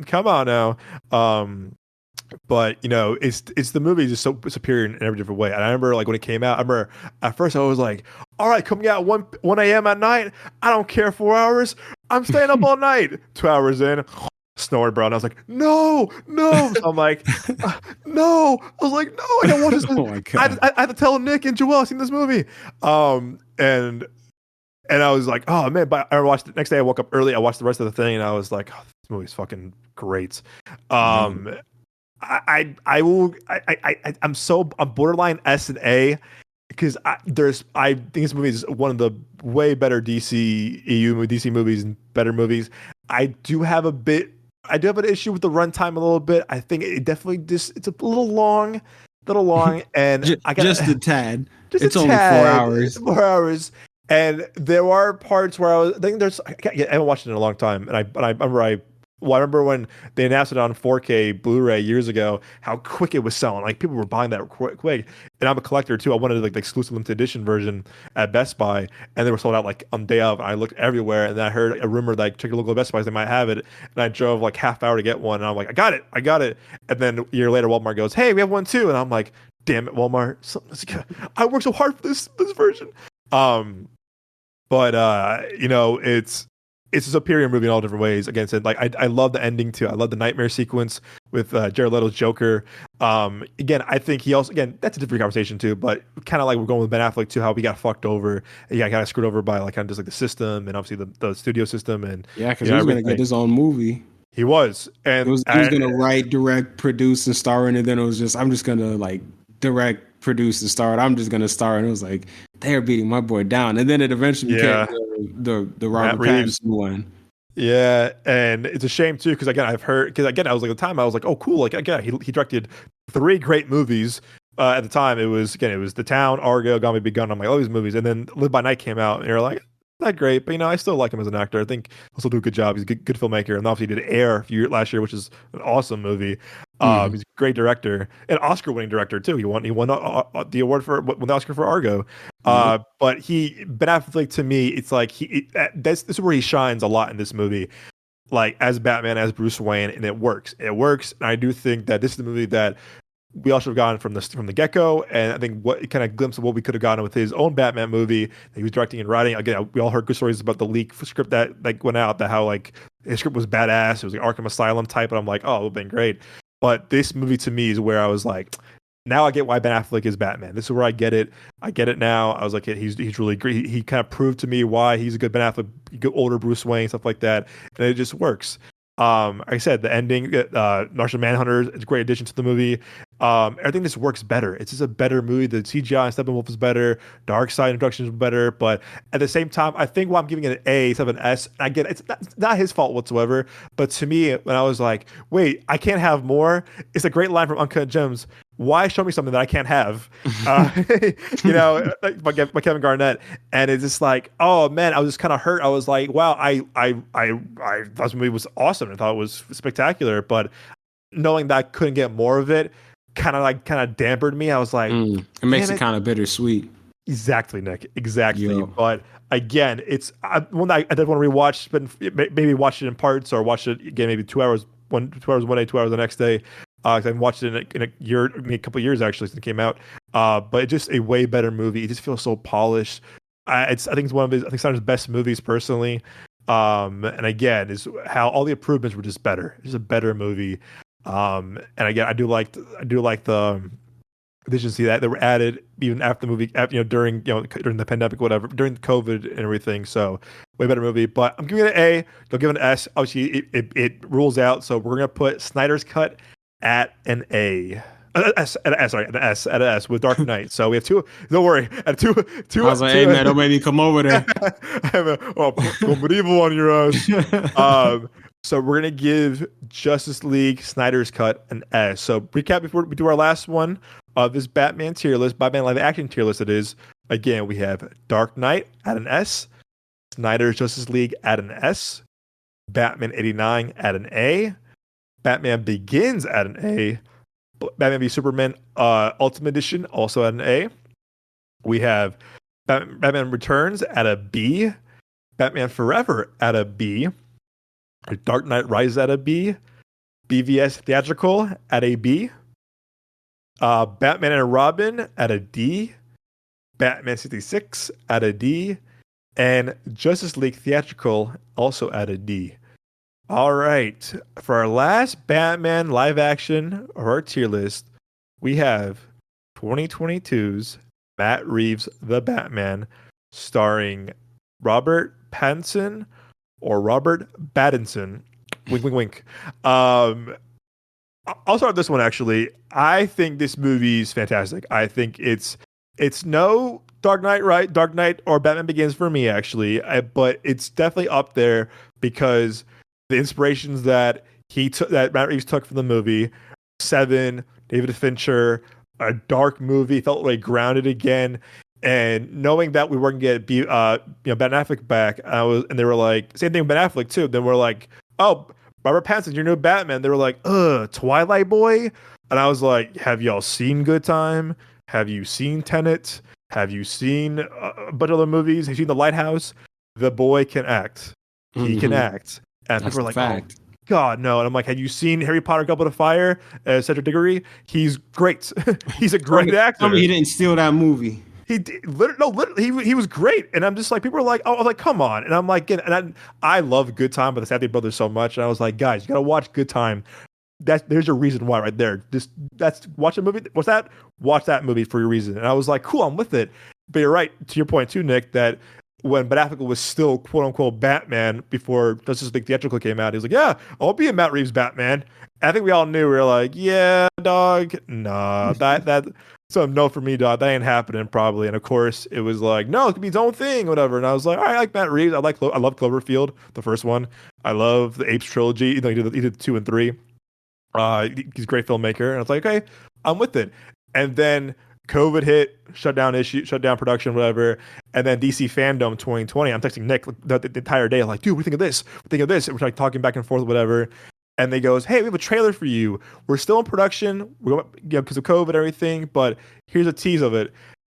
Come on now. But it's the movie is just so superior in every different way. And I remember like when it came out, I remember at first I was like, all right, coming out 1 a.m. at night. I don't care, 4 hours. I'm staying up all night. 2 hours in, snored, bro. And I was like, no. So I'm like, no. I was like, no, I gotta watch this. Oh my God. I had to tell Nick and Joel I've seen this movie. And I was like, oh man, but I watched it next day. I woke up early. I watched the rest of the thing and I was like, oh, this movie's fucking great. I'm borderline S and A because I think this movie is one of the way better DC movies and better movies. I do have an issue with the runtime a little bit. I think it definitely it's a little long, and I got just a tad. It's only 4 hours. 4 hours. And there are parts where I haven't watched it in a long time, and I remember when they announced it on 4K Blu-ray years ago, how quick it was selling. Like people were buying that quick. And I'm a collector too. I wanted like the exclusive limited edition version at Best Buy, and they were sold out like on day of. I looked everywhere, and then I heard a rumor that I checked your local Best Buys, they might have it. And I drove like half hour to get one, and I'm like, I got it. And then a year later, Walmart goes, hey, we have one too, and I'm like, damn it, Walmart! I worked so hard for this version. But it's a superior movie in all different ways. Again, said like I love the ending too. I love the nightmare sequence with Jared Leto's Joker. Again, I think he also that's a different conversation too. But kind of like we're going with Ben Affleck too, how he got fucked over. He got kind of screwed over by like kind of just like the system and obviously the studio system and because he was going to get his own movie. He was, and he was going to write, direct, produce, and star in it. Then it was just I'm just going to like direct, produce, and star. I'm just going to star, and it was like they're beating my boy down, and then it eventually became the Robert Pattinson one. Yeah, and it's a shame too because again I've heard I was like at the time I was like, oh cool, like again he directed 3 great movies. At the time it was The Town, Argo, Gone Baby Gone. I'm like all these movies, and then Live by Night came out, and you're like not great, but I still like him as an actor. I think he'll still do a good job. He's a good filmmaker, and obviously he did Air last year, which is an awesome movie. He's a great director, and Oscar-winning director too. He won the award won the Oscar for Argo. But Ben Affleck to me, it's like this is where he shines a lot in this movie, like as Batman, as Bruce Wayne, and it works. And I do think that this is the movie that we all should have gotten from the get-go, and I think what kind of glimpse of what we could have gotten with his own Batman movie that he was directing and writing. Again, we all heard good stories about the leak script that like went out, that how like his script was badass. It was like Arkham Asylum type, and I'm like, oh, it would have been great. But this movie to me is where I was like, now I get why Ben Affleck is Batman. This is where I get it. I get it now. I was like, he's really great. He kind of proved to me why he's a good Ben Affleck, good older Bruce Wayne, stuff like that, and it just works. Like I said, the ending, Martian Manhunter is a great addition to the movie. Everything just works better. It's just a better movie. The CGI and Steppenwolf is better. Darkseid introduction is better. But at the same time, I think why I'm giving it an A instead of an S, I get it's not his fault whatsoever. But to me, when I was like, wait, I can't have more, it's a great line from Uncut Gems. Why show me something that I can't have? By Kevin Garnett. And it's just like, oh man, I was just kind of hurt. I was like, wow, I thought this movie was awesome. I thought it was spectacular. But knowing that I couldn't get more of it kind of dampened me. I was like, it makes it kind of bittersweet. Exactly, Nick. Exactly. Yo. But again, it's one that I did want to rewatch, but maybe watch it in parts or watch it again, maybe 2 hours, 2 hours one day, 2 hours the next day. I haven't watched it in a couple of years actually since it came out. But it's just a way better movie. It just feels so polished. I think it's one of his best movies personally. And again, is how all the improvements were just better. It's just a better movie. And again, I do like the additions that were added even after the movie, during the pandemic, whatever, during COVID and everything. So way better movie. But I'm giving it an A. You'll give it an S. Obviously, it rules out. So we're gonna put Snyder's Cut at an A. An S with Dark Knight. So we have two. Don't worry. At two. I was like, hey man, don't make me come over there. Go medieval on your ass. So we're gonna give Justice League Snyder's Cut an S. So recap before we do our last one of this Batman tier list, Batman live action tier list. It is again we have Dark Knight at an S, Snyder's Justice League at an S, Batman 89 at an A, Batman Begins at an A, Batman v Superman Ultimate Edition also at an A. We have Batman Returns at a B, Batman Forever at a B, Dark Knight Rises at a B, BVS theatrical at a B. Batman and Robin at a D. Batman 66 at a D. And Justice League theatrical also at a D. All right. For our last Batman live action of our tier list, we have 2022's Matt Reeves' The Batman, starring Robert Pattinson or Robert Pattinson. Wink, wink, wink. I'll start with this one, actually. I think this movie is fantastic. I think it's no Dark Knight, right? Dark Knight or Batman Begins for me, actually. But it's definitely up there because the inspirations that that Matt Reeves took from the movie, Seven, David Fincher, a dark movie, felt like grounded again. And knowing that we weren't going to get Ben Affleck back, and they were like, same thing with Ben Affleck too. Then we're like, oh, Robert Pattinson, your new Batman. They were like, Twilight Boy. And I was like, have y'all seen Good Time? Have you seen Tenet? Have you seen a bunch of other movies? Have you seen The Lighthouse? The boy can act. He can act. And people were like, fact. Oh, God, no. And I'm like, have you seen Harry Potter Goblet of Fire? Cedric Diggory? He's great. He's a great actor. Tell me he didn't steal that movie. He did, literally, he was great. And I'm just like, people are like, oh, like, come on. And I'm like, I love Good Time by the Safdie brothers so much. And I was like, guys, you got to watch Good Time. There's a reason why right there. Watch a movie. What's that? Watch that movie for your reason. And I was like, cool, I'm with it. But you're right, to your point too, Nick, that when Ben Affleck was still quote unquote Batman before Justice League theatrical came out, he was like, yeah, I'll be a Matt Reeves Batman. And I think we all knew, we were like, yeah, dog, nah, that so no for me, dog, that ain't happening probably. And of course it was like, no, it could be his own thing, whatever. And I was like, all right, I like Matt Reeves. I love Cloverfield, the first one. I love the Apes trilogy. You know, he did 2 and 3. He's a great filmmaker. And I was like, okay, I'm with it. And then COVID hit, shut down production, whatever. And then DC Fandom 2020. I'm texting Nick the entire day, like, dude, what do you think of this? What do you think of this? And we're like talking back and forth, whatever. And they goes, hey, we have a trailer for you. We're still in production, because of COVID and everything, but here's a tease of it.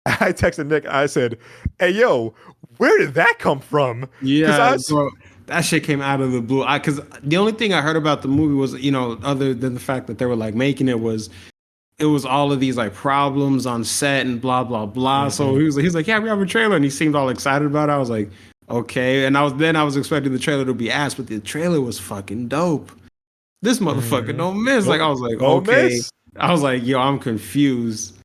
I texted Nick. I said, hey, yo, where did that come from? Yeah, bro, that shit came out of the blue. Because the only thing I heard about the movie was, other than the fact that they were like making it was all of these like problems on set and blah blah blah. Mm-hmm. So he was like, yeah, we have a trailer, and he seemed all excited about it. I was like, okay. And I was expecting the trailer to be ass, but the trailer was fucking dope. This motherfucker don't miss. Like I was like, okay. Miss. I was like, yo, I'm confused.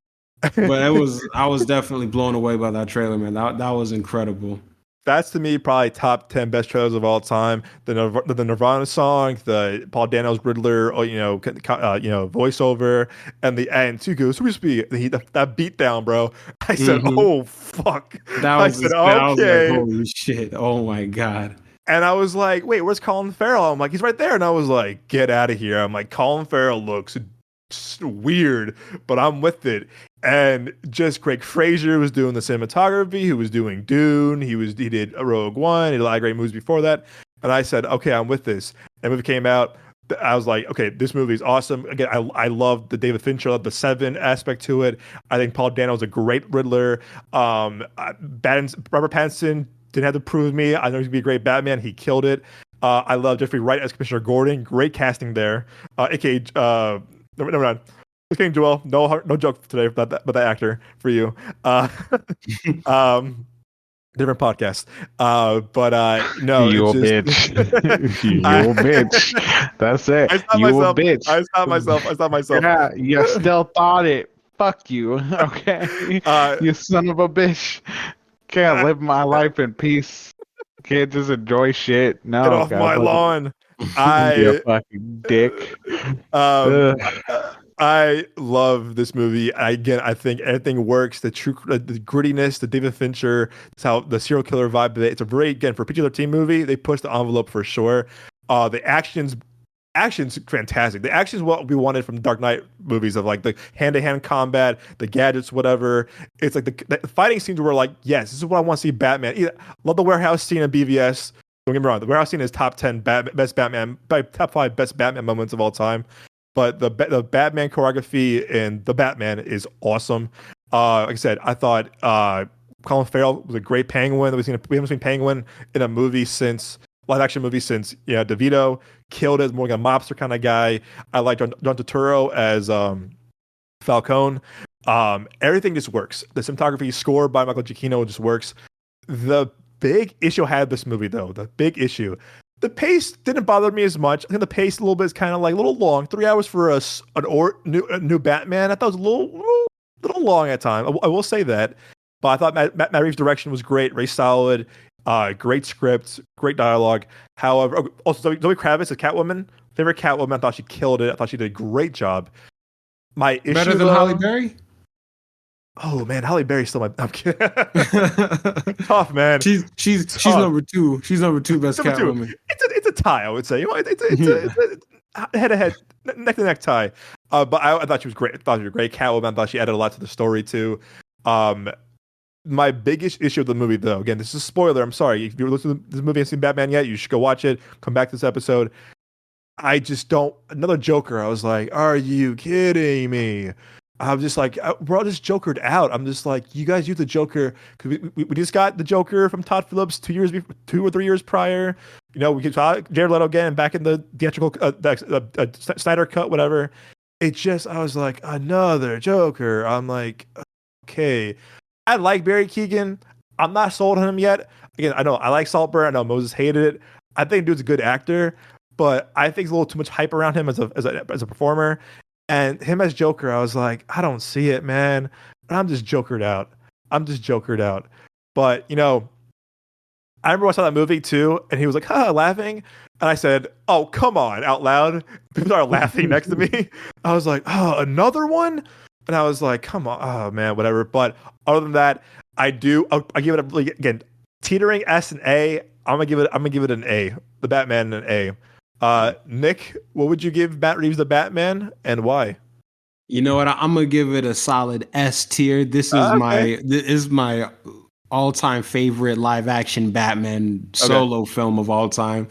But I was definitely blown away by that trailer, man. That was incredible. That's to me probably top 10 best trailers of all time. The Nirvana song, the Paul Dano's Riddler, voiceover, and the end too goes. That beat down, bro. I said, oh fuck. I said, okay. I was like, holy shit. Oh my god. And I was like, wait, where's Colin Farrell? I'm like, he's right there. And I was like, get out of here. I'm like, Colin Farrell looks weird, but I'm with it. And just Craig Fraser was doing the cinematography. He was doing Dune. He did Rogue One. He did a lot of great movies before that. And I said, okay, I'm with this. And the movie came out. I was like, okay, this movie is awesome. Again, I love the David Fincher, the Seven aspect to it. I think Paul Dano is a great Riddler. Robert Pattinson didn't have to prove me. I know he's going to be a great Batman. He killed it. I love Jeffrey Wright as Commissioner Gordon. Great casting there. AKA, never mind. Just kidding, Joel. No joke today about that actor for you. Different podcast. No. You a bitch. You a bitch. That's it. I stopped myself. Yeah, you still thought it. Fuck you. Okay. You son of a bitch. Can't live my life in peace. Can't just enjoy shit. No. Get off my lawn. You fucking dick. I love this movie. I think everything works. The grittiness, the David Fincher, it's how the serial killer vibe of it. It's a very, again, for a PG-13 movie, they pushed the envelope for sure. The action's fantastic. The action's what we wanted from Dark Knight movies, of like the hand-to-hand combat, the gadgets, whatever. It's like the fighting scenes were like, yes, this is what I want to see Batman. Love the warehouse scene in BVS. Don't get me wrong, the warehouse scene is top 10 best Batman, top 5 best Batman moments of all time. But the Batman choreography in The Batman is awesome. Like I said, I thought Colin Farrell was a great Penguin. We haven't seen Penguin in a movie since live action movie since DeVito killed it as more like a mobster kind of guy. I like John Turturro as Falcone. Everything just works. The cinematography score by Michael Giacchino just works. The big issue I had with this movie, though, the pace didn't bother me as much. I think the pace a little bit is kind of like a little long. 3 hours for a new Batman. I thought it was a little long at time. I will say that. But I thought Matt Reeves' direction was great, very solid, great script, great dialogue. However, also Zoe Kravitz as Catwoman, favorite Catwoman. I thought she killed it. I thought she did a great job. My issue, better than Halle Berry. Oh man, Halle Berry's still I'm kidding. Tough, man. She's number two. She's number two best Catwoman. It's a tie, I would say. It's a head-to-head, neck-to-neck tie. But I thought she was great. I thought she was a great Catwoman. I thought she added a lot to the story too. My biggest issue with the movie, though, again, this is a spoiler. I'm sorry. If you're listening to this movie and seen Batman yet, you should go watch it. Come back to this episode. I just don't. Another Joker. I was like, are you kidding me? I'm just like, we're all just Jokered out. I'm just like, you guys use the Joker because we just got the Joker from Todd Phillips 2 or 3 years prior. We saw Jared Leto again back in the theatrical Snyder cut, whatever. It just, I was like, another Joker. I'm like, okay. I like Barry Keoghan. I'm not sold on him yet. Again, I know I like Saltburn. I know Moses hated it. I think dude's a good actor, but I think there's a little too much hype around him as a performer. And him as Joker, I was like, I don't see it, man. I'm just Jokered out. But, I remember I saw that movie too, and he was like, laughing. And I said, oh, come on, out loud. People started laughing next to me. I was like, oh, another one? And I was like, come on, oh man, whatever. But other than that, I give it again, teetering S and A. I'm gonna give it an A. The Batman an A. Nick, what would you give Matt Reeves the Batman, and why? You know what? I'm gonna give it a solid S tier. This is my all-time favorite live-action Batman solo film of all time.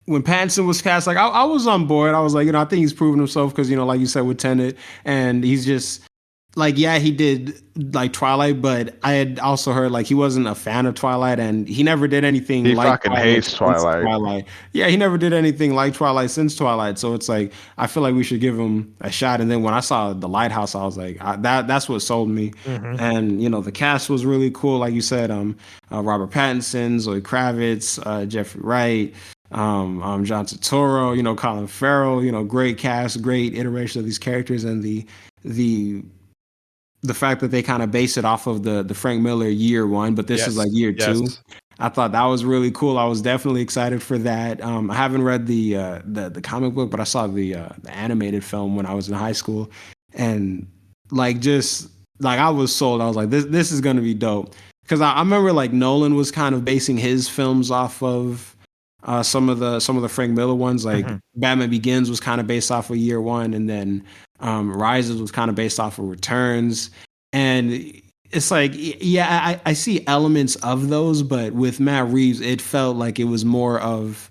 When Pattinson was cast, like I was on board. I was like, I think he's proven himself because, like you said with Tenet, and he's just like, yeah, he did like Twilight, but I had also heard like he wasn't a fan of Twilight, and he never did anything like fucking hates Twilight. Yeah, he never did anything like Twilight since Twilight. So it's like I feel like we should give him a shot. And then when I saw The Lighthouse, I was like, that's what sold me. Mm-hmm. And the cast was really cool, like you said. Robert Pattinson, Zoe Kravitz, Jeffrey Wright. John Turturro, Colin Farrell, great cast, great iteration of these characters, and the fact that they kind of base it off of the Frank Miller year one, but this is like year two. I thought that was really cool. I was definitely excited for that. I haven't read the comic book, but I saw the animated film when I was in high school, and like just like I was sold. I was like, this is gonna be dope, because I remember like Nolan was kind of basing his films off of some of the Frank Miller ones, like Batman Begins was kind of based off of year one, and then Rises was kind of based off of Returns. And it's like, yeah, I see elements of those, but with Matt Reeves, it felt like it was more of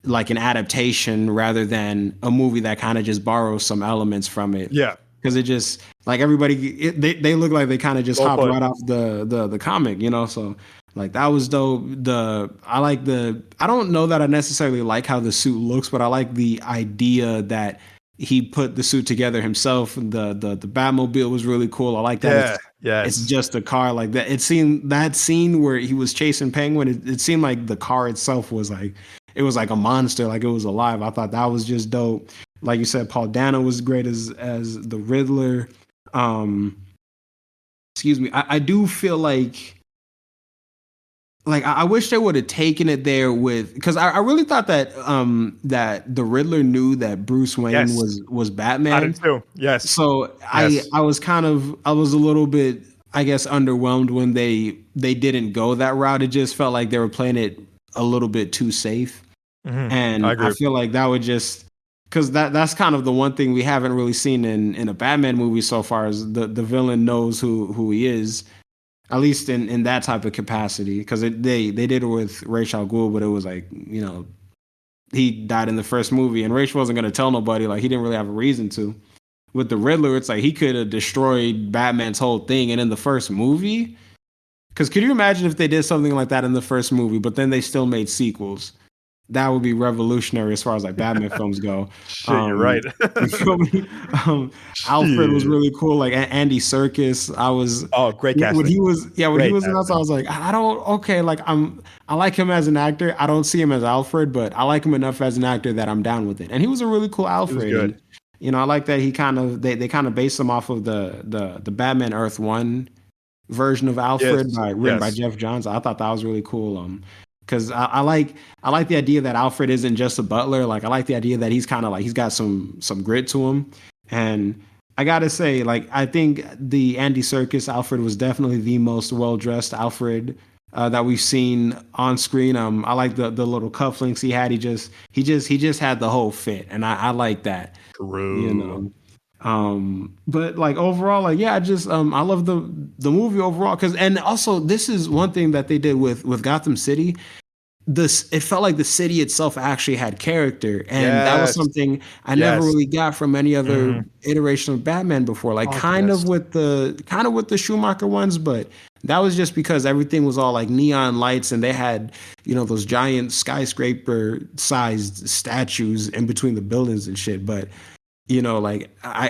like an adaptation rather than a movie that kind of just borrows some elements from it. Yeah. Because it just like everybody, they look like they kind of just hopped right off the comic, so like that was dope. I don't know that I necessarily like how the suit looks, but I like the idea that he put the suit together himself. The Batmobile was really cool. I like that. It's just a car like that. It seemed that scene where he was chasing Penguin. It seemed like the car itself was like, it was like a monster, like it was alive. I thought that was just dope. Like you said, Paul Dano was great as the Riddler. Excuse me. I do feel like I wish they would have taken it there with, because I really thought that that the Riddler knew that Bruce Wayne was Batman. I did too. Yes. So yes. I was a little bit, I guess, underwhelmed when they didn't go that route. It just felt like they were playing it a little bit too safe. Mm-hmm. And I feel like that would just, because that's kind of the one thing we haven't really seen in a Batman movie so far, is the villain knows who he is. At least in that type of capacity, because they did it with Ra's al Ghul, but it was like, he died in the first movie, and Ra's wasn't going to tell nobody. Like, he didn't really have a reason to. With the Riddler, it's like he could have destroyed Batman's whole thing, and in the first movie, Because could you imagine if they did something like that in the first movie, but then they still made sequels? That would be revolutionary as far as like Batman films go. Shit, you're right. You feel me? Alfred was Shit. really cool. Like Andy Serkis, I was Great when casting. he was when Great he was in casting. us, I was like, I don't okay. Like I like him as an actor. I don't see him as Alfred, but I like him enough as an actor that I'm down with it. And he was a really cool Alfred. good. And, I like that he kind of they kind of based him off of the Batman Earth One version of Alfred written by Jeff Johns. I thought that was really cool. Because I like the idea that Alfred isn't just a butler. Like I like the idea that he's kind of like he's got some grit to him. And I gotta say, like I think the Andy Serkis Alfred was definitely the most well dressed Alfred that we've seen on screen. I like the little cufflinks he had. He just had the whole fit, and I like that. True. But like overall, like yeah, I just I love the movie overall and also this is one thing that they did with Gotham City. It felt like the city itself actually had character, and that was something I never really got from any other iteration of Batman before. Like kind of with the Schumacher ones, but that was just because everything was all like neon lights, and they had those giant skyscraper sized statues in between the buildings and shit. But like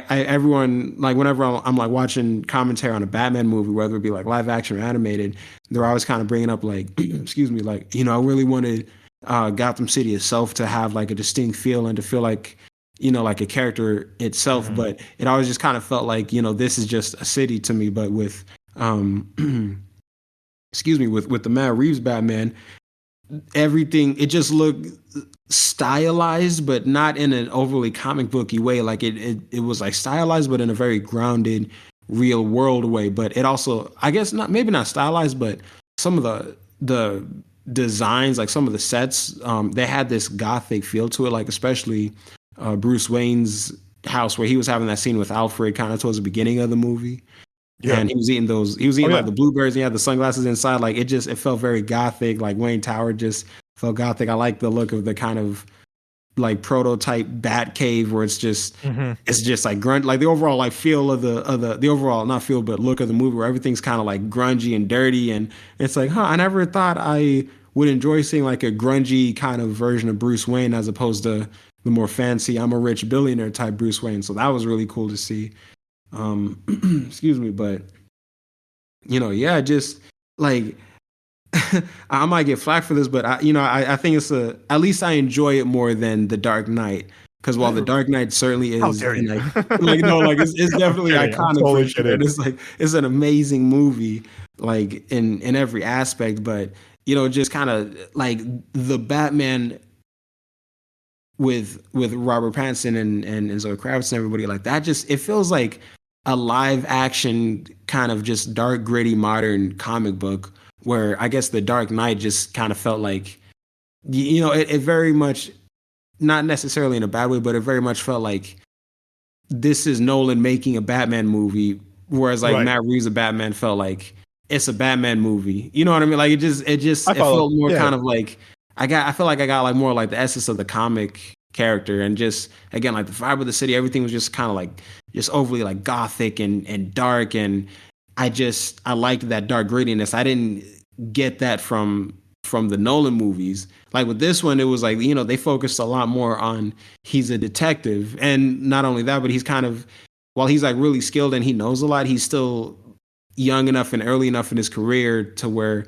everyone, like whenever I'm like watching commentary on a Batman movie, whether it be like live action or animated, they're always kind of bringing up like, excuse me, like, I really wanted Gotham City itself to have like a distinct feel and to feel like, like a character itself. But it always just kind of felt like, this is just a city to me. But with, excuse me, with the Matt Reeves Batman, everything, it just looked stylized, but not in an overly comic booky way. Like it was like stylized, but in a very grounded, real world way. But it also, I guess, maybe not stylized, but some of the designs, like some of the sets, they had this gothic feel to it. Like especially Bruce Wayne's house, where he was having that scene with Alfred, kind of towards the beginning of the movie. Yeah. And he was eating like the blueberries, and he had the sunglasses inside. Like it felt very gothic. Like Wayne Tower just felt gothic. I like the look of the kind of like prototype bat cave where it's just like grunt, like the overall like feel of the overall, not feel, but look of the movie, where everything's kind of like grungy and dirty. And it's like, I never thought I would enjoy seeing like a grungy kind of version of Bruce Wayne as opposed to the more fancy, I'm a rich billionaire type Bruce Wayne. So that was really cool to see. Excuse me, but yeah, just like I might get flack for this, but I think it's at least I enjoy it more than The Dark Knight, because while The Dark Knight certainly is it's definitely iconic for sure. It's like it's an amazing movie like in every aspect, but just kind of like the Batman with Robert Pattinson and Zoe Kravitz and everybody, like that, just it feels like a live action kind of just dark, gritty, modern comic book, where I guess The Dark Knight just kind of felt like, it very much, not necessarily in a bad way, but it very much felt like this is Nolan making a Batman movie, whereas like Matt Reeves' a Batman felt like it's a Batman movie. You know what I mean? Like it felt more kind of like I feel like I got like more like the essence of the comic character, and just again like the vibe of the city, everything was just kind of like just overly like gothic and dark, and I liked that dark grittiness. I didn't get that from the Nolan movies. Like with this one, it was like, they focused a lot more on he's a detective, and not only that, but he's kind of, while he's like really skilled and he knows a lot, he's still young enough and early enough in his career to where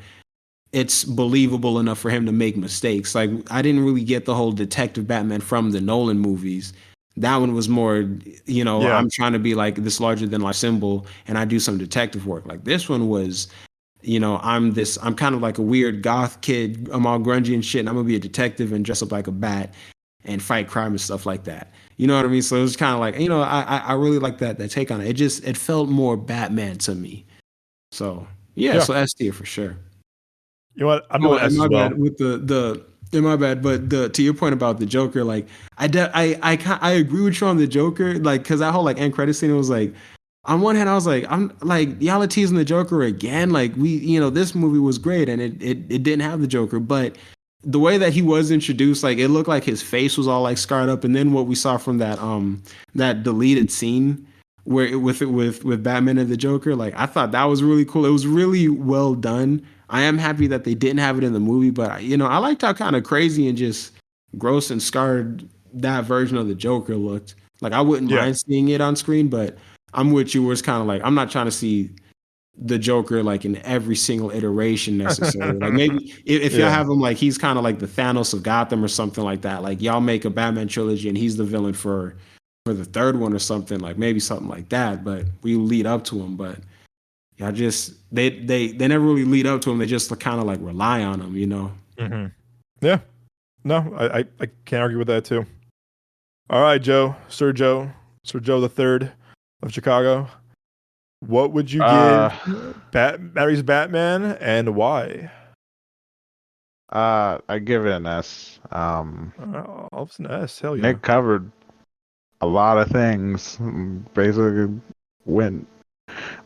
it's believable enough for him to make mistakes. Like I didn't really get the whole detective Batman from the Nolan movies. That one was more, I'm trying to be like this larger than life symbol, and I do some detective work. Like this one was, I'm kind of like a weird goth kid. I'm all grungy and shit, and I'm gonna be a detective and dress up like a bat and fight crime and stuff like that. You know what I mean? So it was kind of like, I really like that take on it. It felt more Batman to me. So yeah. So S tier for sure. You know what? I'm going S as well. With the in my bad, but to your point about the Joker, like I agree with you on the Joker, like because that whole like end credit scene, it was like, on one hand I was like, I'm like, y'all are teasing the Joker again. Like this movie was great and it didn't have the Joker, but the way that he was introduced, like it looked like his face was all like scarred up, and then what we saw from that deleted scene where with Batman and the Joker. Like I thought that was really cool. It was really well done. I am happy that they didn't have it in the movie, but I liked how kind of crazy and just gross and scarred that version of the Joker looked. Like I wouldn't Yeah. mind seeing it on screen, but I'm with you where it's kind of like I'm not trying to see the Joker like in every single iteration necessarily. Like maybe if y'all Yeah. have him like he's kind of like the Thanos of Gotham or something like that. Like y'all make a Batman trilogy and he's the villain for the third one or something. Like maybe something like that. But we lead up to him. But y'all just they never really lead up to him. They just kind of like rely on him. Mm-hmm. Yeah. No, I can't argue with that too. All right, Sir Joe the Third of Chicago. What would you give Barry's Batman and why? I give it an S. Oh, it's an S. Hell yeah. Nick covered a lot of things. Basically, went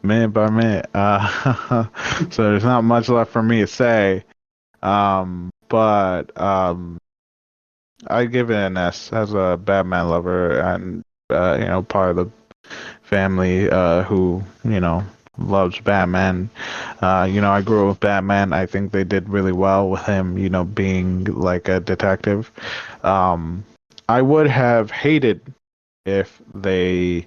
minute by minute. So there's not much left for me to say. But I give it an S as a Batman lover and part of the family who loves Batman. I grew up with Batman. I think they did really well with him, being like a detective. I would have hated if they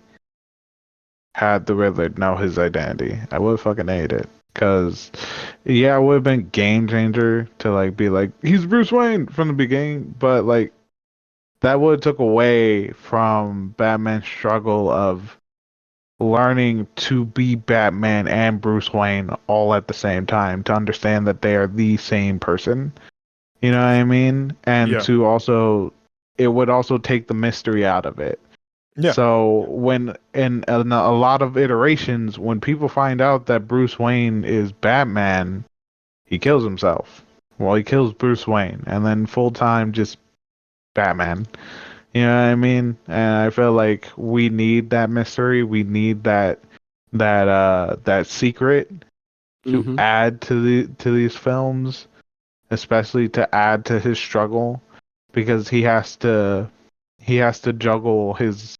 had the Riddler know his identity. I would fucking hate it. Cause it would have been game changer to like be like, he's Bruce Wayne from the beginning, but like that would have took away from Batman's struggle of learning to be Batman and Bruce Wayne all at the same time to understand that they are the same person. You know what I mean? And to also, it would also take the mystery out of it. Yeah. So when in a lot of iterations, when people find out that Bruce Wayne is Batman, he kills himself. Well, he kills Bruce Wayne, and then full time just Batman. You know what I mean? And I feel like we need that mystery. We need that secret to add to these films, especially to add to his struggle, because he has to juggle his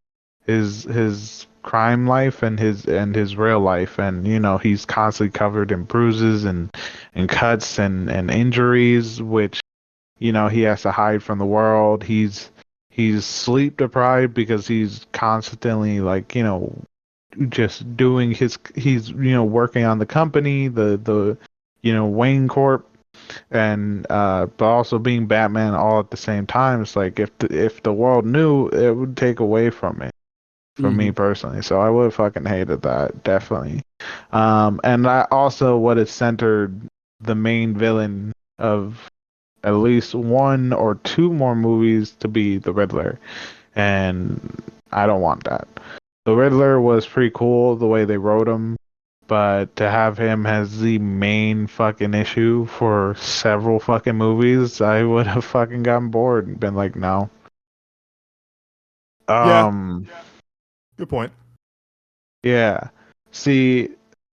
crime life and his real life, and he's constantly covered in bruises and cuts and injuries, which he has to hide from the world. He's sleep deprived because he's constantly like just doing he's working on the company, the Wayne Corp, and but also being Batman all at the same time. It's like if the world knew, it would take away from it for me personally. So I would have fucking hated that, definitely. And I also would have centered the main villain of at least one or two more movies to be the Riddler, and I don't want that. The Riddler was pretty cool the way they wrote him, but to have him as the main fucking issue for several fucking movies, I would have fucking gotten bored and been like, no. Good point. Yeah. See,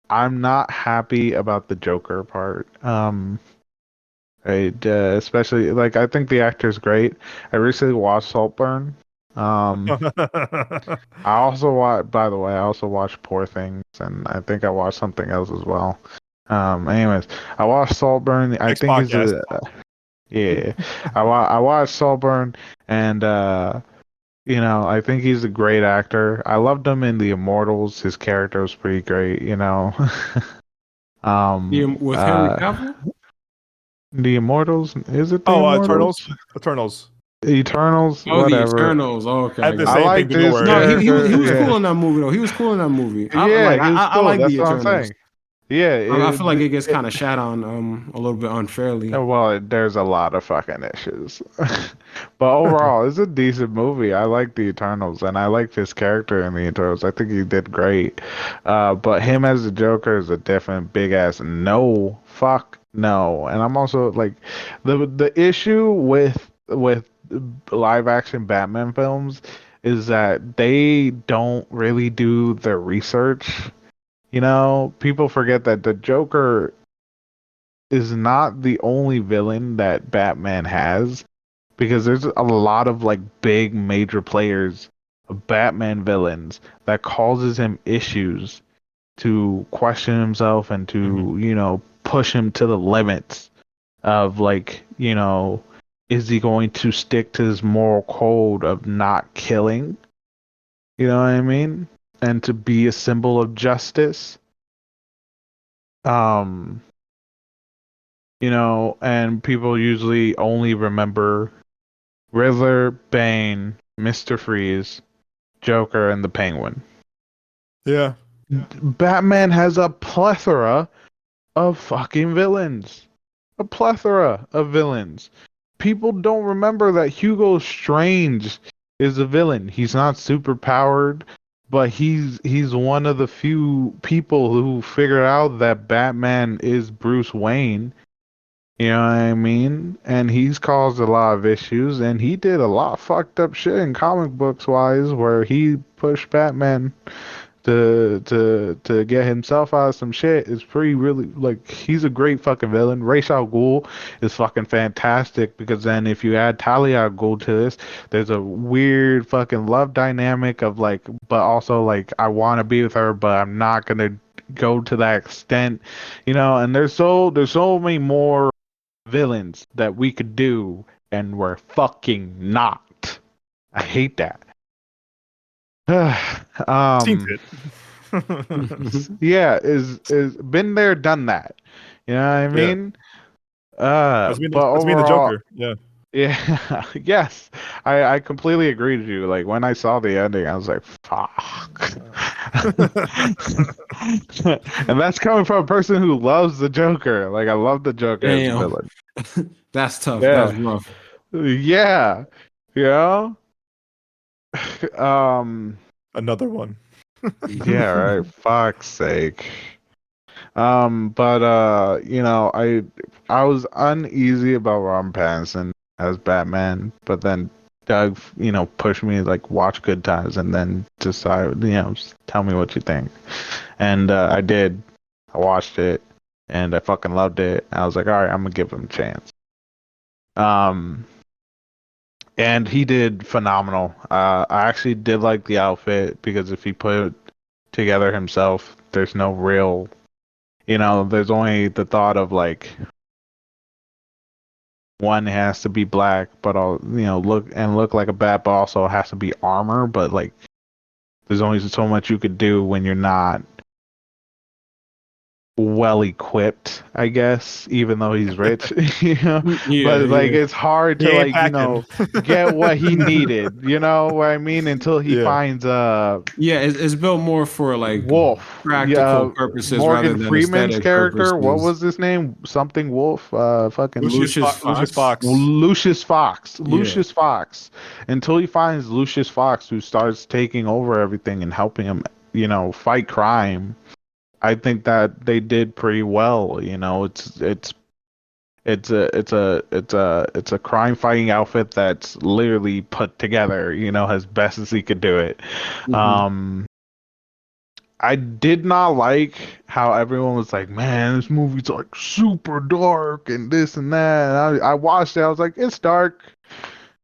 I'm not happy about the Joker part. Especially like I think the actor's great. I recently watched Saltburn. I also watched, by the way, I also watched Poor Things, and I think I watched something else as well. Anyways, I watched Saltburn. I think it's I watched Saltburn, and I think he's a great actor. I loved him in The Immortals. His character was pretty great. With Henry Cavill. The Immortals, is it the Immortals? Eternals, oh, whatever. The Eternals. Oh, okay. I had the I same like thing. this. No, he was cool in that movie though. He was cool in that movie. I like That's The what Eternals. I'm saying. Yeah, I feel like it gets kind of shat on a little bit unfairly. Well, there's a lot of fucking issues, but overall, it's a decent movie. I like The Eternals, and I like his character in The Eternals. I think he did great. But him as the Joker is a different big ass no. Fuck no. And I'm also like, the issue with live action Batman films is that they don't really do their research. People forget that the Joker is not the only villain that Batman has, because there's a lot of like big major players of Batman villains that causes him issues to question himself and to, push him to the limits of like, is he going to stick to his moral code of not killing? You know what I mean? And to be a symbol of justice. And people usually only remember Riddler, Bane, Mr. Freeze, Joker, and the Penguin. Yeah. Batman has a plethora of fucking villains. A plethora of villains. People don't remember that Hugo Strange is a villain. He's not super powered, but he's one of the few people who figured out that Batman is Bruce Wayne. You know what I mean? And he's caused a lot of issues, and he did a lot of fucked up shit in comic books wise, where he pushed Batman to get himself out of some shit. Is pretty really like he's a great fucking villain. Ra's al Ghul is fucking fantastic because then if you add Talia al Ghul to this, there's a weird fucking love dynamic of like, but also like I want to be with her, but I'm not gonna go to that extent, And there's so many more villains that we could do, and we're fucking not. I hate that. Seen it. Yeah, is been there, done that. You know what I mean? That's me the Joker. Yeah. Yeah, yes, I completely agree with you. Like when I saw the ending, I was like, "Fuck," and that's coming from a person who loves the Joker. Like I love the Joker as a villain. That's tough. Yeah. That's rough. Yeah, Another one. yeah, right. Fuck's sake. But I was uneasy about Robert Pattinson as Batman, but then Doug, pushed me like watch Good Times and then decide, just tell me what you think. And I did. I watched it and I fucking loved it. I was like, all right, I'm gonna give him a chance. And he did phenomenal. I actually did like the outfit because if he put it together himself, there's no real, there's only the thought of like one has to be black, but look like a bat, but also has to be armor. But like, there's only so much you could do when you're not well equipped, I guess, even though he's rich, but like it's hard to get what he needed, you know what I mean, until he finds it's built more for like Wolf practical purposes. Morgan rather than Freeman's character, purposes. what was his name? Something Wolf, fucking Lucius Fox. Lucius Fox. Until he finds Lucius Fox, who starts taking over everything and helping him, fight crime. I think that they did pretty well. It's a crime fighting outfit that's literally put together, as best as he could do it. Mm-hmm. I did not like how everyone was like, man, this movie's like super dark and this and that. And I watched it. I was like, it's dark.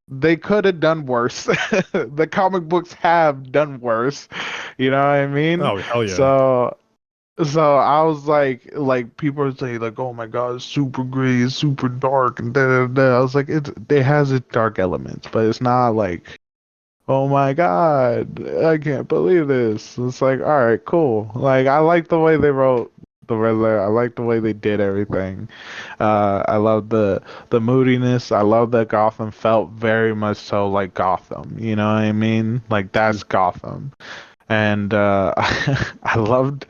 They could have done worse. The comic books have done worse. You know what I mean? Oh, hell yeah. So I was like people are saying like, oh my god, it's super gritty, it's super dark, and da da da. I was like, it has its dark elements, but it's not like, oh my god, I can't believe this. It's like, all right, cool. Like I like the way they wrote the Riddler. I like the way they did everything. I love the moodiness. I love that Gotham felt very much so like Gotham. You know what I mean? Like that's Gotham. And I loved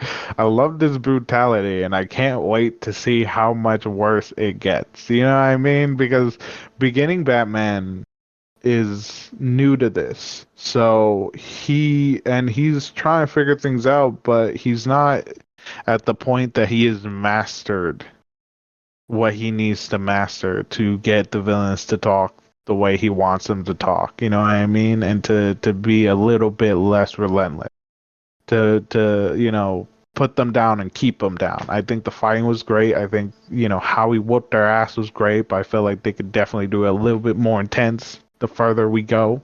this brutality, and I can't wait to see how much worse it gets. You know what I mean? Because beginning Batman is new to this, so he's trying to figure things out, but he's not at the point that he has mastered what he needs to master to get the villains to talk the way he wants them to talk, you know what I mean? And to be a little bit less relentless. To put them down and keep them down. I think the fighting was great. I think, how he whooped their ass was great, but I feel like they could definitely do it a little bit more intense the further we go.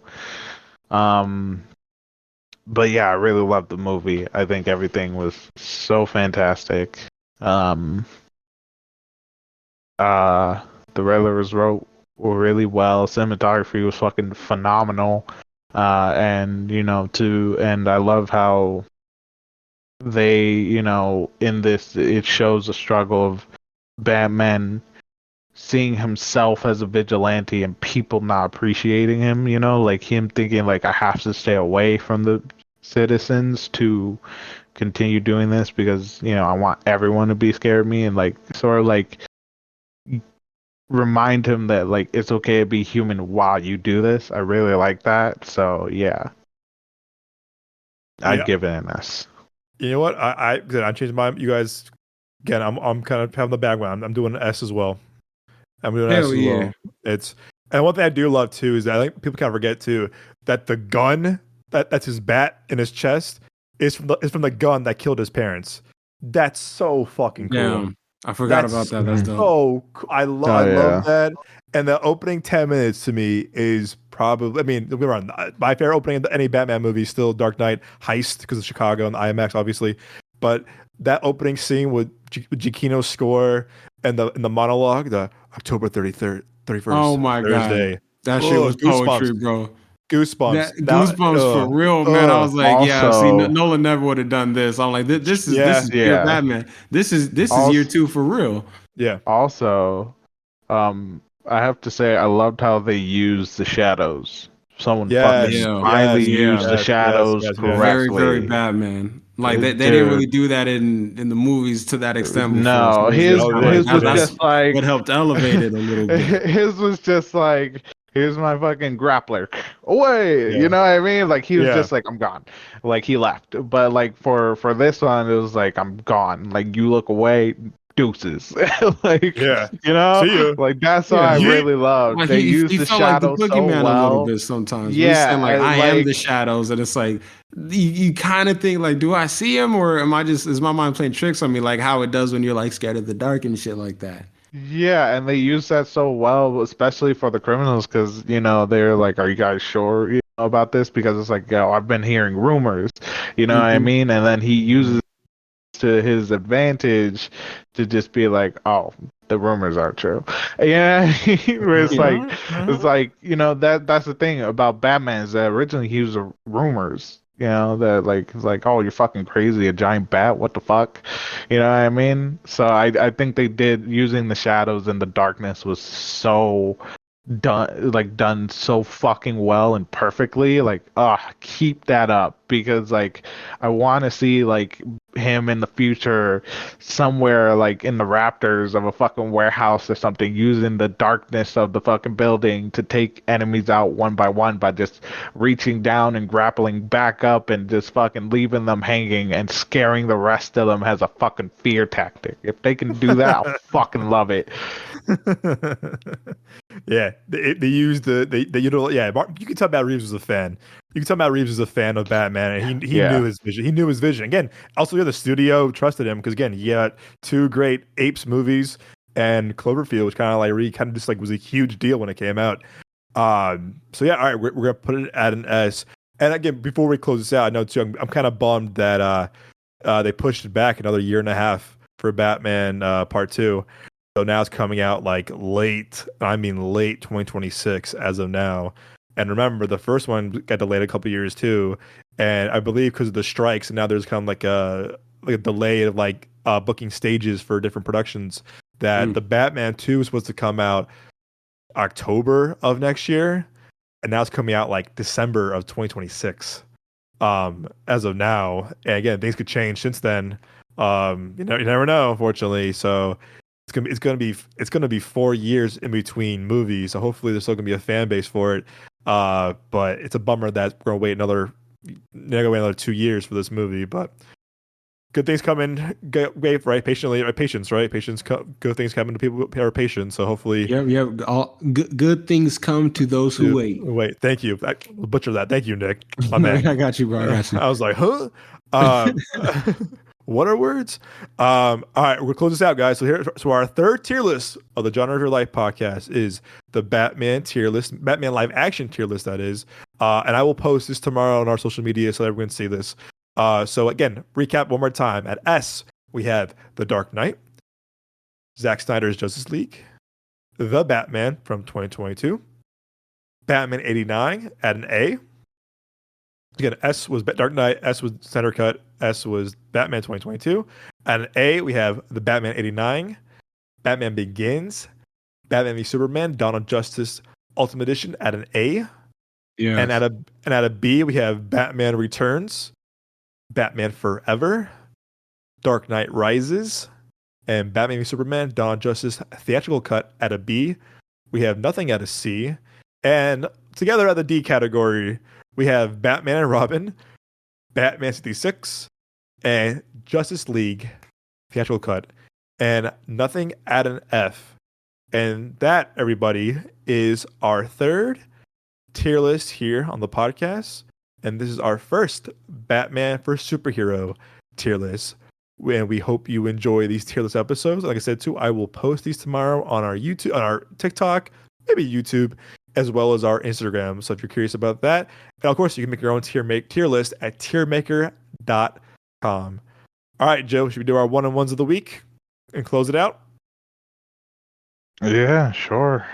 but yeah, I really loved the movie. I think everything was so fantastic. Um, the Riddlers wrote really well. Cinematography was fucking phenomenal. And and I love how they, in this, it shows the struggle of Batman seeing himself as a vigilante and people not appreciating him, like him thinking like I have to stay away from the citizens to continue doing this because, I want everyone to be scared of me, and like sort of like remind him that like it's okay to be human while you do this. I really like that. So yeah. I'd give it an S. You know what? I changed my mind. You guys, again, I'm kind of having the background. I'm doing an S as well. I'm doing an S as well. And one thing I do love too is that I think people kind of forget too that the gun that's his bat in his chest is from the gun that killed his parents. That's so fucking cool. Damn, I forgot about that. That's dope. So I love that. And the opening 10 minutes to me is probably, I mean, don't get me wrong, my favorite opening of any Batman movie is still Dark Knight Heist because of Chicago and the IMAX, obviously. But that opening scene with Giacchino's score and the monologue, the October 31st. Oh my Thursday. God. That shit was poetry, bro. Goosebumps. Goosebumps for real, man. I was like, Nolan never would have done this. I'm like, this is pure Batman. This is year 2 for real. Yeah. Also, I have to say I loved how they used the shadows. Someone finally used the shadows correctly. Very, very Batman. Like they didn't really do that in the movies to that extent before. No, his was just like what helped elevate it a little bit. His was just like, here's my fucking grappler. Away. You know what I mean? Like he was just like, I'm gone. Like he left. But like for this one, it was like, I'm gone. Like you look away, deuces. like see you. Like that's what I really love. Like they used the shadows like the so well. well. A little bit sometimes. Yeah, like I am the shadows, and it's like you kind of think like, do I see him, or is my mind playing tricks on me, like how it does when you're like scared of the dark and shit like that. Yeah, and they use that so well, especially for the criminals, because they're like, "Are you guys sure about this?" Because it's like, I've been hearing rumors, what I mean? And then he uses to his advantage to just be like, "Oh, the rumors are true." Yeah, where it's like that's the thing about Batman is that originally he was rumors. That like, oh, you're fucking crazy, a giant bat, what the fuck? You know what I mean? So I think they did, using the shadows and the darkness was so done so fucking well and perfectly. Like, keep that up, because like I want to see like him in the future somewhere like in the rafters of a fucking warehouse or something, using the darkness of the fucking building to take enemies out one by one by just reaching down and grappling back up and just fucking leaving them hanging and scaring the rest of them as a fucking fear tactic. If they can do that, I'll fucking love it. Yeah, they used you can tell Matt Reeves was a fan. You can tell Matt Reeves was a fan of Batman, and he knew his vision. He knew his vision. Again, also the studio trusted him because again, he had 2 great Apes movies and Cloverfield, which kind of just like was a huge deal when it came out. So yeah, all right, we're gonna put it at an S. And again, before we close this out, I know too, I'm kind of bummed that they pushed it back another year and a half for Batman Part 2. So now it's coming out like late 2026 as of now. And remember, the first one got delayed a couple years too. And I believe because of the strikes, and now there's kind of like a delay of like booking stages for different productions, that the Batman 2 is supposed to come out October of next year. And now it's coming out like December of 2026 as of now. And again, things could change since then. You never know, unfortunately. So it's gonna be 4 years in between movies, so hopefully there's still gonna be a fan base for it. But it's a bummer that we're gonna wait another 2 years for this movie. But good things come in, wait, right? Patience, right? Good things come to people who are patient. So hopefully, all good things come to those who wait. Wait, thank you. I butcher that. Thank you, Nick. My man. I got you, bro. I got you. I was like, huh? What are words? All right, we'll close this out, guys. So our third tier list of the Genre of Your Life podcast is the Batman tier list, Batman live action tier list, that is. And I will post this tomorrow on our social media so everyone can see this. So again, recap one more time. At S, we have The Dark Knight, Zack Snyder's Justice League, The Batman from 2022, Batman 89 at an A. Again, S was Dark Knight, S was Snyder Cut, S was Batman 2022. At an A, we have The Batman 89, Batman Begins, Batman v Superman, Dawn of Justice Ultimate Edition at an A. Yeah. And at a B, we have Batman Returns, Batman Forever, Dark Knight Rises, and Batman v Superman, Dawn of Justice Theatrical Cut at a B. We have nothing at a C. And together at the D category, we have Batman and Robin, Batman 66, and Justice League Theatrical Cut, and nothing at an F. And that, everybody, is our third tier list here on the podcast. And this is our first Batman for Superhero tier list. And we hope you enjoy these tier list episodes. Like I said, too, I will post these tomorrow on our YouTube, on our TikTok, maybe YouTube, as well as our Instagram. So if you're curious about that, and of course, you can make your own tier list at tiermaker.com. All right, Joe, should we do our one-on-ones of the week and close it out? Yeah, sure.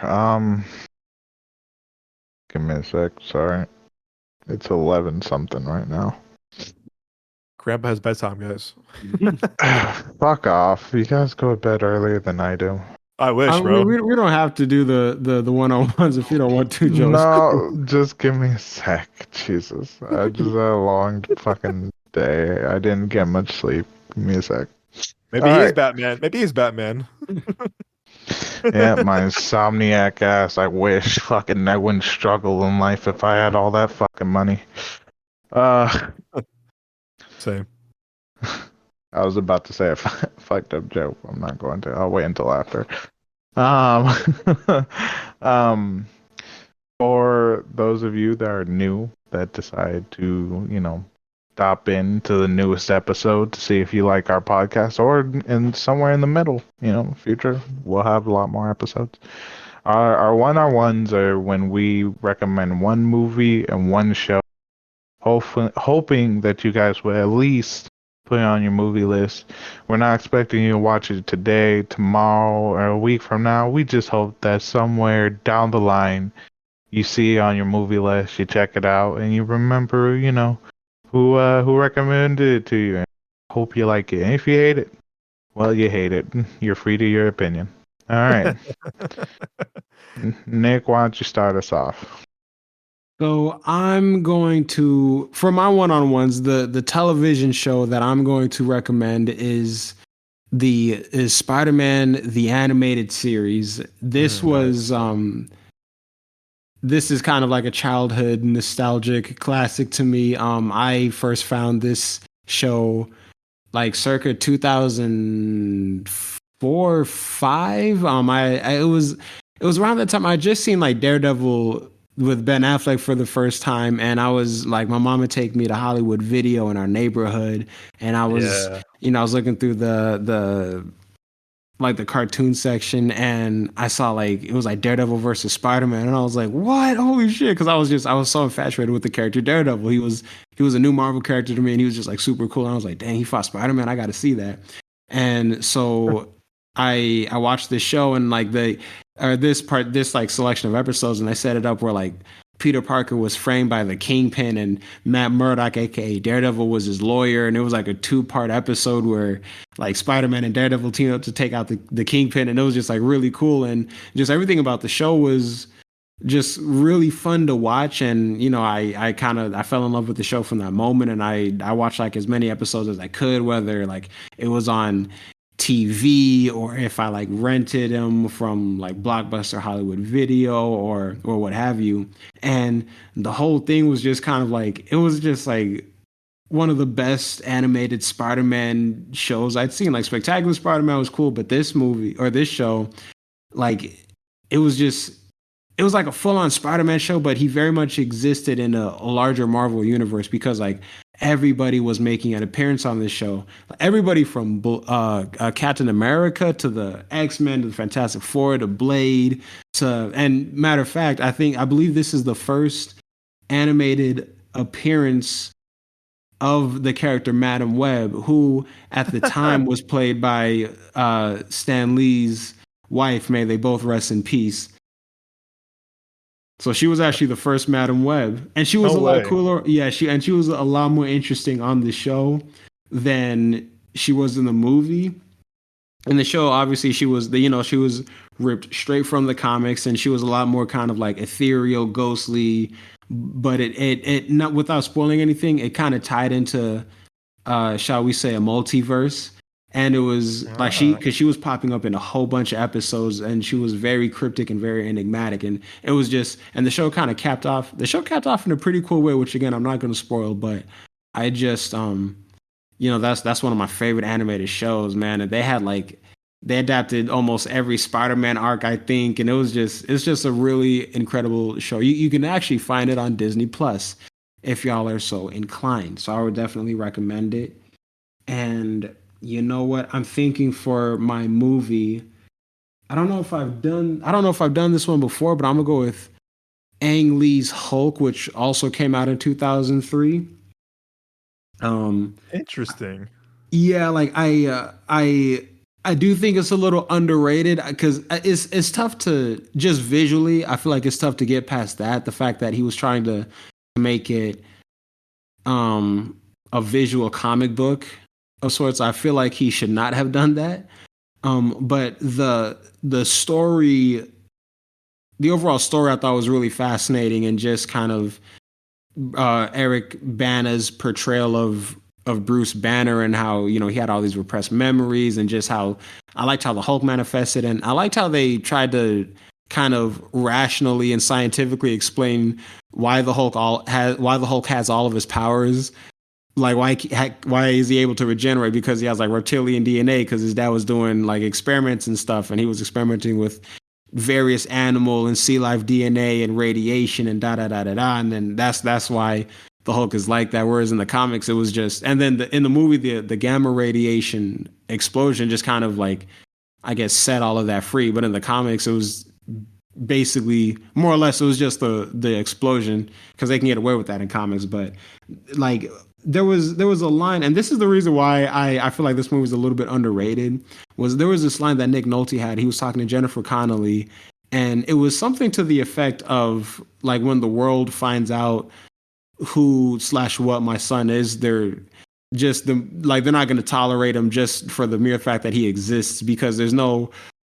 Give me a sec. Sorry. It's 11 something right now. Grandpa has bedtime, guys. Fuck off. You guys go to bed earlier than I do. I wish, bro. We don't have to do the one-on-ones if you don't want to, Joe. No, just give me a sec. Jesus. I just had a long fucking day. I didn't get much sleep. Give me a sec. Maybe he's Batman. Maybe he's Batman. Yeah, my insomniac ass. I wish fucking I wouldn't struggle in life if I had all that fucking money. Same. I was about to say a fucked up joke. I'm not going to. I'll wait until after. For those of you that are new that decide to, stop in to the newest episode to see if you like our podcast, or in somewhere in the middle, future, we'll have a lot more episodes. Our one-on-ones are when we recommend one movie and one show, hoping that you guys will at least put it on your movie list. We're not expecting you to watch it today, tomorrow, or a week from now. We just hope that somewhere down the line you see it on your movie list, you check it out, and you remember, who recommended it to you. And hope you like it. And if you hate it, well, you hate it. You're free to your opinion. All right. Nick, why don't you start us off? So I'm going to, for my one-on-ones, the television show that I'm going to recommend is Spider-Man the animated series. This this is kind of like a childhood nostalgic classic to me. I first found this show like circa 2004, 5. It was around that time I just seen like Daredevil with Ben Affleck for the first time, and I was like, my mom would take me to Hollywood Video in our neighborhood, and I was I was looking through the cartoon section, and I saw like it was like Daredevil versus Spider-Man, and I was like, what? Holy shit. Because I was so infatuated with the character Daredevil. He was a new Marvel character to me, and he was just like super cool, and I was like, dang, he fought Spider-Man, I gotta see that. And so I watched this show, and like this like selection of episodes, and I set it up where like Peter Parker was framed by the Kingpin, and Matt Murdock, aka Daredevil, was his lawyer, and it was like a 2-part episode where like Spider-Man and Daredevil teamed up to take out the Kingpin, and it was just like really cool, and just everything about the show was just really fun to watch. And I fell in love with the show from that moment, and I watched like as many episodes as I could, whether like it was on TV or if I like rented them from like Blockbuster, Hollywood Video, or what have you. And the whole thing was just kind of like, it was just like one of the best animated Spider-Man shows I'd seen. Like Spectacular Spider-Man was cool, but this movie or this show, like it was like a full-on Spider-Man show, but he very much existed in a larger Marvel universe, because like everybody was making an appearance on this show. Everybody from Captain America to the X-Men to the Fantastic Four to Blade and matter of fact, I believe this is the first animated appearance of the character Madam Web, who at the time was played by Stan Lee's wife. May they both rest in peace. So she was actually the first Madam Web, and she was a lot cooler. Yeah, she was a lot more interesting on the show than she was in the movie. In the show, obviously, she was ripped straight from the comics, and she was a lot more kind of like ethereal, ghostly. But it not, without spoiling anything, it kind of tied into, shall we say, a multiverse. And it was like because she was popping up in a whole bunch of episodes, and she was very cryptic and very enigmatic, and it was just, and the show kind of capped off. The show capped off in a pretty cool way, which again I'm not going to spoil, but I just that's one of my favorite animated shows, man. And they adapted almost every Spider-Man arc, I think, and it's just a really incredible show. You can actually find it on Disney Plus if y'all are so inclined. So I would definitely recommend it. And you know what? I'm thinking for my movie. I don't know if I've done this one before, but I'm gonna go with Ang Lee's Hulk, which also came out in 2003. Interesting. Yeah, like I do think it's a little underrated because it's tough to just visually. I feel like it's tough to get past that. The fact that he was trying to make it a visual comic book of sorts. I feel like he should not have done that. But the story, the overall story, I thought was really fascinating, and just kind of Eric Bana's portrayal of Bruce Banner, and how he had all these repressed memories, and just how I liked how the Hulk manifested, and I liked how they tried to kind of rationally and scientifically explain why the Hulk has all of his powers. Like why is he able to regenerate? Because he has like reptilian DNA, because his dad was doing like experiments and stuff, and he was experimenting with various animal and sea life DNA and radiation and da da da da da, and then that's why the Hulk is like that. Whereas in the comics, it was just, and then in the movie, the gamma radiation explosion just kind of like, I guess, set all of that free. But in the comics, it was basically more or less, it was just the explosion, because they can get away with that in comics. But like there was a line, and this is the reason why I feel like this movie is a little bit underrated. There was this line that Nick Nolte had. He was talking to Jennifer Connelly, and it was something to the effect of like, when the world finds out who/what my son is, they're not going to tolerate him just for the mere fact that he exists, because there's no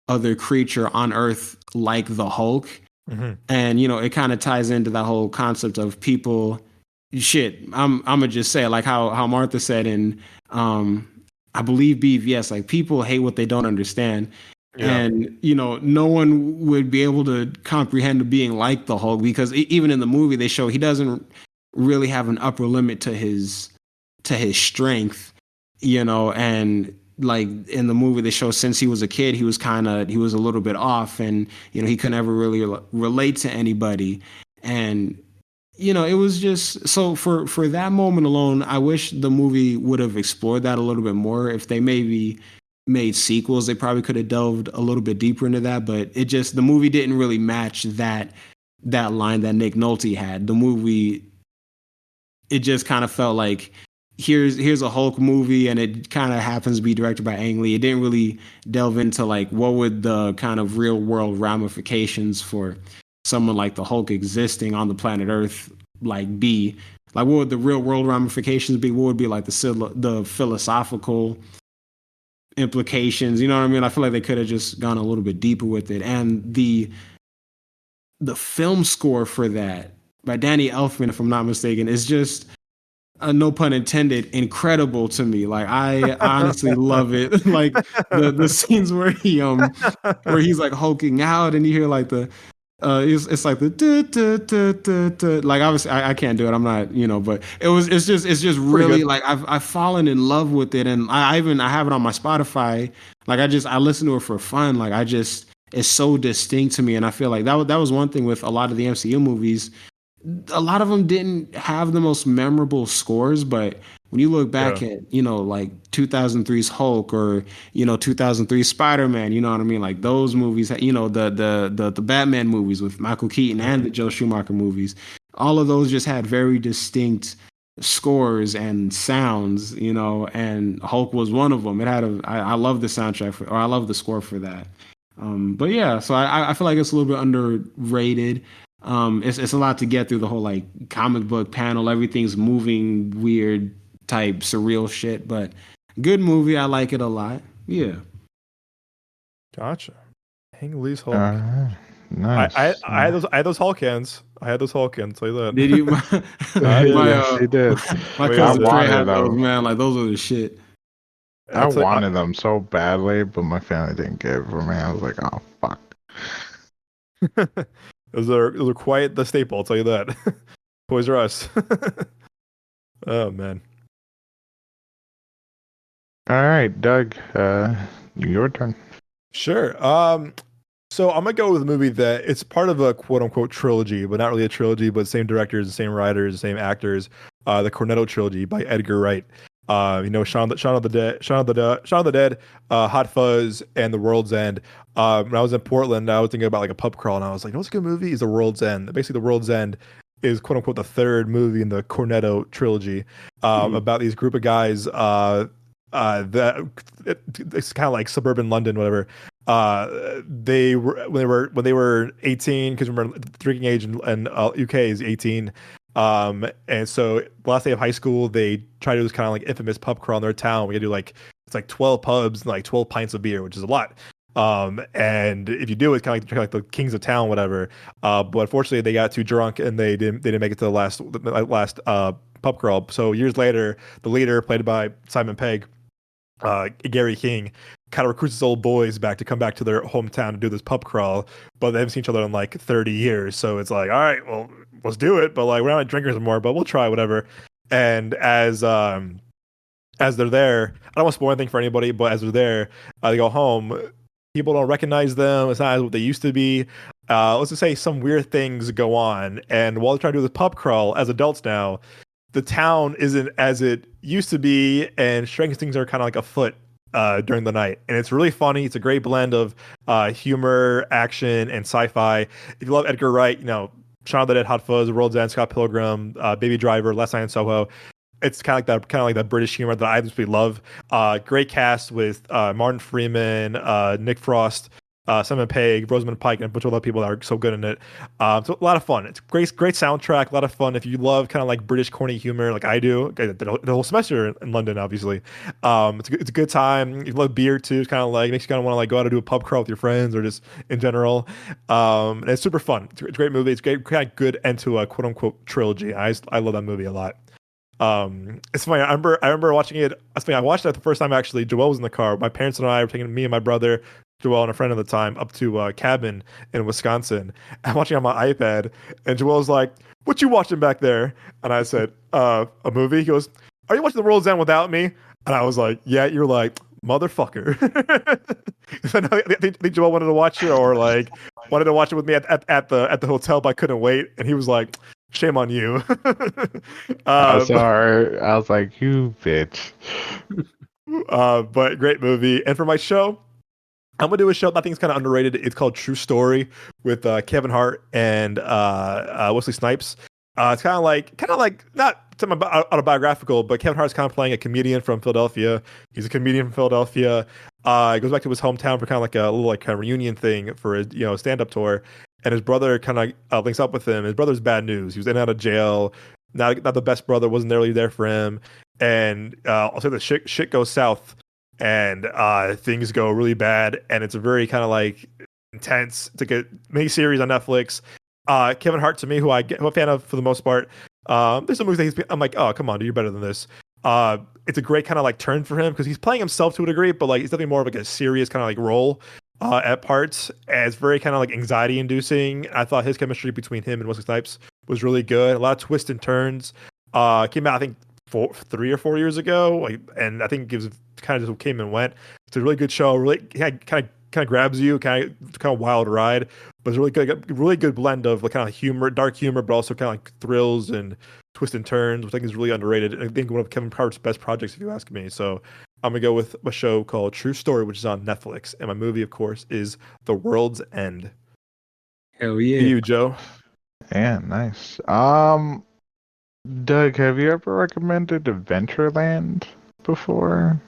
other creature on Earth like the Hulk. Mm-hmm. And it kind of ties into that whole concept of people. I'm gonna just say, like how Martha said in I believe BVS, like, people hate what they don't understand. Yeah. And no one would be able to comprehend a being like the Hulk, because even in the movie they show he doesn't really have an upper limit to his strength, and like in the movie they show, since he was a kid, he was a little bit off, and he could never really relate to anybody. And it was just, so for that moment alone, I wish the movie would have explored that a little bit more. If they maybe made sequels, they probably could have delved a little bit deeper into that, but the movie didn't really match that line that Nick Nolte had. The movie, it just kind of felt like, here's a Hulk movie, and it kind of happens to be directed by Ang Lee. It didn't really delve into like, what would the kind of real world ramifications for someone like the Hulk existing on the planet Earth like be. Like, what would the real world ramifications be? What would be like the philosophical implications? You know what I mean? I feel like they could have just gone a little bit deeper with it. And the film score for that by Danny Elfman, if I'm not mistaken, is just, no pun intended, incredible to me. Like, I honestly love it. Like the scenes where he's like hulking out, and you hear like the it's like the like, obviously I can't do it. I'm not, but it's just really like, I've fallen in love with it, and I have it on my Spotify. Like, I listen to it for fun. Like, it's so distinct to me, and I feel like that was one thing with a lot of the MCU movies. A lot of them didn't have the most memorable scores, but when you look back at, like 2003's Hulk, or 2003 Spider-Man, you know what I mean? Like, those movies, the Batman movies with Michael Keaton, and the Joe Schumacher movies, all of those just had very distinct scores and sounds, and Hulk was one of them. It had I love the soundtrack or I love the score for that. But yeah, so I feel like it's a little bit underrated. It's a lot to get through the whole like comic book panel. Everything's moving weird type surreal shit, but good movie. I like it a lot. Yeah. Gotcha. Ang Lee's Hulk. Nice. I had those Hulk hands. I had those Hulk hands. Tell you that. Did you? Yes, he did. My Wait, cousin I Trey wanted had those, them. man. Like those are the shit. I wanted them so badly, but my family didn't get it for me. I was like, oh fuck. those are quite the staple. I'll tell you that. Toys R Us. Oh man. All right, Doug, your turn. Sure. So I'm gonna go with a movie that it's part of a quote unquote trilogy, but not really a trilogy, but same directors, the same writers, the same actors. The Cornetto trilogy by Edgar Wright. Shaun of the Dead, Hot Fuzz, and The World's End. When I was in Portland, I was thinking about like a pub crawl, and I was like, what's a good movie? Is The World's End. Basically, The World's End is quote unquote the third movie in the Cornetto trilogy, about these group of guys. That it's kind of like suburban London, whatever. They were when they were 18, because remember the drinking age in UK is 18. And so the last day of high school, they try to do this kind of like infamous pub crawl in their town. We gotta do like it's like 12 pubs and like 12 pints of beer, which is a lot. And if you do, it's kind of like the kings of town, whatever. But unfortunately, they got too drunk and they didn't make it to the last pub crawl. So years later, the leader, played by Simon Pegg, Gary King, kind of recruits his old boys back to come back to their hometown to do this pub crawl, but they haven't seen each other in like 30 years. So it's like, all right, well, let's do it, but like we're not drinkers anymore, but we'll try whatever. And as they're there, I don't want to spoil anything for anybody, but as they're there, they go home. People don't recognize them. It's not as what they used to be. Let's just say some weird things go on, and while they're trying to do this pub crawl as adults now, the town isn't as it used to be, and strange things are kind of like afoot during the night. And it's really funny. It's a great blend of humor, action, and sci-fi. If you love Edgar Wright, Shaun of the Dead, Hot Fuzz, World's End, Scott Pilgrim, Baby Driver, Last Night in Soho. It's kind of like that British humor that I just really love. Great cast with Martin Freeman, Nick Frost, Simon Pegg, Rosamund Pike, and a bunch of other people that are so good in it. So a lot of fun. It's great soundtrack. A lot of fun. If you love kind of like British corny humor, like I do, the whole semester in London, obviously. It's a good time. If you love beer too, it's kind of like makes you kind of want to like go out and do a pub crawl with your friends or just in general. And it's super fun. It's a great movie. It's great, kind of good end to a quote unquote trilogy. I love that movie a lot. It's funny. I remember watching it. I watched it the first time actually. Joel was in the car. My parents and I were taking me and my brother, Joel and a friend at the time, up to a cabin in Wisconsin. I'm watching on my iPad, and Joel's like, "What you watching back there?" And I said, "A movie." He goes, "Are you watching The World's End without me?" And I was like, "Yeah." You're like, "Motherfucker." I think Joel wanted to watch it, or like wanted to watch it with me at the hotel, but I couldn't wait. And he was like, "Shame on you." I was like, you bitch. But great movie. And for my show, I'm gonna do a show that I think is kind of underrated. It's called True Story with Kevin Hart and Wesley Snipes. It's kind of like not autobiographical, but Kevin Hart's kind of playing a comedian from Philadelphia. He's a comedian from Philadelphia. He goes back to his hometown for kind of like a little like kind of reunion thing for his stand-up tour. And his brother kind of links up with him. His brother's bad news. He was in and out of jail. Not the best brother. Wasn't really there for him. And also the shit goes south, and things go really bad. And it's a very kind of like intense. It's like a mini series on Netflix. Kevin Hart, to me, who I'm a fan of for the most part. There's some movies that I'm like, oh come on, dude, you're better than this. It's a great kind of like turn for him because he's playing himself to a degree, but like it's definitely more of like a serious kind of like role. At parts, and it's very kind of like anxiety inducing. I thought his chemistry between him and Wesley Snipes was really good. A lot of twists and turns. Came out I think 3 or 4 years ago, and I think it gives kind of just came and went. It's a really good show. Really kind of grabs you, kind of wild ride, but it's really good blend of like kind of humor, dark humor, but also kind of like thrills and twists and turns, which I think is really underrated. And I think one of Kevin Hart's best projects, if you ask me. So I'm gonna go with a show called True Story, which is on Netflix, and my movie, of course, is The World's End. Hell yeah. You, Joe. Yeah, nice. Doug, have you ever recommended Adventureland before?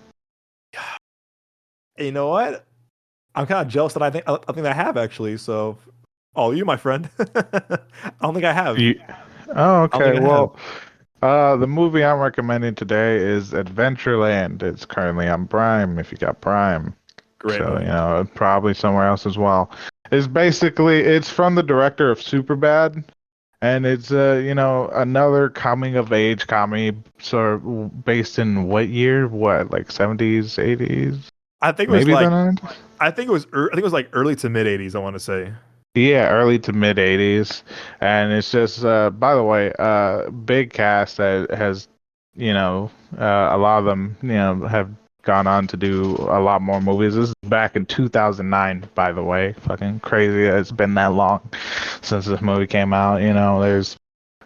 You know what? I'm kind of jealous that I think I have actually. So, oh, you, my friend. I don't think I have. You... Oh, I don't okay. think I have. Well, the movie I'm recommending today is Adventureland. It's currently on Prime if you got Prime. Great So, movie. probably somewhere else as well. It's from the director of Superbad, and it's another coming of age comedy, sort of based in what year? What, like 70s, 80s, I think it was maybe the like 90s? I think it was like early to mid '80s. I want to say. Yeah, early to mid 80s. And it's just by the way, big cast that has, a lot of them, have gone on to do a lot more movies. This is back in 2009, by the way. Fucking crazy that it's been that long since this movie came out.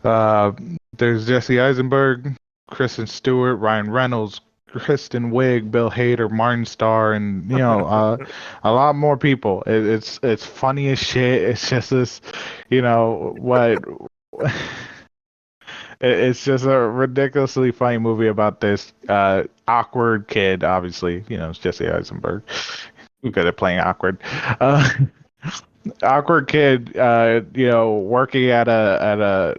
Uh there's Jesse Eisenberg, Kristen Stewart, Ryan Reynolds, Kristen Wiig, Bill Hader, Martin Starr, and a lot more people. It's funny as shit. It's just this, what. It's just a ridiculously funny movie about this awkward kid. Obviously, it's Jesse Eisenberg, good at playing awkward. Uh, Awkward kid, working at a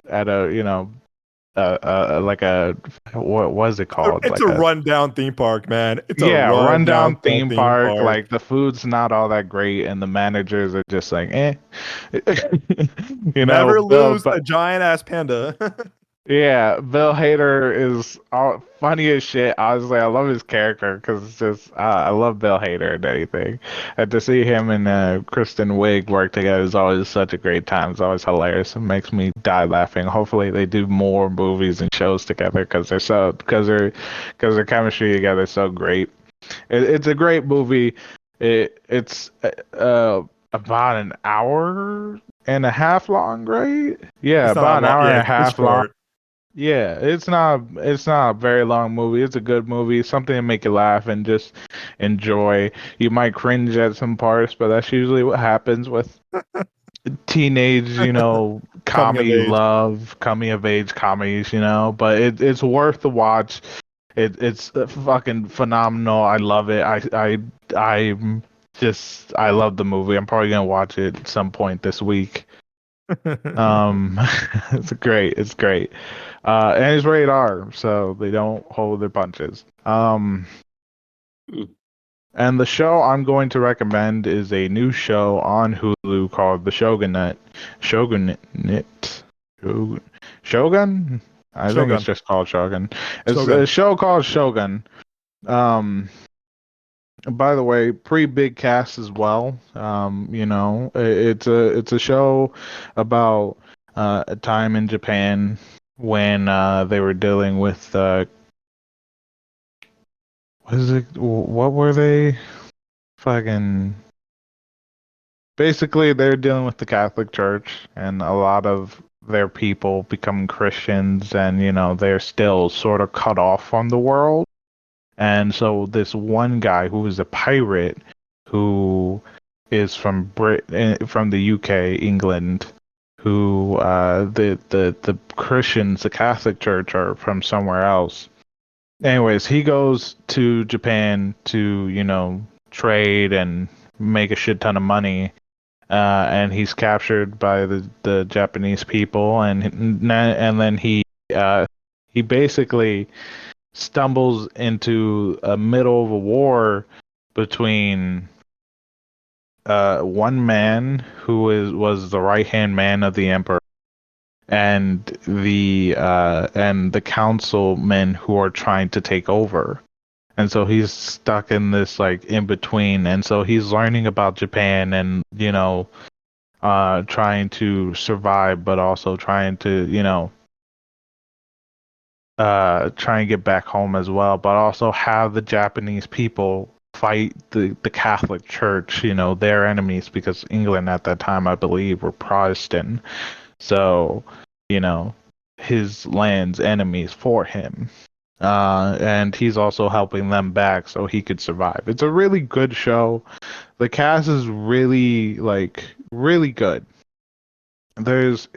like a, what was it called? It's Like a a, rundown theme park, man. It's a yeah, rundown rundown theme theme park. park. Like the food's not all that great, and the managers are just like, eh. Never Bill, lose a but giant ass panda. yeah, Bill Hader is all funny as shit. Honestly, I love his character because it's just I love Bill Hader and anything, and to see him and Kristen Wiig work together is always such a great time. It's always hilarious. It makes me die laughing. Hopefully, they do more movies and shows together because their chemistry together is so great. It's a great movie. It's about an hour and a half long, right? Yeah, It's not about a an lot. hour and Yeah, a it's half long. short. Yeah, it's not a very long movie. It's a good movie, something to make you laugh and just enjoy. You might cringe at some parts, but that's usually what happens with teenage, Coming of age. coming of age comedies, But it's worth the watch. It's fucking phenomenal. I love it. I love the movie. I'm probably gonna watch it at some point this week. Um, it's great. It's great. And it's rated R, so they don't hold their punches. And the show I'm going to recommend is a new show on Hulu called The Shogunate. Shogunate? Shogun? I think it's Shogun. just called Shogun. It's Shogun. a show called Shogun. Um, by the way, pretty big cast as well. It's a show about a time in Japan when they were dealing with what were they? Fucking basically they're dealing with the Catholic Church and a lot of their people become Christians and they're still sort of cut off from the world. And so this one guy who is a pirate who is from from the UK, England, who the Christians, the Catholic Church are from somewhere else. Anyways, he goes to Japan to, trade and make a shit ton of money. And he's captured by the Japanese people, and then he basically stumbles into a middle of a war between one man who was the right hand man of the emperor and the councilmen who are trying to take over. And so he's stuck in this like in between, and so he's learning about Japan and trying to survive, but also trying to try and get back home as well, but also have the Japanese people fight the Catholic Church, their enemies, because England at that time, I believe, were Protestant. So, his land's enemies for him. And he's also helping them back so he could survive. It's a really good show. The cast is really, really good. There's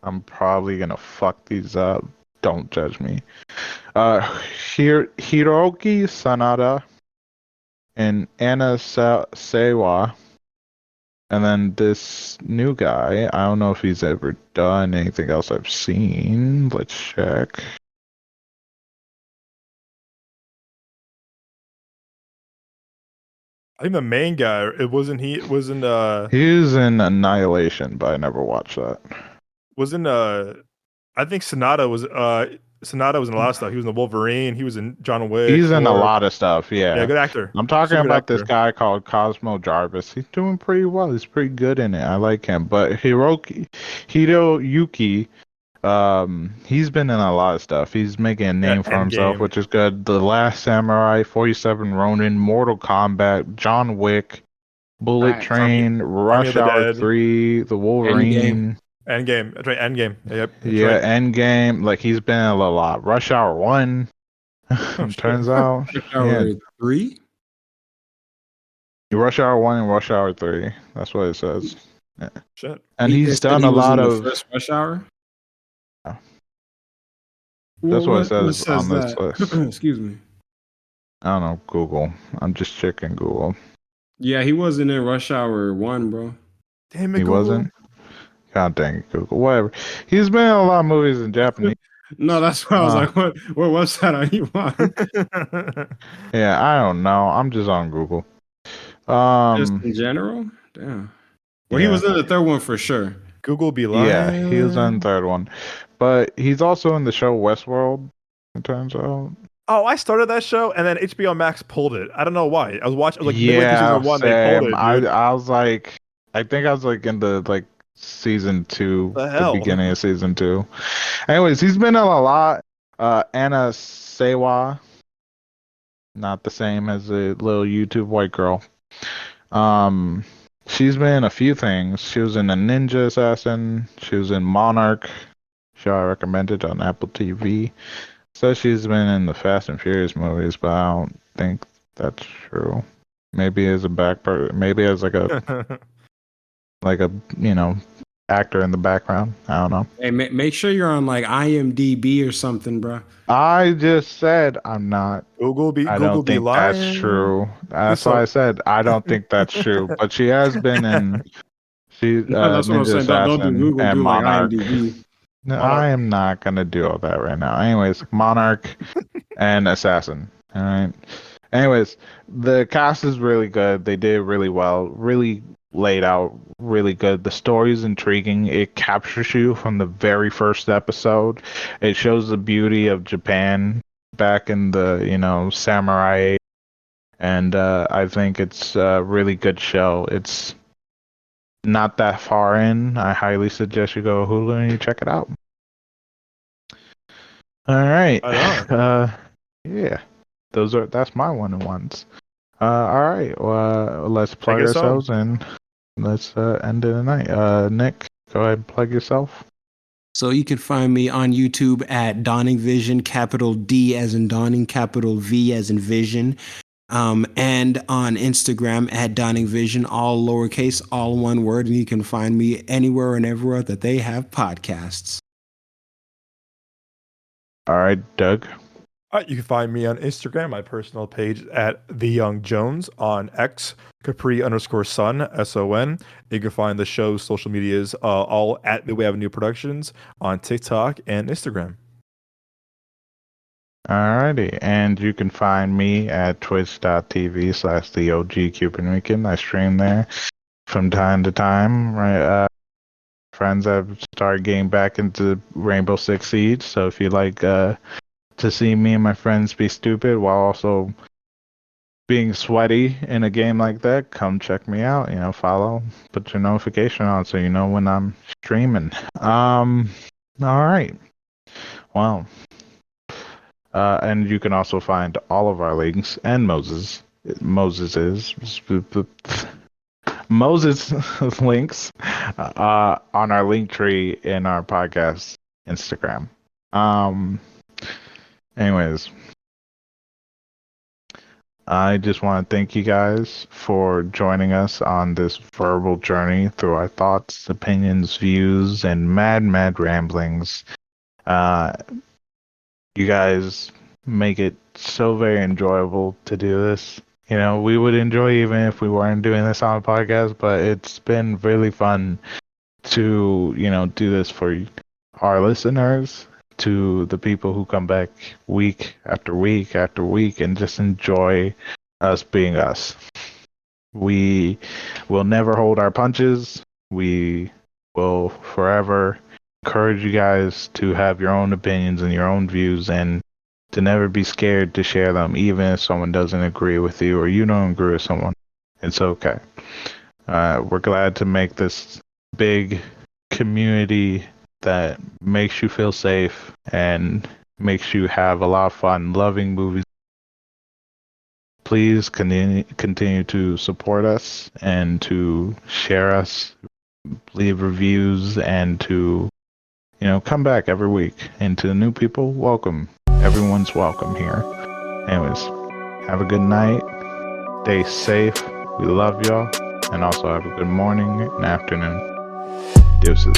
I'm probably gonna fuck these up. Don't judge me. Hiroki Sanada and Anna Sewa. And then this new guy, I don't know if he's ever done anything else I've seen. Let's check. I think the main guy, it wasn't he, it wasn't He's in Annihilation, but I never watched that. wasn't I think Sonata was in a lot of stuff. He was in the Wolverine, he was in John Wick, He's in a Thor. lot of stuff, Yeah, yeah. good actor. I'm talking Super good about this actor. guy called Cosmo Jarvis. He's doing pretty well. He's pretty good in it. I like him. But Hiroyuki, he's been in a lot of stuff. He's making a name for himself, Endgame. which is good. The Last Samurai, 47 Ronin, Mortal Kombat, John Wick, Bullet Facts. Train, Army of Rush the Hour Dead. 3, The Endgame. Wolverine. Endgame. That's right, Endgame. Yep, that's Yeah, right. Endgame. Like he's been in a lot. Rush Hour 1. Oh shit. Turns out, yeah, Hour 3. Rush Hour 1 and Rush Hour 3. That's what it says. Yeah. Shit. And They he's said done he a was lot in the of. first Rush Hour. Yeah, What that's what it what says says on this that? list. Excuse me. I don't know, Google. I'm just checking Google. Yeah, he wasn't in Rush Hour 1, bro. Damn it, He Google. wasn't? God dang it, Google. Whatever. He's been in a lot of movies in Japanese. No, that's why I was Uh, like, what website are you on? yeah, I don't know. I'm just on Google. Just in general? Damn. Well, he Yeah. was in the third one for sure. Google be Yeah, he was on the lying. third one. But he's also in the show Westworld, it turns out. Oh, I started that show and then HBO Max pulled it. I don't know why. I was watching. I was like midway through Yeah, season one, they pulled same. it, dude. I was like, I think I was like in the like season 2, The the hell. beginning of season 2. Anyways, he's been in a lot. Anna Sewa, not the same as the little YouTube white girl. Um, she's been in a few things. She was in a Ninja Assassin. She was in Monarch. Show I recommended on Apple TV. So she's been in the Fast and Furious movies, but I don't think that's true. Maybe as a maybe as like a actor in the background. I don't know. Hey, make sure you're on like IMDb or something, bro. I just said I'm not. I Google don't be think that's lying. true. That's why So I said I don't think that's true. But she has been in No, that's what I'm Ninja saying. Don't do Assassin Google. and Do like Monarch. IMDb. No, I Monarch. am not gonna do all that right now. Anyways, Monarch and Assassin. All right. Anyways, the cast is really good. They did really well. Really laid out really good. The story is intriguing. It captures you from the very first episode. It shows the beauty of Japan back in the, samurai age. And I think it's a really good show. It's not that far in. I highly suggest you go to Hulu and you check it out. All right. Right on. Yeah. That's my one-on-ones. All right. Well, let's plug Take us home. ourselves and let's end of the night. Nick, go ahead and plug yourself. So you can find me on YouTube at Dawning Vision, capital D as in Dawning, capital V as in Vision. And on Instagram at Dawning Vision, all lowercase, all one word. And you can find me anywhere and everywhere that they have podcasts. All right, Doug. You can find me on Instagram, my personal page at The Young Jones, on X, Capri_Sun, SON. You can find the show's social medias all at Midway Avenue Productions on TikTok and Instagram. Alrighty, and you can find me at twitch.tv/the OG Cuban Weekend. I stream there from time to time. Right, friends have started getting back into Rainbow Six Siege, so if you like to see me and my friends be stupid while also being sweaty in a game like that, come check me out. Follow, put your notification on so you know when I'm streaming. All right. Well. And you can also find all of our links and Moses links on our link tree in our podcast Instagram. Anyways, I just want to thank you guys for joining us on this verbal journey through our thoughts, opinions, views, and mad ramblings. You guys make it so very enjoyable to do this. You know, we would enjoy even if we weren't doing this on a podcast, but it's been really fun to, do this for our listeners, to the people who come back week after week after week and just enjoy us being us. We will never hold our punches. We will forever encourage you guys to have your own opinions and your own views, and to never be scared to share them, even if someone doesn't agree with you or you don't agree with someone. It's okay. We're glad to make this big community that makes you feel safe and makes you have a lot of fun loving movies. Please continue to support us and to share us, leave reviews, and to, come back every week. And to the new people, welcome. Everyone's welcome here. Anyways, have a good night. Stay safe. We love y'all. And also have a good morning and afternoon. Deuces.